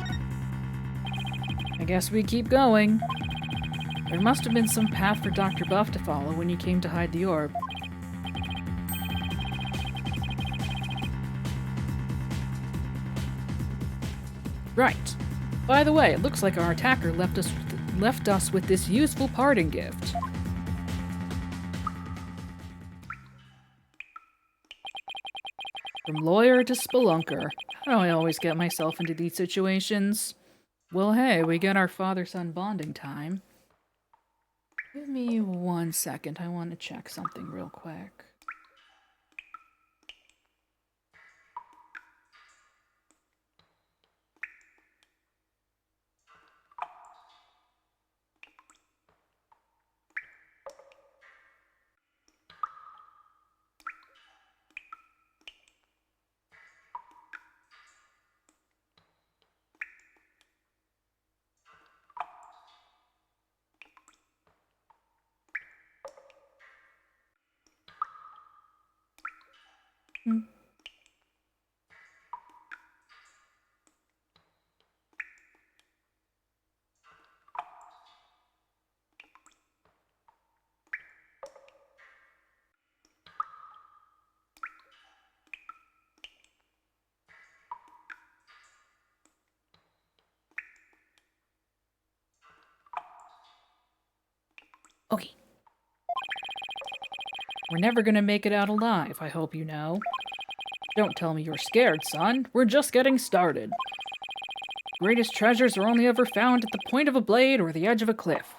I guess we keep going. There must have been some path for Dr. Buff to follow when he came to hide the orb. Right. By the way, it looks like our attacker left us with this useful parting gift. From lawyer to spelunker. How do I always get myself into these situations? Well, hey, we get our father-son bonding time. Give me 1 second. I want to check something real quick. Okay. We're never gonna make it out alive, I hope you know. Don't tell me you're scared, son. We're just getting started. Greatest treasures are only ever found at the point of a blade or the edge of a cliff.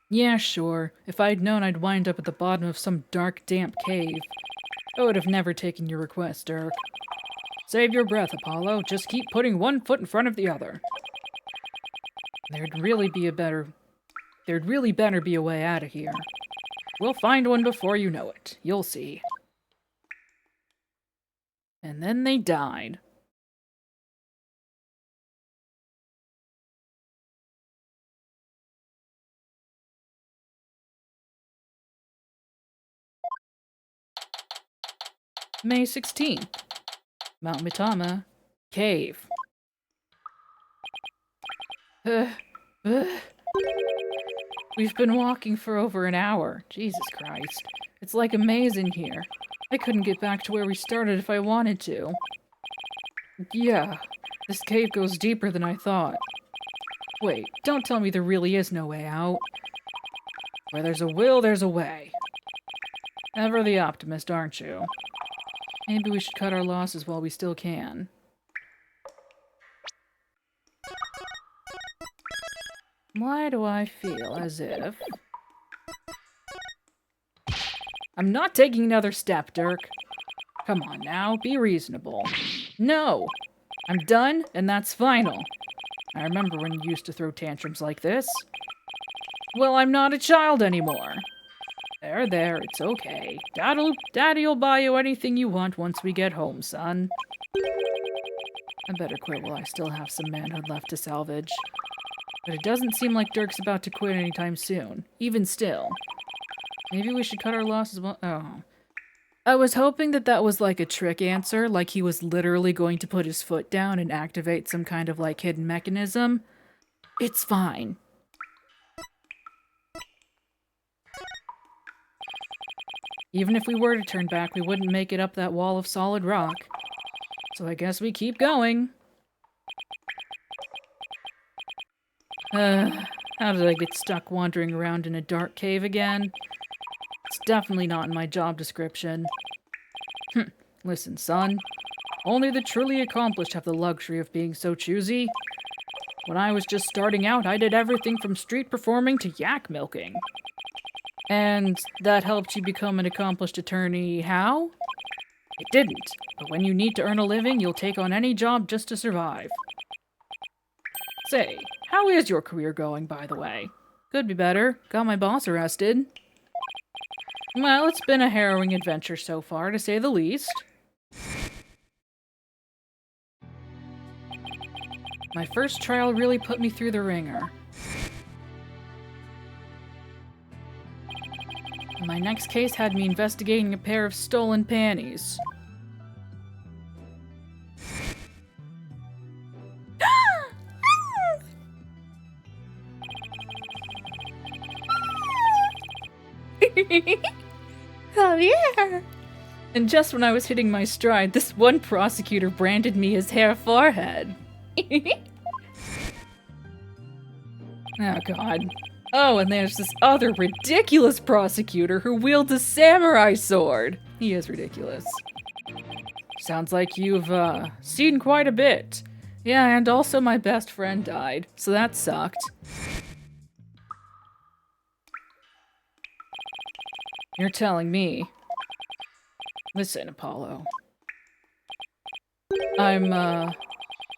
Yeah, sure. If I'd known I'd wind up at the bottom of some dark, damp cave, I would have never taken your request, Dirk. Save your breath, Apollo. Just keep putting one foot in front of the other. There'd really better be a way out of here. We'll find one before you know it. You'll see. And then they died. May 16th. Mount Mitama. Cave. We've been walking for over an hour. Jesus Christ. It's like a maze in here. I couldn't get back to where we started if I wanted to. Yeah, this cave goes deeper than I thought. Wait, don't tell me there really is no way out. Where there's a will, there's a way. Ever the optimist, aren't you? Maybe we should cut our losses while we still can. Why do I feel as if... I'm not taking another step, Dirk. Come on now, be reasonable. No! I'm done, and that's final. I remember when you used to throw tantrums like this. Well, I'm not a child anymore. There, it's okay. Daddy'll buy you anything you want once we get home, son. I better quit while I still have some manhood left to salvage. But it doesn't seem like Dirk's about to quit anytime soon. Even still. Maybe we should cut our losses while... Oh. I was hoping that was like a trick answer, like he was literally going to put his foot down and activate some kind of like hidden mechanism. It's fine. Even if we were to turn back, we wouldn't make it up that wall of solid rock. So I guess we keep going. How did I get stuck wandering around in a dark cave again? It's definitely not in my job description. Listen, son. Only the truly accomplished have the luxury of being so choosy. When I was just starting out, I did everything from street performing to yak milking. And that helped you become an accomplished attorney how? It didn't, but when you need to earn a living, you'll take on any job just to survive. Say, how is your career going, by the way? Could be better. Got my boss arrested. Well, it's been a harrowing adventure so far, to say the least. My first trial really put me through the ringer. My next case had me investigating a pair of stolen panties. Come here. And just when I was hitting my stride, this one prosecutor branded me his hair forehead. Oh, God. Oh, and there's this other ridiculous prosecutor who wields a samurai sword. He is ridiculous. Sounds like you've, seen quite a bit. Yeah, and also my best friend died, so that sucked. You're telling me. Listen, Apollo. I'm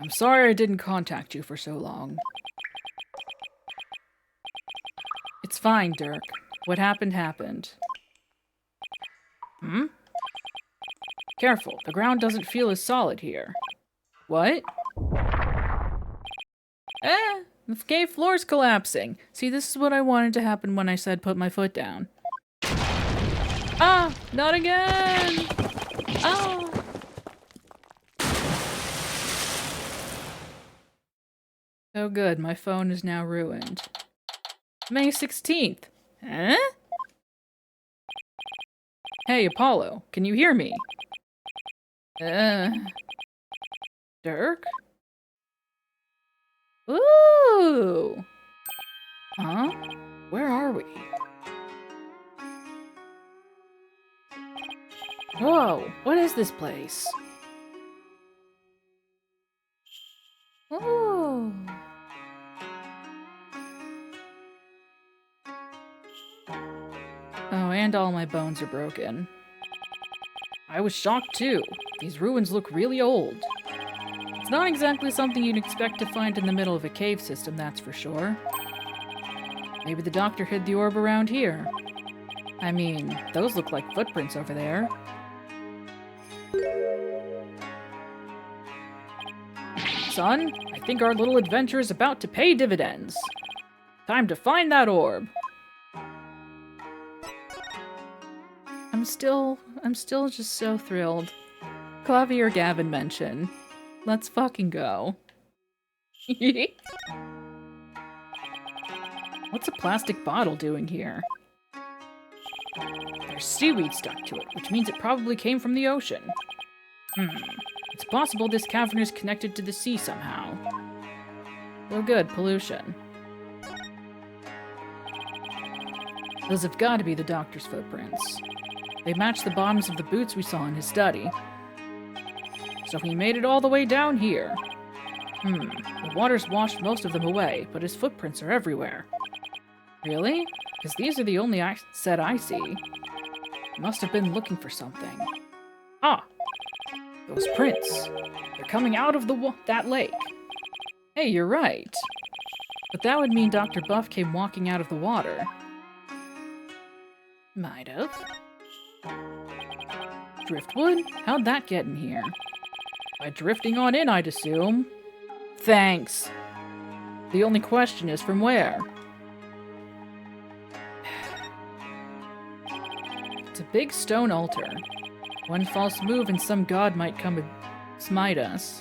sorry I didn't contact you for so long. It's fine, Dirk. What happened, happened. Hmm? Careful, the ground doesn't feel as solid here. What? The cave floor's collapsing. See, this is what I wanted to happen when I said put my foot down. Ah! Not again! Ah! Oh good, my phone is now ruined. May 16th. Huh? Hey, Apollo, can you hear me? Dirk? Ooh! Huh? Where are we? Whoa, what is this place? Ooh. Oh, and all my bones are broken. I was shocked too. These ruins look really old. It's not exactly something you'd expect to find in the middle of a cave system, that's for sure. Maybe the doctor hid the orb around here. I mean, those look like footprints over there. Son, I think our little adventure is about to pay dividends. Time to find that orb. I'm still just so thrilled. Clavi or Gavin mention. Let's fucking go. What's a plastic bottle doing here? There's seaweed stuck to it, which means it probably came from the ocean. It's possible this cavern is connected to the sea somehow. Oh good, pollution. Those have got to be the doctor's footprints. They match the bottoms of the boots we saw in his study. So he made it all the way down here. The water's washed most of them away, but his footprints are everywhere. Really? Because these are the only set I see. Must have been looking for something. Ah! Those prints. They're coming out of that lake. Hey, you're right. But that would mean Dr. Buff came walking out of the water. Might have. Driftwood? How'd that get in here? By drifting on in, I'd assume. Thanks. The only question is from where? It's a big stone altar. One false move and some god might come and smite us.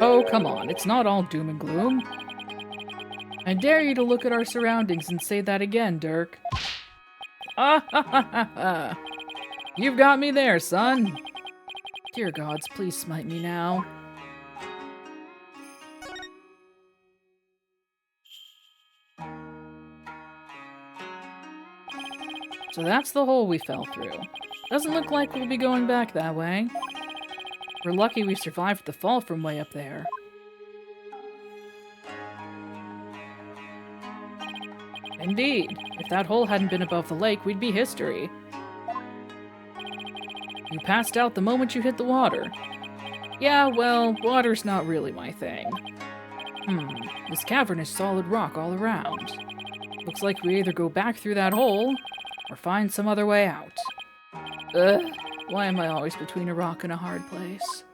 Oh, come on, it's not all doom and gloom. I dare you to look at our surroundings and say that again, Dirk. Ah ha ha ha ha! You've got me there, son! Dear gods, please smite me now. So that's the hole we fell through. Doesn't look like we'll be going back that way. We're lucky we survived the fall from way up there. Indeed. If that hole hadn't been above the lake, we'd be history. You passed out the moment you hit the water. Yeah, well, water's not really my thing. This cavern is solid rock all around. Looks like we either go back through that hole, or find some other way out. Ugh, why am I always between a rock and a hard place?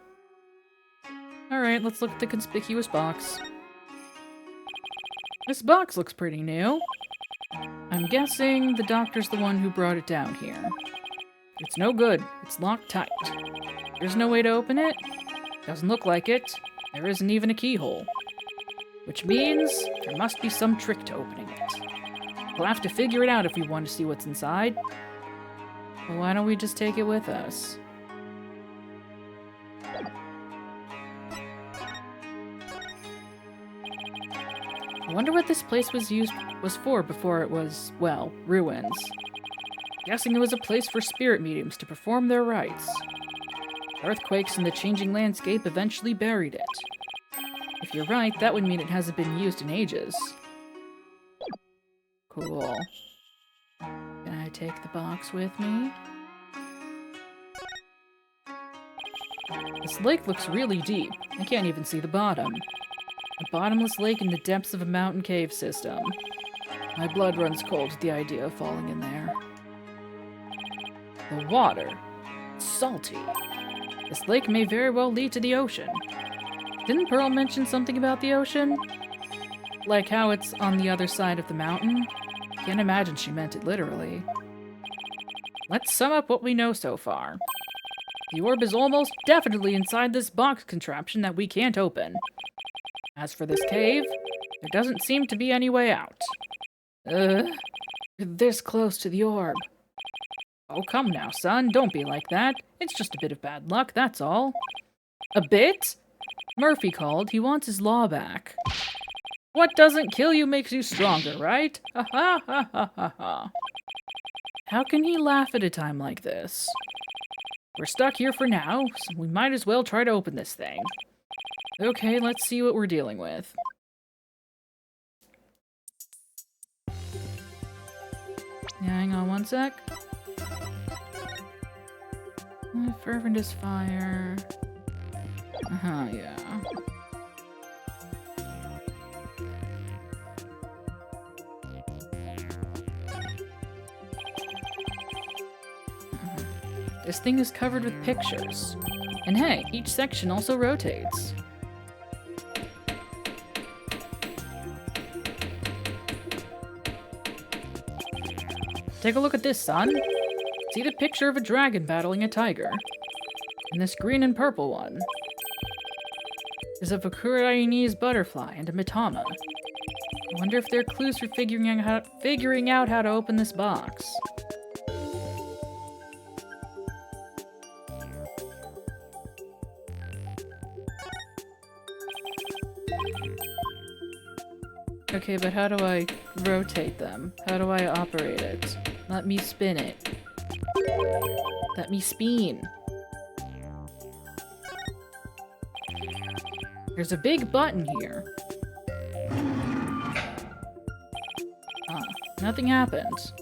Alright, let's look at the conspicuous box. This box looks pretty new. I'm guessing the doctor's the one who brought it down here. It's no good. It's locked tight. There's no way to open it? Doesn't look like it. There isn't even a keyhole. Which means there must be some trick to opening it. We'll have to figure it out if we want to see what's inside. Well, why don't we just take it with us? I wonder what this place was for before it was, well, ruins. Guessing it was a place for spirit mediums to perform their rites. Earthquakes and the changing landscape eventually buried it. If you're right, that would mean it hasn't been used in ages. Cool. Can I take the box with me? This lake looks really deep. I can't even see the bottom. A bottomless lake in the depths of a mountain cave system. My blood runs cold at the idea of falling in there. The water. It's salty. This lake may very well lead to the ocean. Didn't Pearl mention something about the ocean? Like how it's on the other side of the mountain? Can't imagine she meant it literally. Let's sum up what we know so far. The orb is almost definitely inside this box contraption that we can't open. As for this cave, there doesn't seem to be any way out. We're this close to the orb. Oh, come now, son, don't be like that. It's just a bit of bad luck, that's all. A bit? Murphy called. He wants his law back. What doesn't kill you makes you stronger, right? Ha ha ha ha ha ha. How can he laugh at a time like this? We're stuck here for now, so we might as well try to open this thing. Okay, let's see what we're dealing with. Yeah, hang on one sec. Fervent as fire. Yeah. This thing is covered with pictures. And hey, each section also rotates. Take a look at this, son. See the picture of a dragon battling a tiger. And this green and purple one is of a Kurai's butterfly and a Mitama. I wonder if they're clues for figuring out how to open this box. Okay, but how do I rotate them? How do I operate it? Let me spin it. Let me spin. There's a big button here. Nothing happened.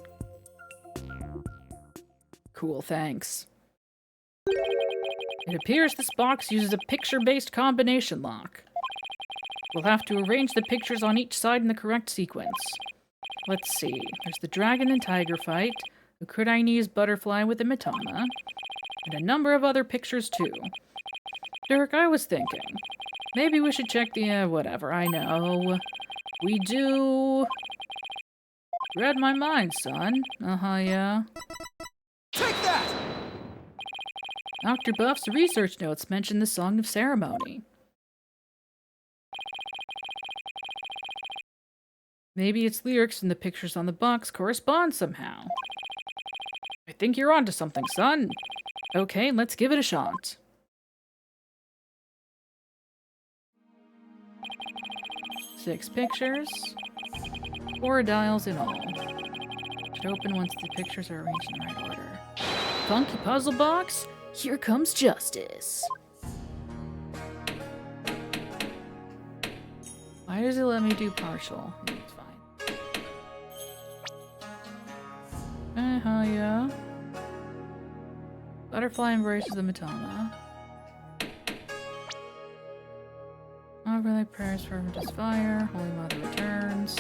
Cool, thanks. It appears this box uses a picture-based combination lock. We'll have to arrange the pictures on each side in the correct sequence. Let's see. There's the dragon and tiger fight, the Kurai's butterfly with the Mitama, and a number of other pictures too. Dirk, I was thinking, maybe we should check the, whatever, I know. We do... Read my mind, son. Yeah. Take that! Dr. Buff's research notes mention the Song of Ceremony. Maybe its lyrics and the pictures on the box correspond somehow. I think you're onto something, son. Okay, let's give it a shot. Six pictures. 4 dials in all. Should open once the pictures are arranged in the right order. Funky puzzle box? Here comes justice. Why does it let me do partial? It's fine. Yeah. Butterfly embraces the Matama. Overlay prayers for fire. Holy Mother returns.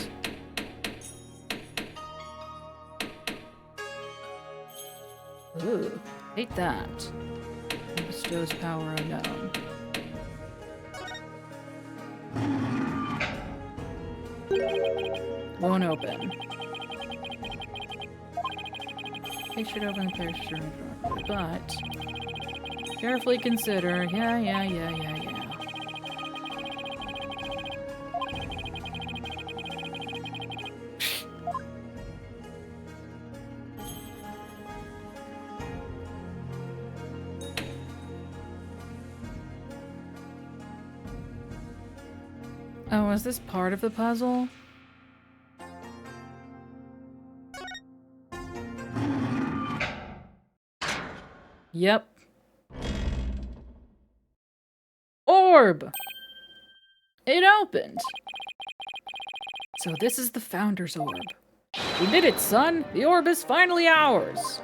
Ooh, hate that. It bestows power unknown. Won't open. They should open the player's room, but carefully consider. Yeah. Oh, is this part of the puzzle? Yep. Orb! It opened! So this is the Founder's Orb. We did it, son! The orb is finally ours!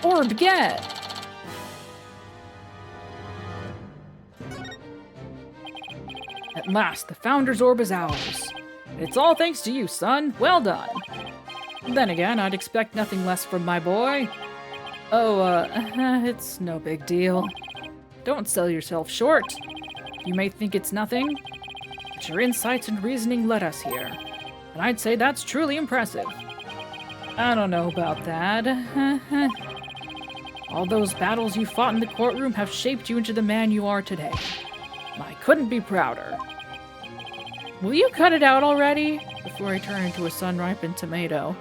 Orb get! At last, the Founder's Orb is ours. It's all thanks to you, son. Well done. Then again, I'd expect nothing less from my boy. Oh, it's no big deal. Don't sell yourself short. You may think it's nothing, but your insights and reasoning led us here. And I'd say that's truly impressive. I don't know about that. All those battles you fought in the courtroom have shaped you into the man you are today. I couldn't be prouder. Will you cut it out already? Before I turn into a sun-ripened tomato.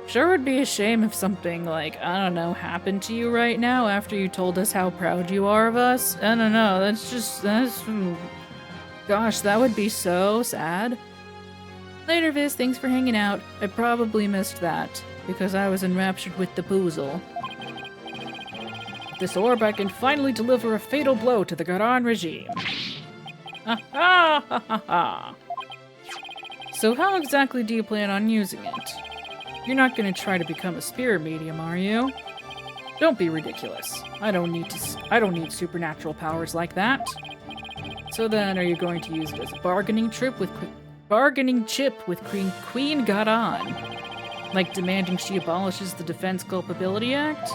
Sure would be a shame if something like, I don't know, happened to you right now after you told us how proud you are of us. I don't know, gosh, that would be so sad. Later, Viz, thanks for hanging out. I probably missed that, because I was enraptured with the poozle. With this orb, I can finally deliver a fatal blow to the Garan regime. Ha ha ha ha ha! So how exactly do you plan on using it? You're not going to try to become a spirit medium, are you? Don't be ridiculous. I don't need supernatural powers like that. So then, are you going to use it as a bargaining chip with Queen Garan? Like demanding she abolishes the Defense Culpability Act?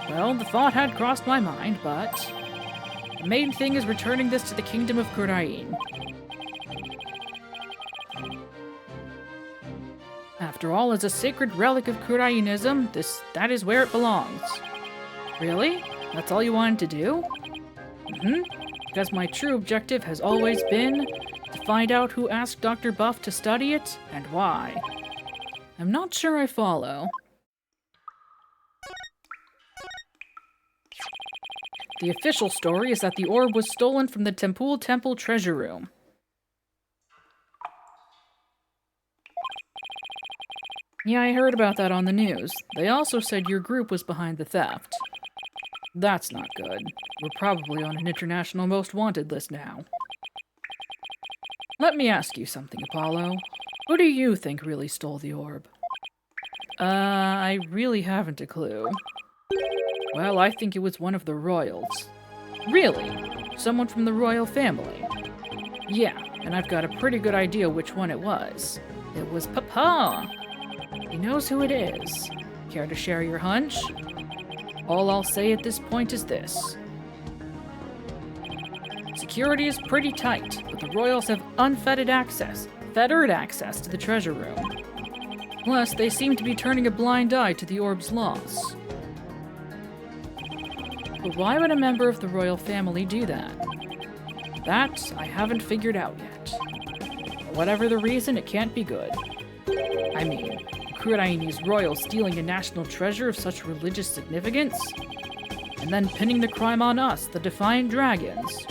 Well, the thought had crossed my mind, but the main thing is returning this to the Kingdom of Kurain. After all, as a sacred relic of Kurainism, that is where it belongs. Really? That's all you wanted to do? Because my true objective has always been to find out who asked Dr. Buff to study it, and why. I'm not sure I follow. The official story is that the orb was stolen from the Tempul Temple treasure room. Yeah, I heard about that on the news. They also said your group was behind the theft. That's not good. We're probably on an international most wanted list now. Let me ask you something, Apollo. Who do you think really stole the orb? I really haven't a clue. Well, I think it was one of the royals. Really? Someone from the royal family? Yeah, and I've got a pretty good idea which one it was. It was Papa! He knows who it is. Care to share your hunch? All I'll say at this point is this. Security is pretty tight, but the royals have fettered access to the treasure room. Plus, they seem to be turning a blind eye to the orb's loss. But why would a member of the royal family do that? That I haven't figured out yet. Whatever the reason, it can't be good. I mean, Kuraini's royal stealing a national treasure of such religious significance? And then pinning the crime on us, the Defiant Dragons.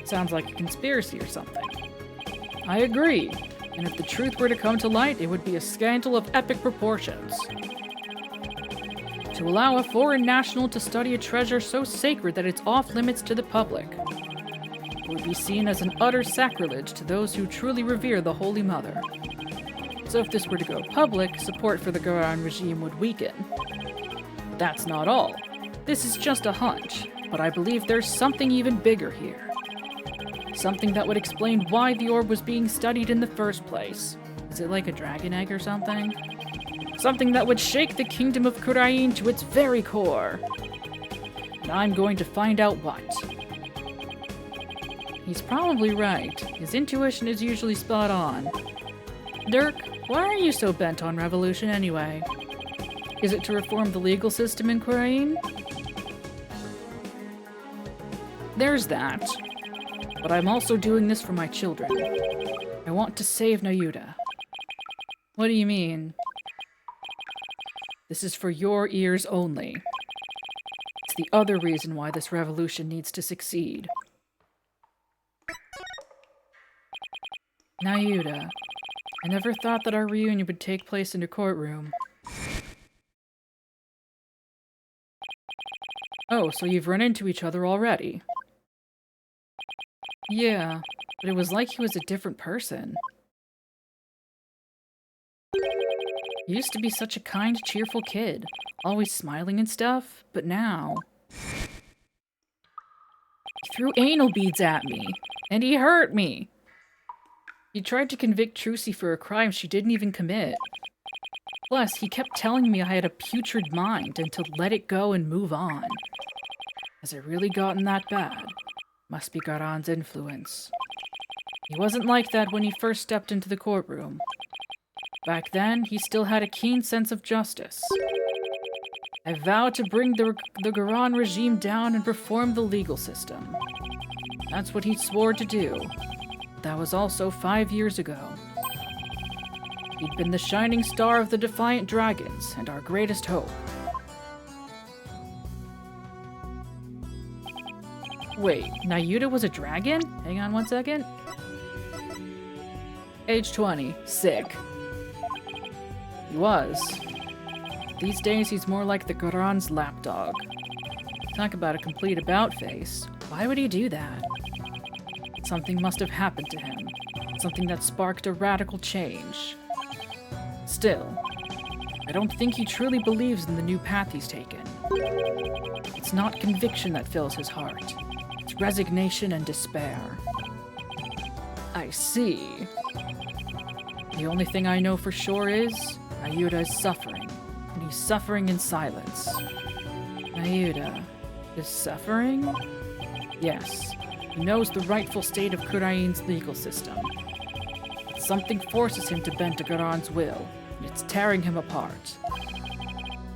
Sounds like a conspiracy or something. I agree, and if the truth were to come to light, it would be a scandal of epic proportions. To allow a foreign national to study a treasure so sacred that it's off limits to the public would be seen as an utter sacrilege to those who truly revere the Holy Mother. So if this were to go public, support for the Goran regime would weaken. But that's not all. This is just a hunch, but I believe there's something even bigger here. Something that would explain why the orb was being studied in the first place. Is it like a dragon egg or something? Something that would shake the kingdom of Kurain to its very core. And I'm going to find out what. He's probably right. His intuition is usually spot on. Dirk, why are you so bent on revolution anyway? Is it to reform the legal system in Kurain? There's that. But I'm also doing this for my children. I want to save Nayuta. What do you mean? This is for your ears only. It's the other reason why this revolution needs to succeed. Nayuta, I never thought that our reunion would take place in a courtroom. Oh, so you've run into each other already? Yeah, but it was like he was a different person. He used to be such a kind, cheerful kid, always smiling and stuff, but now... He threw anal beads at me, and he hurt me! He tried to convict Trucy for a crime she didn't even commit. Plus, he kept telling me I had a putrid mind and to let it go and move on. Has it really gotten that bad? Must be Garan's influence. He wasn't like that when he first stepped into the courtroom. Back then, he still had a keen sense of justice. I vowed to bring the Garan regime down and reform the legal system. That's what he swore to do. That was also 5 years ago. He'd been the shining star of the Defiant Dragons and our greatest hope. Wait, Nayuta was a dragon? Hang on one second. Age 20. Sick. He was. These days he's more like the Garan's lapdog. Talk about a complete about-face. Why would he do that? Something must have happened to him. Something that sparked a radical change. Still, I don't think he truly believes in the new path he's taken. It's not conviction that fills his heart. It's resignation and despair. I see. The only thing I know for sure is Nayuta is suffering, and he's suffering in silence. Nayuta is suffering? Yes, he knows the rightful state of Kurain's legal system. But something forces him to bend to Garan's will, and it's tearing him apart.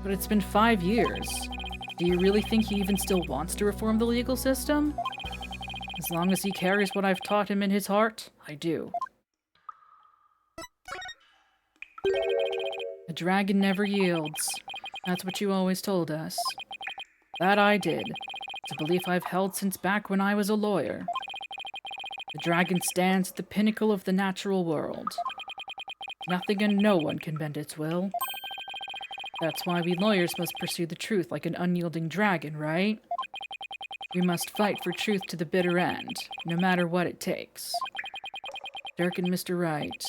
But it's been 5 years. Do you really think he even still wants to reform the legal system? As long as he carries what I've taught him in his heart, I do. A dragon never yields. That's what you always told us. That I did. It's a belief I've held since back when I was a lawyer. The dragon stands at the pinnacle of the natural world. Nothing and no one can bend its will. That's why we lawyers must pursue the truth like an unyielding dragon, right? We must fight for truth to the bitter end, no matter what it takes. Dirk and Mr. Wright,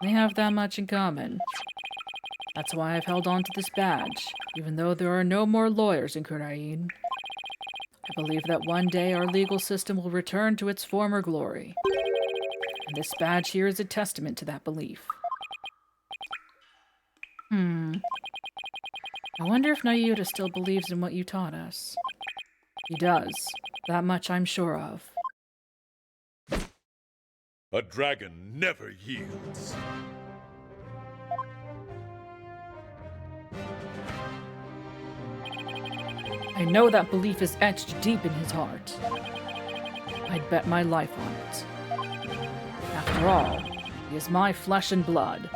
they have that much in common. That's why I've held on to this badge, even though there are no more lawyers in Kurain. I believe that one day our legal system will return to its former glory. And this badge here is a testament to that belief. I wonder if Nayuta still believes in what you taught us. He does. That much I'm sure of. A dragon never yields. I know that belief is etched deep in his heart. I'd bet my life on it. After all, he is my flesh and blood.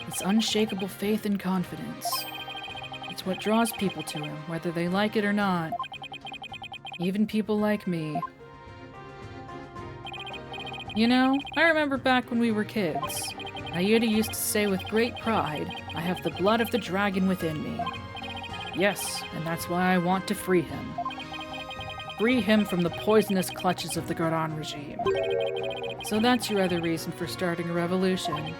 It's unshakable faith and confidence. It's what draws people to him, whether they like it or not. Even people like me. You know, I remember back when we were kids. Nayuta used to say with great pride, I have the blood of the dragon within me. Yes, and that's why I want to free him. Free him from the poisonous clutches of the Gordon regime. So that's your other reason for starting a revolution.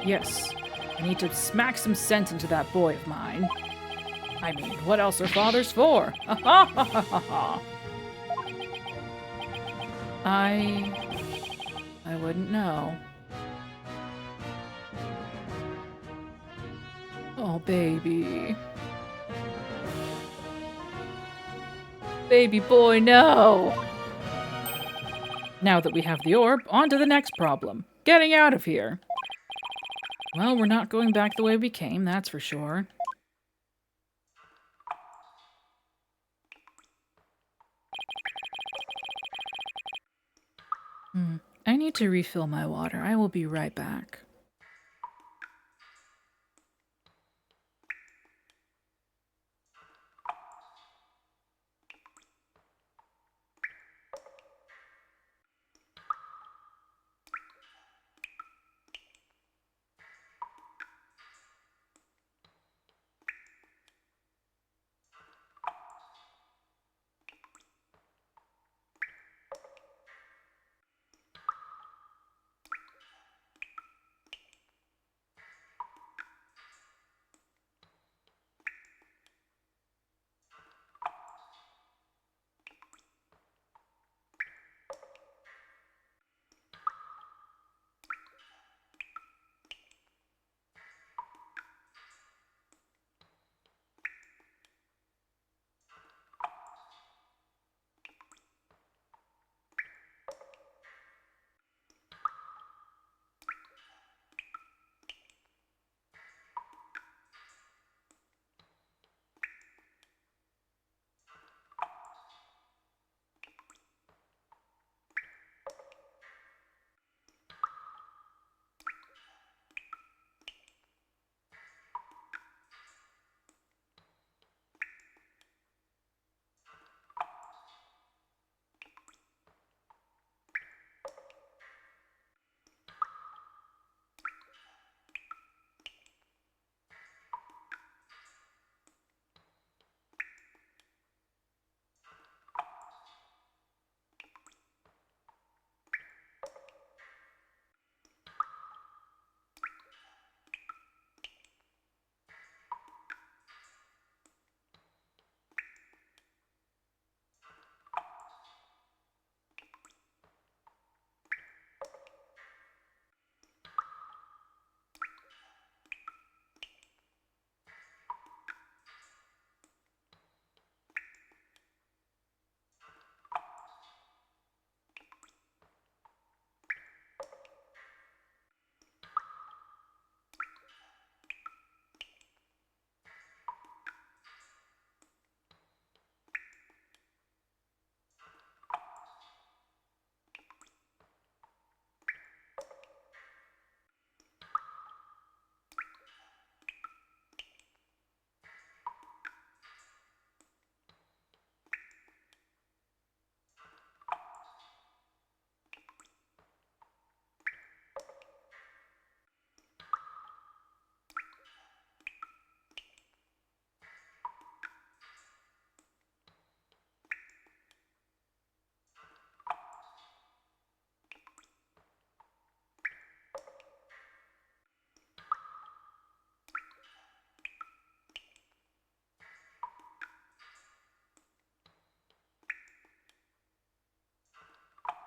Yes, I need to smack some sense into that boy of mine. I mean, what else are fathers for? Ha ha ha ha ha ha! I wouldn't know. Oh, baby. Baby boy, no! Now that we have the orb, on to the next problem. Getting out of here. Well, we're not going back the way we came, that's for sure. I need to refill my water. I will be right back.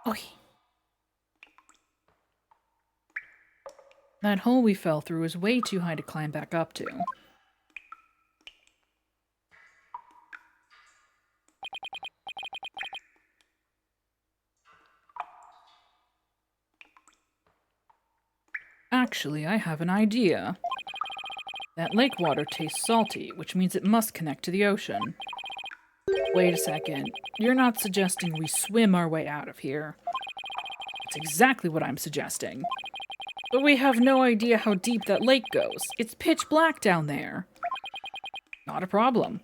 Okay. That hole we fell through is way too high to climb back up to. Actually, I have an idea. That lake water tastes salty, which means it must connect to the ocean. Wait a second. You're not suggesting we swim our way out of here. That's exactly what I'm suggesting. But we have no idea how deep that lake goes. It's pitch black down there. Not a problem.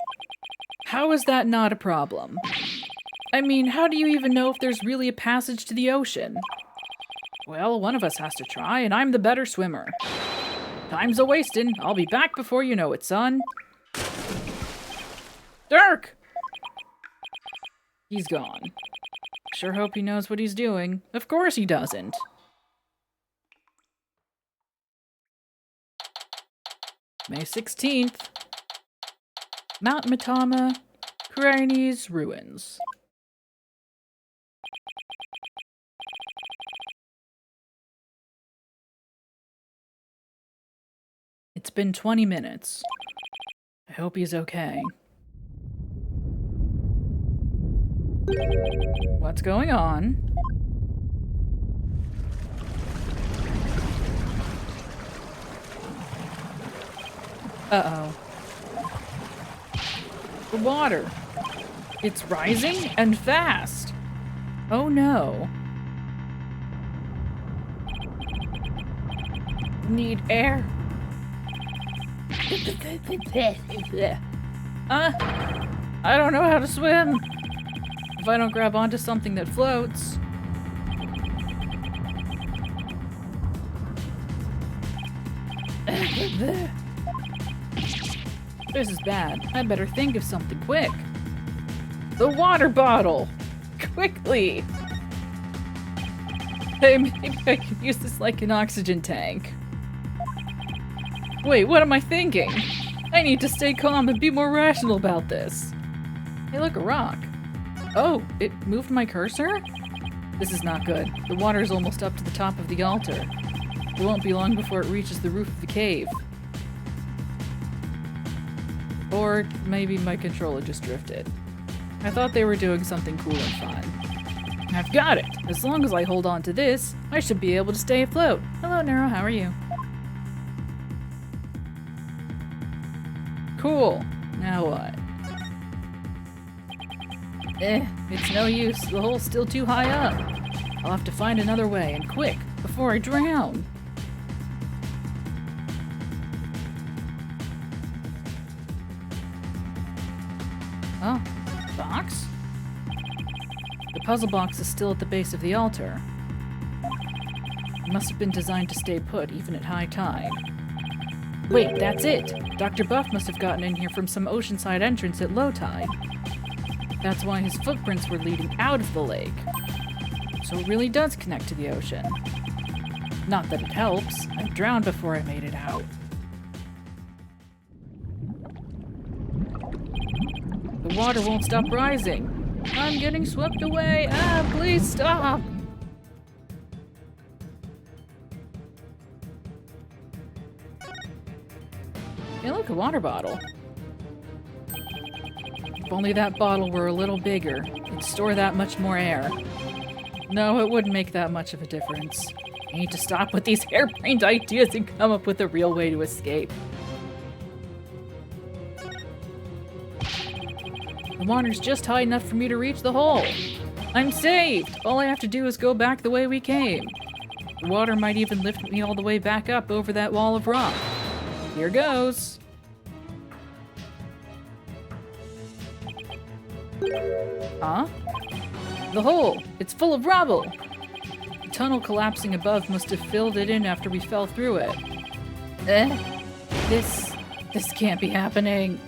How is that not a problem? I mean, how do you even know if there's really a passage to the ocean? Well, one of us has to try, and I'm the better swimmer. Time's a-wastin'. I'll be back before you know it, son. Dirk! He's gone. Sure hope he knows what he's doing. Of course he doesn't. May 16th. Mount Matama, Kurani's ruins. It's been 20 minutes. I hope he's okay. What's going on? Uh-oh. The water. It's rising and fast. Oh no. Need air. I don't know how to swim. If I don't grab onto something that floats. This is bad. I better think of something quick. The water bottle! Quickly! Hey, maybe I can use this like an oxygen tank. Wait, what am I thinking? I need to stay calm and be more rational about this. Hey, look, a rock. Oh, it moved my cursor? This is not good. The water is almost up to the top of the altar. It won't be long before it reaches the roof of the cave. Or maybe my controller just drifted. I thought they were doing something cool and fun. I've got it! As long as I hold on to this, I should be able to stay afloat. Hello, Nero, how are you? Cool. Now what? It's no use. The hole's still too high up. I'll have to find another way, and quick, before I drown. Oh, box? The puzzle box is still at the base of the altar. It must have been designed to stay put, even at high tide. Wait, that's it! Dr. Buff must have gotten in here from some oceanside entrance at low tide. That's why his footprints were leading out of the lake. So it really does connect to the ocean. Not that it helps. I drowned before I made it out. The water won't stop rising. I'm getting swept away. Ah, please stop! Hey, look, a water bottle. If only that bottle were a little bigger, it'd store that much more air. No, it wouldn't make that much of a difference. I need to stop with these harebrained ideas and come up with a real way to escape. The water's just high enough for me to reach the hole. I'm saved! All I have to do is go back the way we came. The water might even lift me all the way back up over that wall of rock. Here goes. Huh? The hole! It's full of rubble! The tunnel collapsing above must have filled it in after we fell through it. This can't be happening.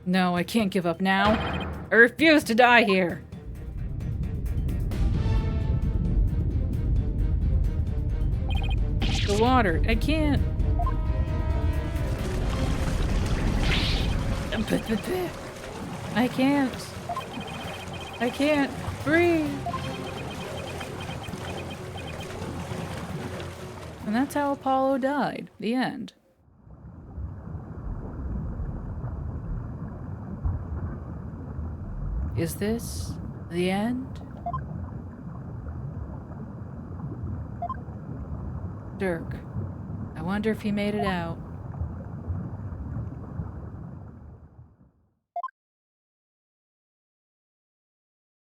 No, I can't give up now. I refuse to die here. The water, I can't. I can't. I can't breathe. And that's how Apollo died. The end. Is this the end? Dirk. I wonder if he made it out.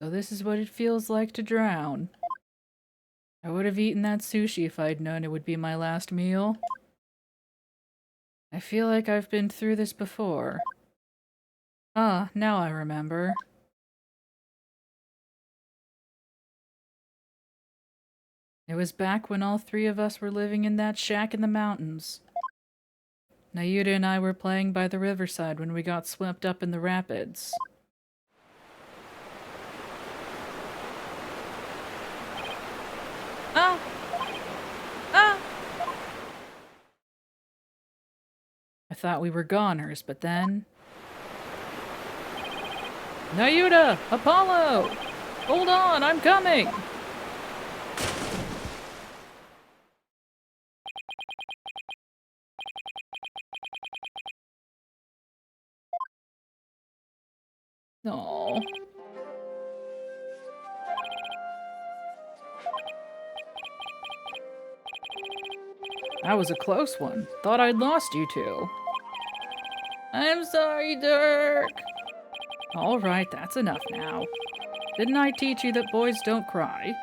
So this is what it feels like to drown. I would have eaten that sushi if I'd known it would be my last meal. I feel like I've been through this before. Ah, now I remember. It was back when all three of us were living in that shack in the mountains. Nayuta and I were playing by the riverside when we got swept up in the rapids. Ah! Ah! I thought we were goners, but then... Nayuta! Apollo! Hold on, I'm coming! No. That was a close one. Thought I'd lost you two. I'm sorry, Dirk. All right, that's enough now. Didn't I teach you that boys don't cry?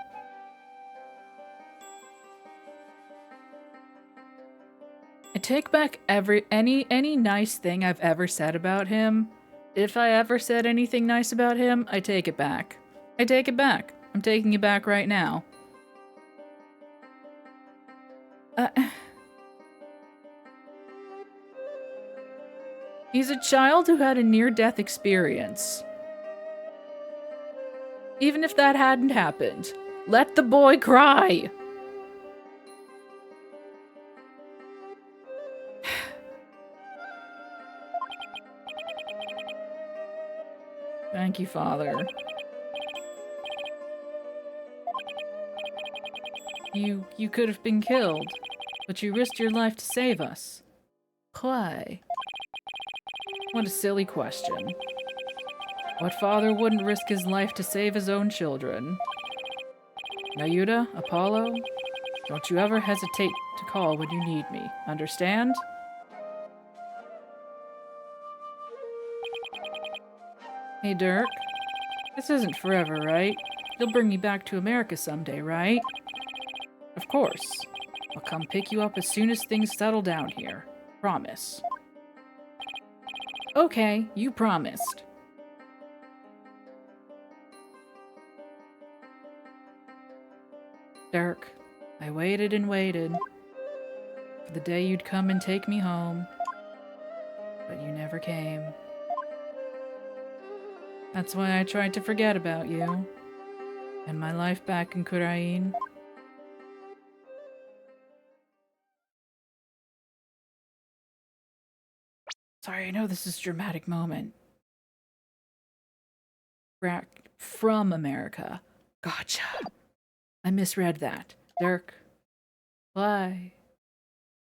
I take back any nice thing I've ever said about him. If I ever said anything nice about him, I take it back. I take it back. I'm taking it back right now. He's a child who had a near-death experience. Even if that hadn't happened, let the boy cry! Thank you, Father. You could have been killed, but you risked your life to save us. Why? What a silly question. What father wouldn't risk his life to save his own children? Nayuta, Apollo, don't you ever hesitate to call when you need me, understand? Hey, Dirk. This isn't forever, right? You'll bring me back to America someday, right? Of course. I'll come pick you up as soon as things settle down here. Promise. Okay, you promised. Dirk, I waited and waited for the day you'd come and take me home, but you never came. That's why I tried to forget about you and my life back in Kurain. Sorry, I know this is a dramatic moment. From America. Gotcha. I misread that. Dirk, why?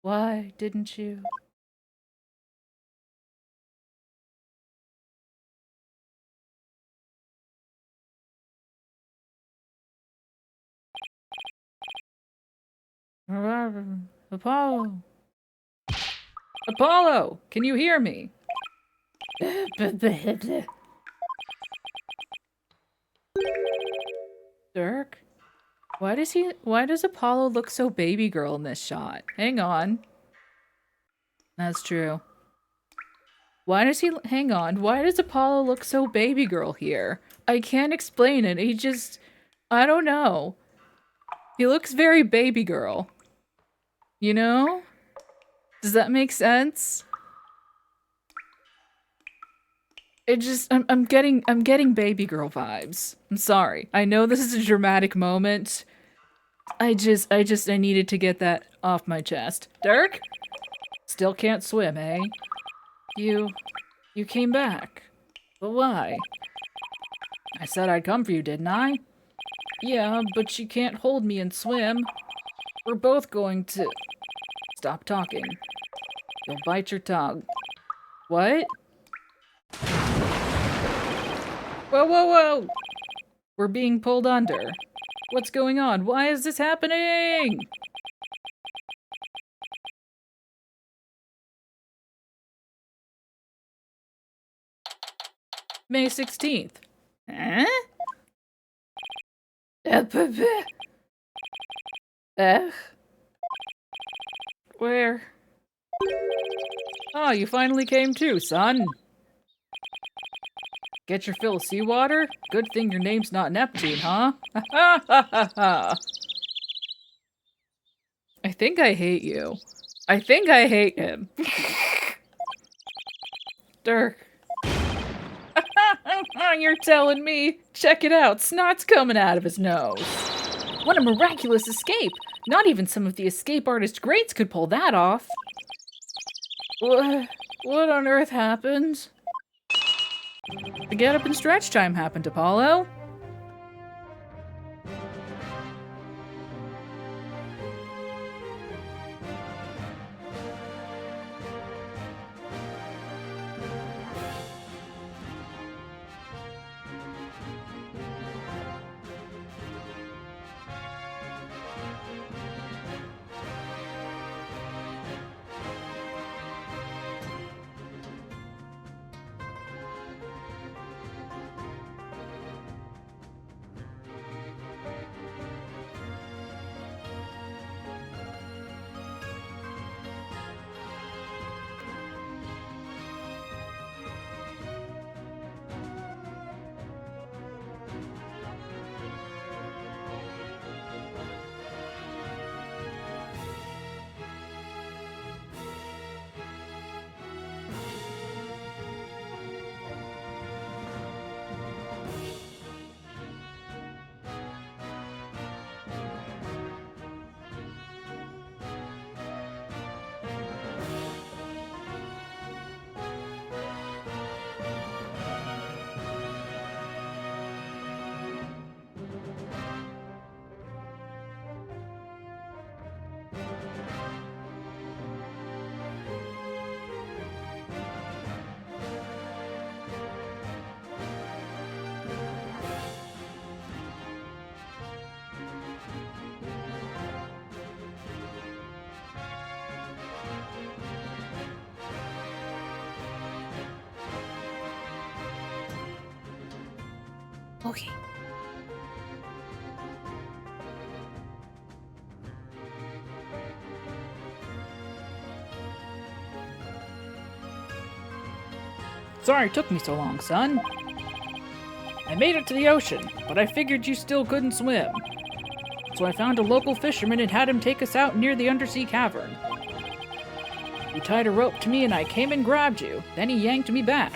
Why didn't you? Apollo. Apollo, can you hear me? Dirk? Why does Apollo look so baby girl in this shot? Hang on. That's true. Hang on, why does Apollo look so baby girl here? I can't explain it, I don't know. He looks very baby girl. You know? Does that make sense? I'm getting baby girl vibes. I'm sorry. I know this is a dramatic moment. I needed to get that off my chest. Dirk? Still can't swim, eh? You came back. But why? I said I'd come for you, didn't I? Yeah, but you can't hold me and swim. We're both going to... Stop talking. You'll bite your tongue. What? Whoa, whoa, whoa! We're being pulled under. What's going on? Why is this happening? May 16th. Huh? Where? Oh, you finally came too, son. Get your fill of seawater? Good thing your name's not Neptune, huh? I think I hate you. I think I hate him. Dirk. You're telling me? Check it out, snot's coming out of his nose. What a miraculous escape! Not even some of the escape artist greats could pull that off. What on earth happened? The get up and stretch time happened, Apollo. Okay. Sorry it took me so long, son. I made it to the ocean, but I figured you still couldn't swim. So I found a local fisherman and had him take us out near the undersea cavern. You tied a rope to me and I came and grabbed you. Then he yanked me back.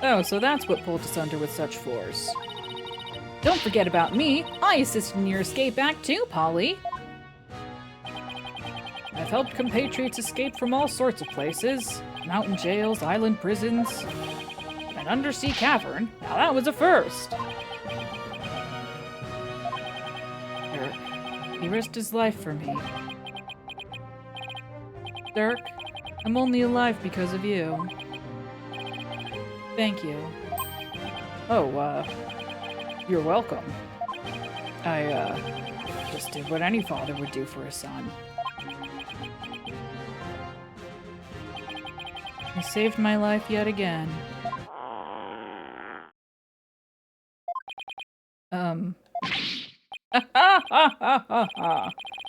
Oh, so that's what pulled us under with such force. Don't forget about me. I assisted in your escape act too, Polly. I've helped compatriots escape from all sorts of places. Mountain jails, island prisons, an undersea cavern. Now that was a first. Dirk, he risked his life for me. Dirk, I'm only alive because of you. Thank you. Oh, you're welcome. I, just did what any father would do for a son. You saved my life yet again.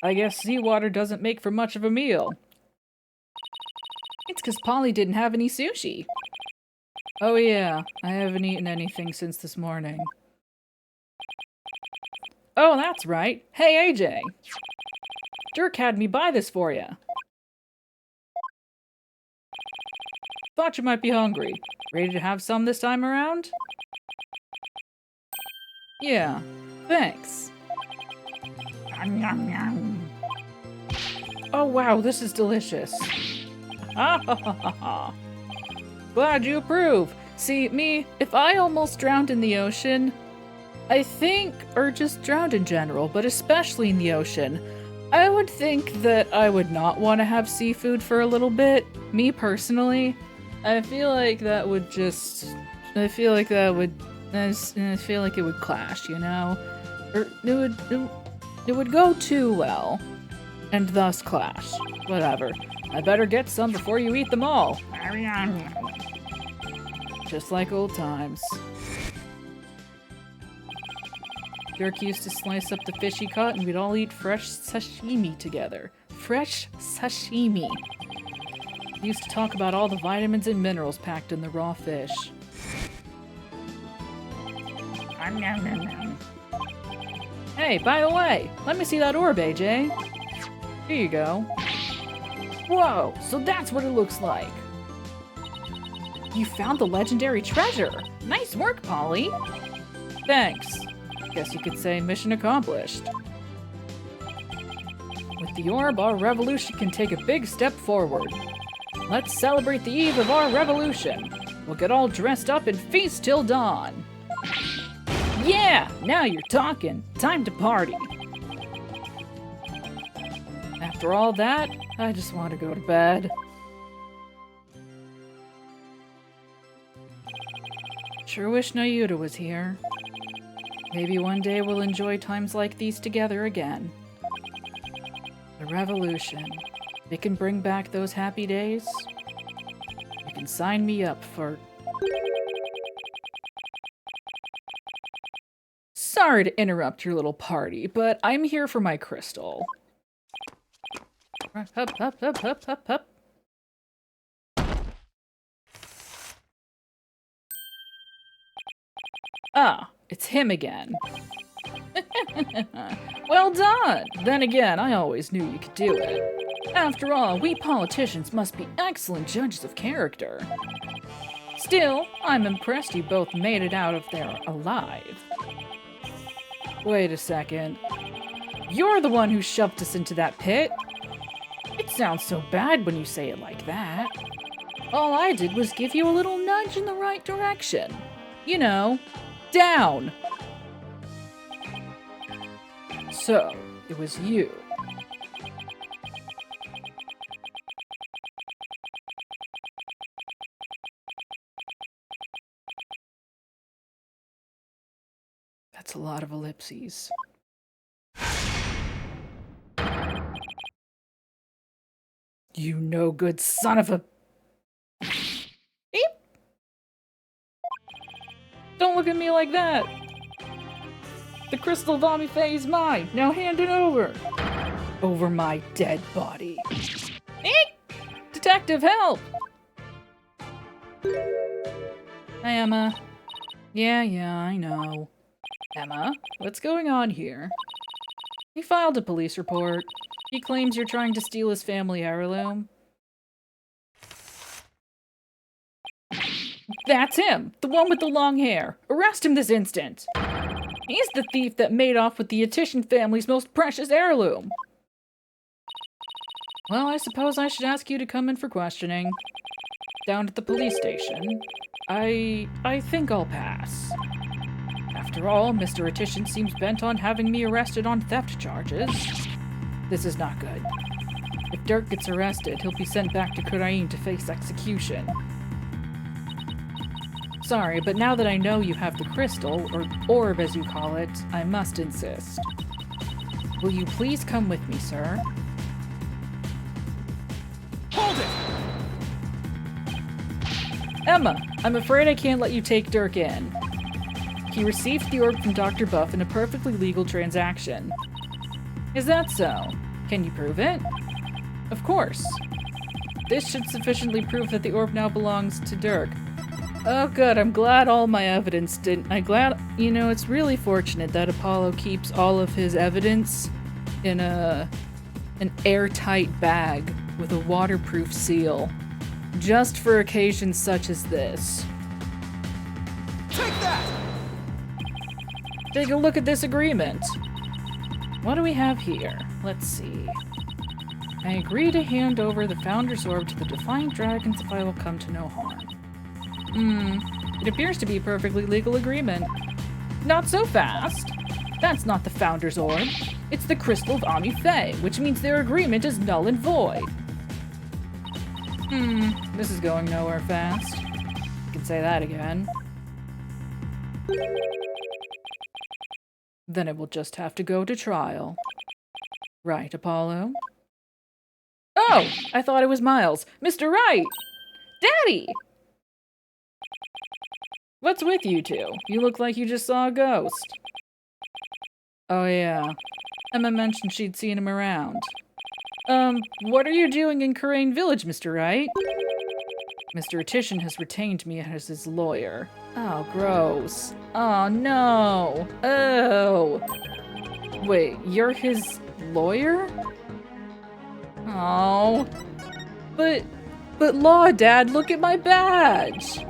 I guess seawater doesn't make for much of a meal. It's 'cause Polly didn't have any sushi. Oh yeah, I haven't eaten anything since this morning. Oh, that's right. Hey, AJ. Dirk had me buy this for you. Thought you might be hungry. Ready to have some this time around? Yeah, thanks. Oh wow, this is delicious. Glad you approve. See, me, if I almost drowned in the ocean, I think, or just drowned in general, but especially in the ocean, I would think that I would not want to have seafood for a little bit. Me personally, I feel like that would just, I feel like it would clash, you know? Or it would go too well, and thus clash. Whatever. I better get some before you eat them all. Just like old times. Dirk used to slice up the fish he caught and we'd all eat fresh sashimi together. Fresh sashimi. He used to talk about all the vitamins and minerals packed in the raw fish. Hey, by the way, let me see that orb, AJ. Here you go. Whoa, so that's what it looks like. You found the legendary treasure! Nice work, Polly! Thanks. Guess you could say mission accomplished. With the orb, our revolution can take a big step forward. Let's celebrate the eve of our revolution. We'll get all dressed up and feast till dawn. Yeah! Now you're talking. Time to party. After all that, I just want to go to bed. Sure wish Nayuta was here. Maybe one day we'll enjoy times like these together again. The revolution. It can bring back those happy days. You can sign me up for... Sorry to interrupt your little party, but I'm here for my crystal. Hup, hup, hup, hup, hup, hup. Ah, it's him again. Well done! Then again, I always knew you could do it. After all, we politicians must be excellent judges of character. Still, I'm impressed you both made it out of there alive. Wait a second. You're the one who shoved us into that pit? It sounds so bad when you say it like that. All I did was give you a little nudge in the right direction. You know, down! So, it was you. That's a lot of ellipses. You no good son of a... Beep! Don't look at me like that! The crystal Vommy Fae is mine! Now hand it over! Over my dead body. Eek! Detective, help! Hi, Emma. Yeah, I know. Emma, what's going on here? He filed a police report. He claims you're trying to steal his family heirloom. That's him! The one with the long hair! Arrest him this instant! He's the thief that made off with the Attition family's most precious heirloom! Well, I suppose I should ask you to come in for questioning. Down at the police station. I think I'll pass. After all, Mr. Attition seems bent on having me arrested on theft charges. This is not good. If Dirk gets arrested, he'll be sent back to Kurain to face execution. Sorry, but now that I know you have the crystal, or orb as you call it, I must insist. Will you please come with me, sir? Hold it! Emma, I'm afraid I can't let you take Dirk in. He received the orb from Dr. Buff in a perfectly legal transaction. Is that so? Can you prove it? Of course. This should sufficiently prove that the orb now belongs to Dirk. Oh good, I'm glad all my evidence didn't... You know, it's really fortunate that Apollo keeps all of his evidence in an airtight bag with a waterproof seal. Just for occasions such as this. Take that! Take a look at this agreement. What do we have here? Let's see. I agree to hand over the Founder's Orb to the Defiant Dragons if I will come to no harm. It appears to be a perfectly legal agreement. Not so fast! That's not the Founder's Orb. It's the Crystal of Ami Fae, which means their agreement is null and void. This is going nowhere fast. You can say that again. Then it will just have to go to trial. Right, Apollo? Oh! I thought it was Miles. Mr. Wright! Daddy! What's with you two? You look like you just saw a ghost. Oh yeah. Emma mentioned she'd seen him around. What are you doing in Kurain Village, Mr. Wright? Mr. Attition has retained me as his lawyer. Oh, gross. Oh, no. Oh. Wait, you're his lawyer? Oh. But But law, Dad, look at my badge!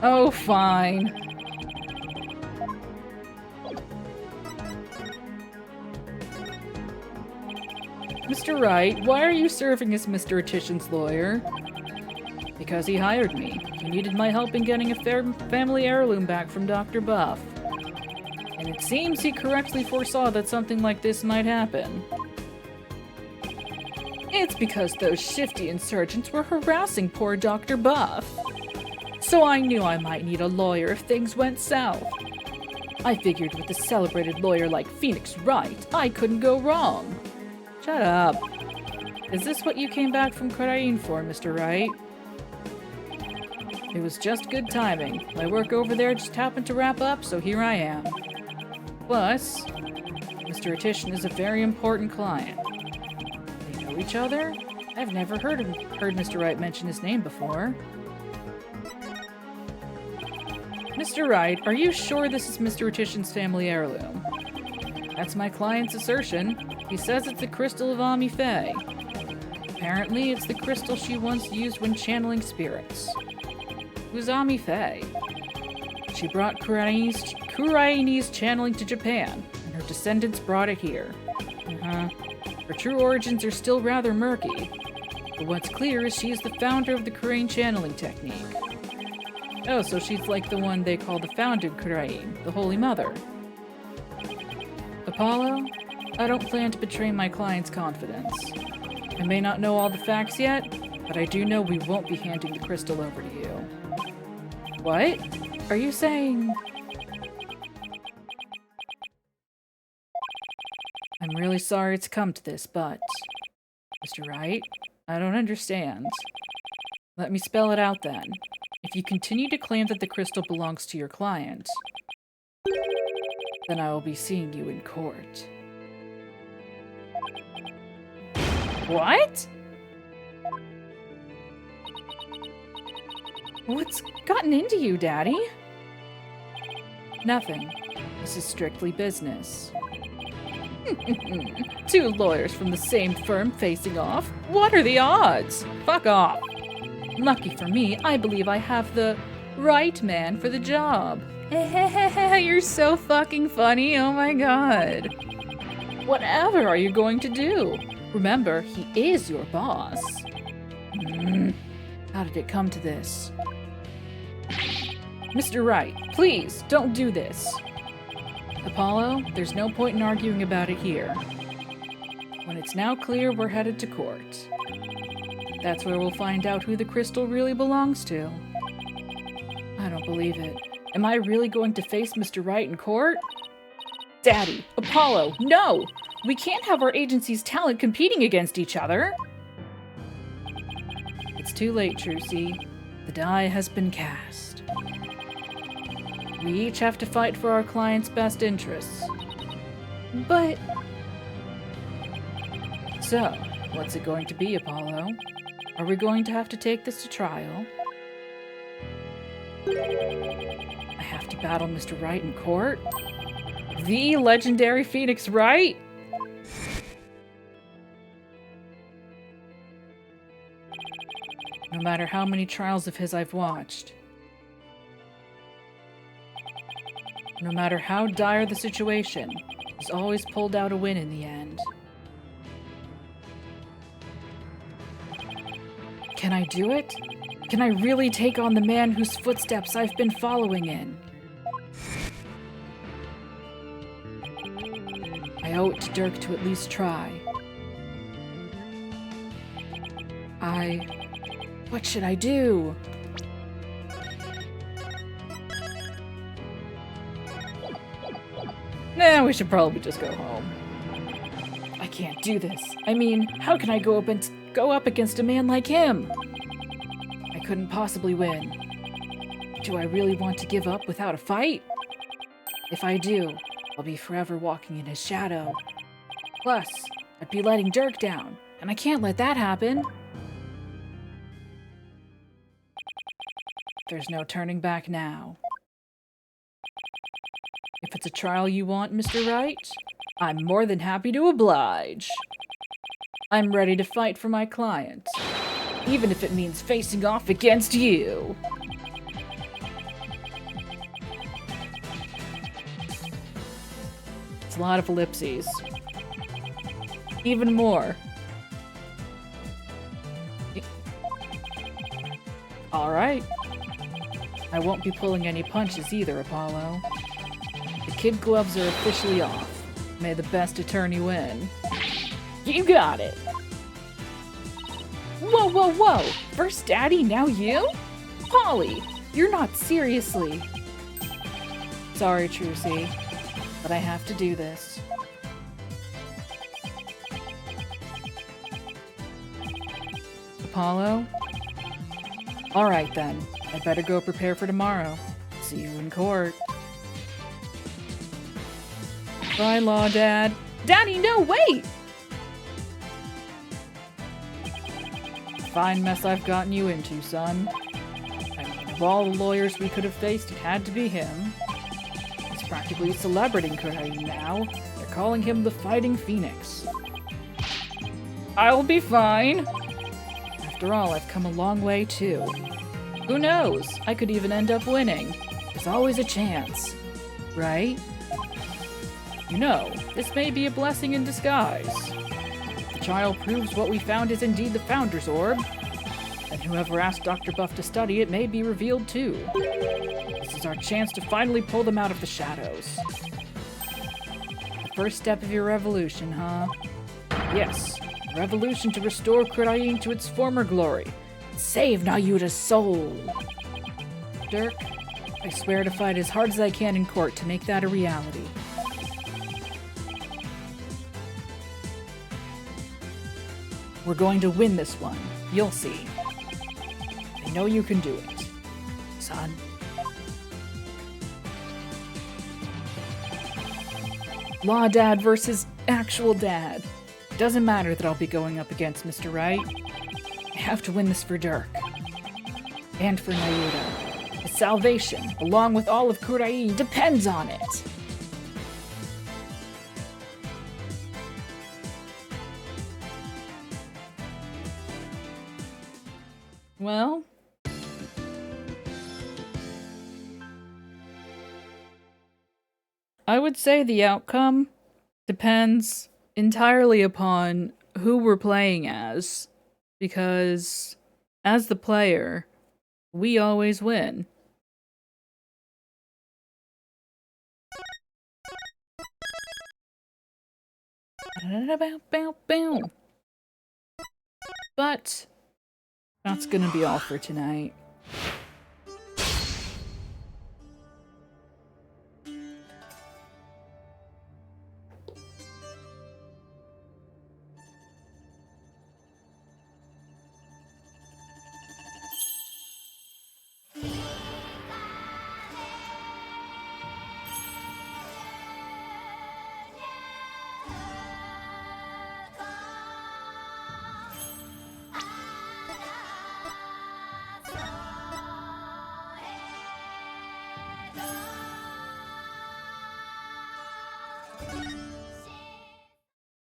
Oh, fine. Mr. Wright, why are you serving as Mr. Attition's lawyer? Because he hired me. He needed my help in getting a family heirloom back from Dr. Buff. And it seems he correctly foresaw that something like this might happen. It's because those shifty insurgents were harassing poor Dr. Buff. So I knew I might need a lawyer if things went south. I figured with a celebrated lawyer like Phoenix Wright, I couldn't go wrong. Shut up. Is this what you came back from Korean for, Mr. Wright? It was just good timing. My work over there just happened to wrap up, so here I am. Plus, Mr. Attition is a very important client. They know each other? I've never heard Mr. Wright mention his name before. Mr. Wright, are you sure this is Mr. Attition's family heirloom? That's my client's assertion. He says it's the crystal of Ami Faye. Apparently, it's the crystal she once used when channeling spirits. Who's Ami Faye? She brought Kurai's channeling to Japan, and her descendants brought it here. Her true origins are still rather murky, but what's clear is she is the founder of the Kurain channeling technique. Oh, so she's like the one they call the founded Kurain, the Holy Mother. Apollo, I don't plan to betray my client's confidence. I may not know all the facts yet, but I do know we won't be handing the crystal over to you. What? Are you saying... I'm really sorry it's come to this, but... Mr. Wright, I don't understand. Let me spell it out then. If you continue to claim that the crystal belongs to your client, then I will be seeing you in court. What? What's gotten into you, Daddy? Nothing. This is strictly business. Two lawyers from the same firm facing off? What are the odds? Fuck off. Lucky for me, I believe I have the right man for the job. You're so fucking funny, oh my god. Whatever are you going to do? Remember, he is your boss. How did it come to this? Mr. Wright, please, don't do this. Apollo, there's no point in arguing about it here. When it's now clear, we're headed to court. That's where we'll find out who the crystal really belongs to. I don't believe it. Am I really going to face Mr. Wright in court? Daddy, Apollo, no! We can't have our agency's talent competing against each other! It's too late, Trucy. The die has been cast. We each have to fight for our client's best interests. But... So, what's it going to be, Apollo? Are we going to have to take this to trial? I have to battle Mr. Wright in court? The legendary Phoenix Wright? No matter how many trials of his I've watched, no matter how dire the situation, he's always pulled out a win in the end. Can I do it? Can I really take on the man whose footsteps I've been following in? I owe it to Dirk to at least try. What should I do? Nah, we should probably just go home. I can't do this. I mean, how can I go up against a man like him? I couldn't possibly win. Do I really want to give up without a fight? If I do, I'll be forever walking in his shadow. Plus, I'd be letting Dirk down, and I can't let that happen. There's no turning back now. If it's a trial you want, Mr. Wright, I'm more than happy to oblige. I'm ready to fight for my client. even if it means facing off against you. It's a lot of ellipses. Even more. Alright. I won't be pulling any punches either, Apollo. The kid gloves are officially off. May the best attorney win. You got it! Whoa, whoa, whoa! First Daddy, now you? Polly, you're not seriously. Sorry, Trucy, but I have to do this. Apollo? Alright then, I better go prepare for tomorrow. See you in court. Bye, Law Dad. Daddy, no, wait! Fine mess I've gotten you into, son. And of all the lawyers we could have faced, it had to be him. He's practically a celebrity in Korea now. They're calling him the Fighting Phoenix. I'll be fine. After all, I've come a long way, too. Who knows? I could even end up winning. There's always a chance. Right? You know, this may be a blessing in disguise. The trial proves what we found is indeed the Founder's Orb. And whoever asked Dr. Buff to study it may be revealed too. This is our chance to finally pull them out of the shadows. The first step of your revolution, huh? Yes, a revolution to restore Kurain to its former glory. Save Nayuta's soul! Dirk, I swear to fight as hard as I can in court to make that a reality. We're going to win this one. You'll see. I know you can do it, son. Law Dad versus actual Dad. Doesn't matter that I'll be going up against Mr. Wright. I have to win this for Dirk. And for Nayuta. His salvation, along with all of Kurain, depends on it. Well, I would say the outcome depends entirely upon who we're playing as, because as the player, we always win. But that's gonna be all for tonight.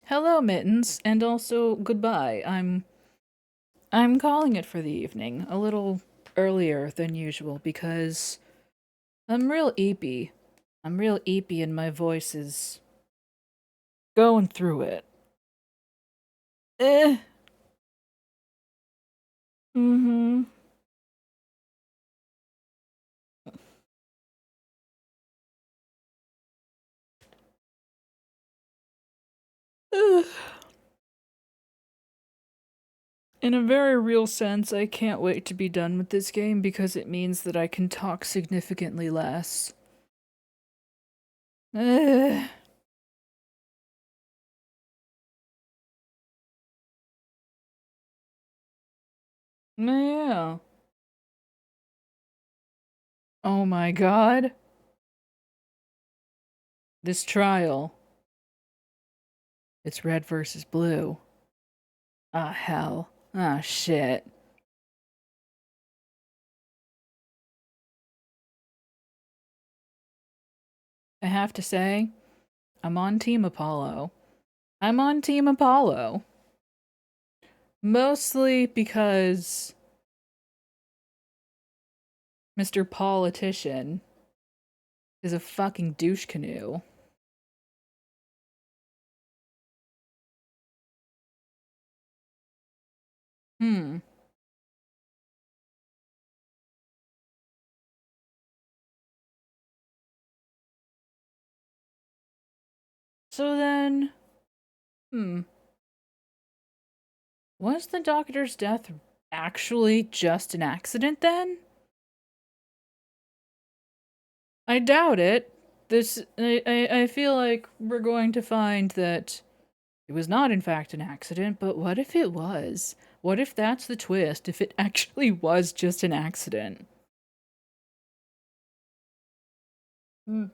Hello, Mittens, and also goodbye. I'm calling it for the evening, a little earlier than usual because I'm real eepy. I'm real eepy and my voice is going through it. Eh. Mm-hmm. Ugh. In a very real sense, I can't wait to be done with this game because it means that I can talk significantly less. Ugh. Yeah. Oh my god. This trial. It's red versus blue. Ah, hell. Ah, shit. I have to say, I'm on Team Apollo. I'm on Team Apollo. Mostly because Mr. Politician is a fucking douche canoe. Hmm. So then, was the doctor's death actually just an accident then? I doubt it. I feel like we're going to find that it was not in fact an accident, but what if it was? What if that's the twist? If it actually was just an accident? Hmm.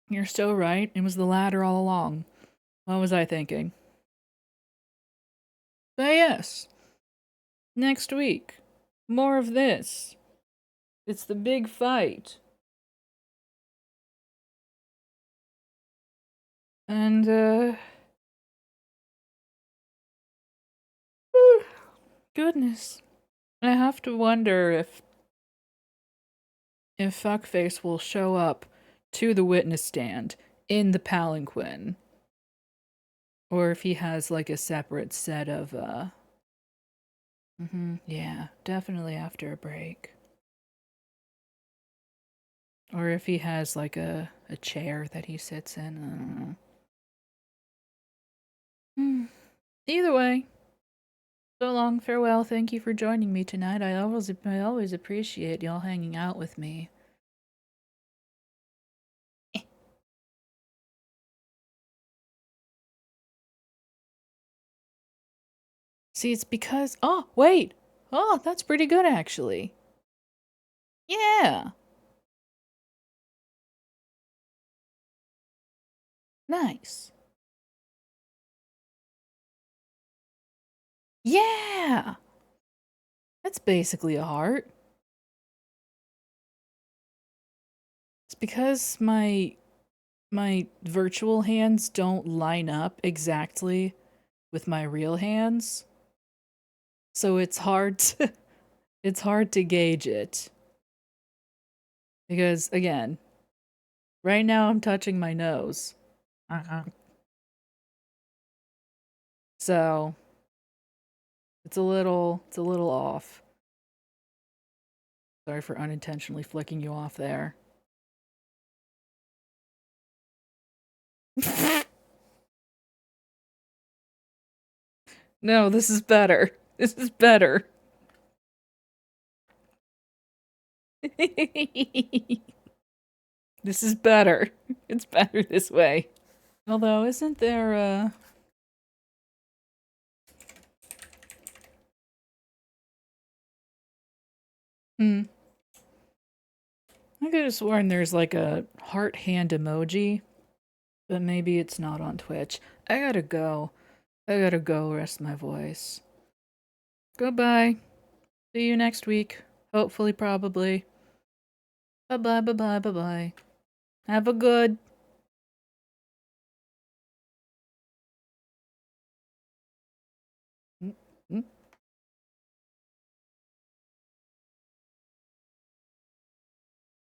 You're so right. It was the latter all along. What was I thinking? But yes, next week, more of this. It's the big fight. And, whew, goodness. I have to wonder if Fuckface will show up to the witness stand in the palanquin. Or if he has like a separate set of yeah, definitely after a break. Or if he has like a chair that he sits in. I don't know. Either way, so long, farewell. Thank you for joining me tonight. I always appreciate y'all hanging out with me. See, it's because oh wait, oh that's pretty good actually. Yeah, nice. Yeah, that's basically a heart. It's because my virtual hands don't line up exactly with my real hands. So it's hard to gauge it. Because again, right now I'm touching my nose. So it's a little off. Sorry for unintentionally flicking you off there. No, this is better. This is better. This is better. It's better this way. Although, isn't there hmm. I could have sworn there's like a heart hand emoji, but maybe it's not on Twitch. I gotta go. I gotta go rest my voice. Goodbye. See you next week. Hopefully, probably. Bye bye, bye bye, bye bye. Have a good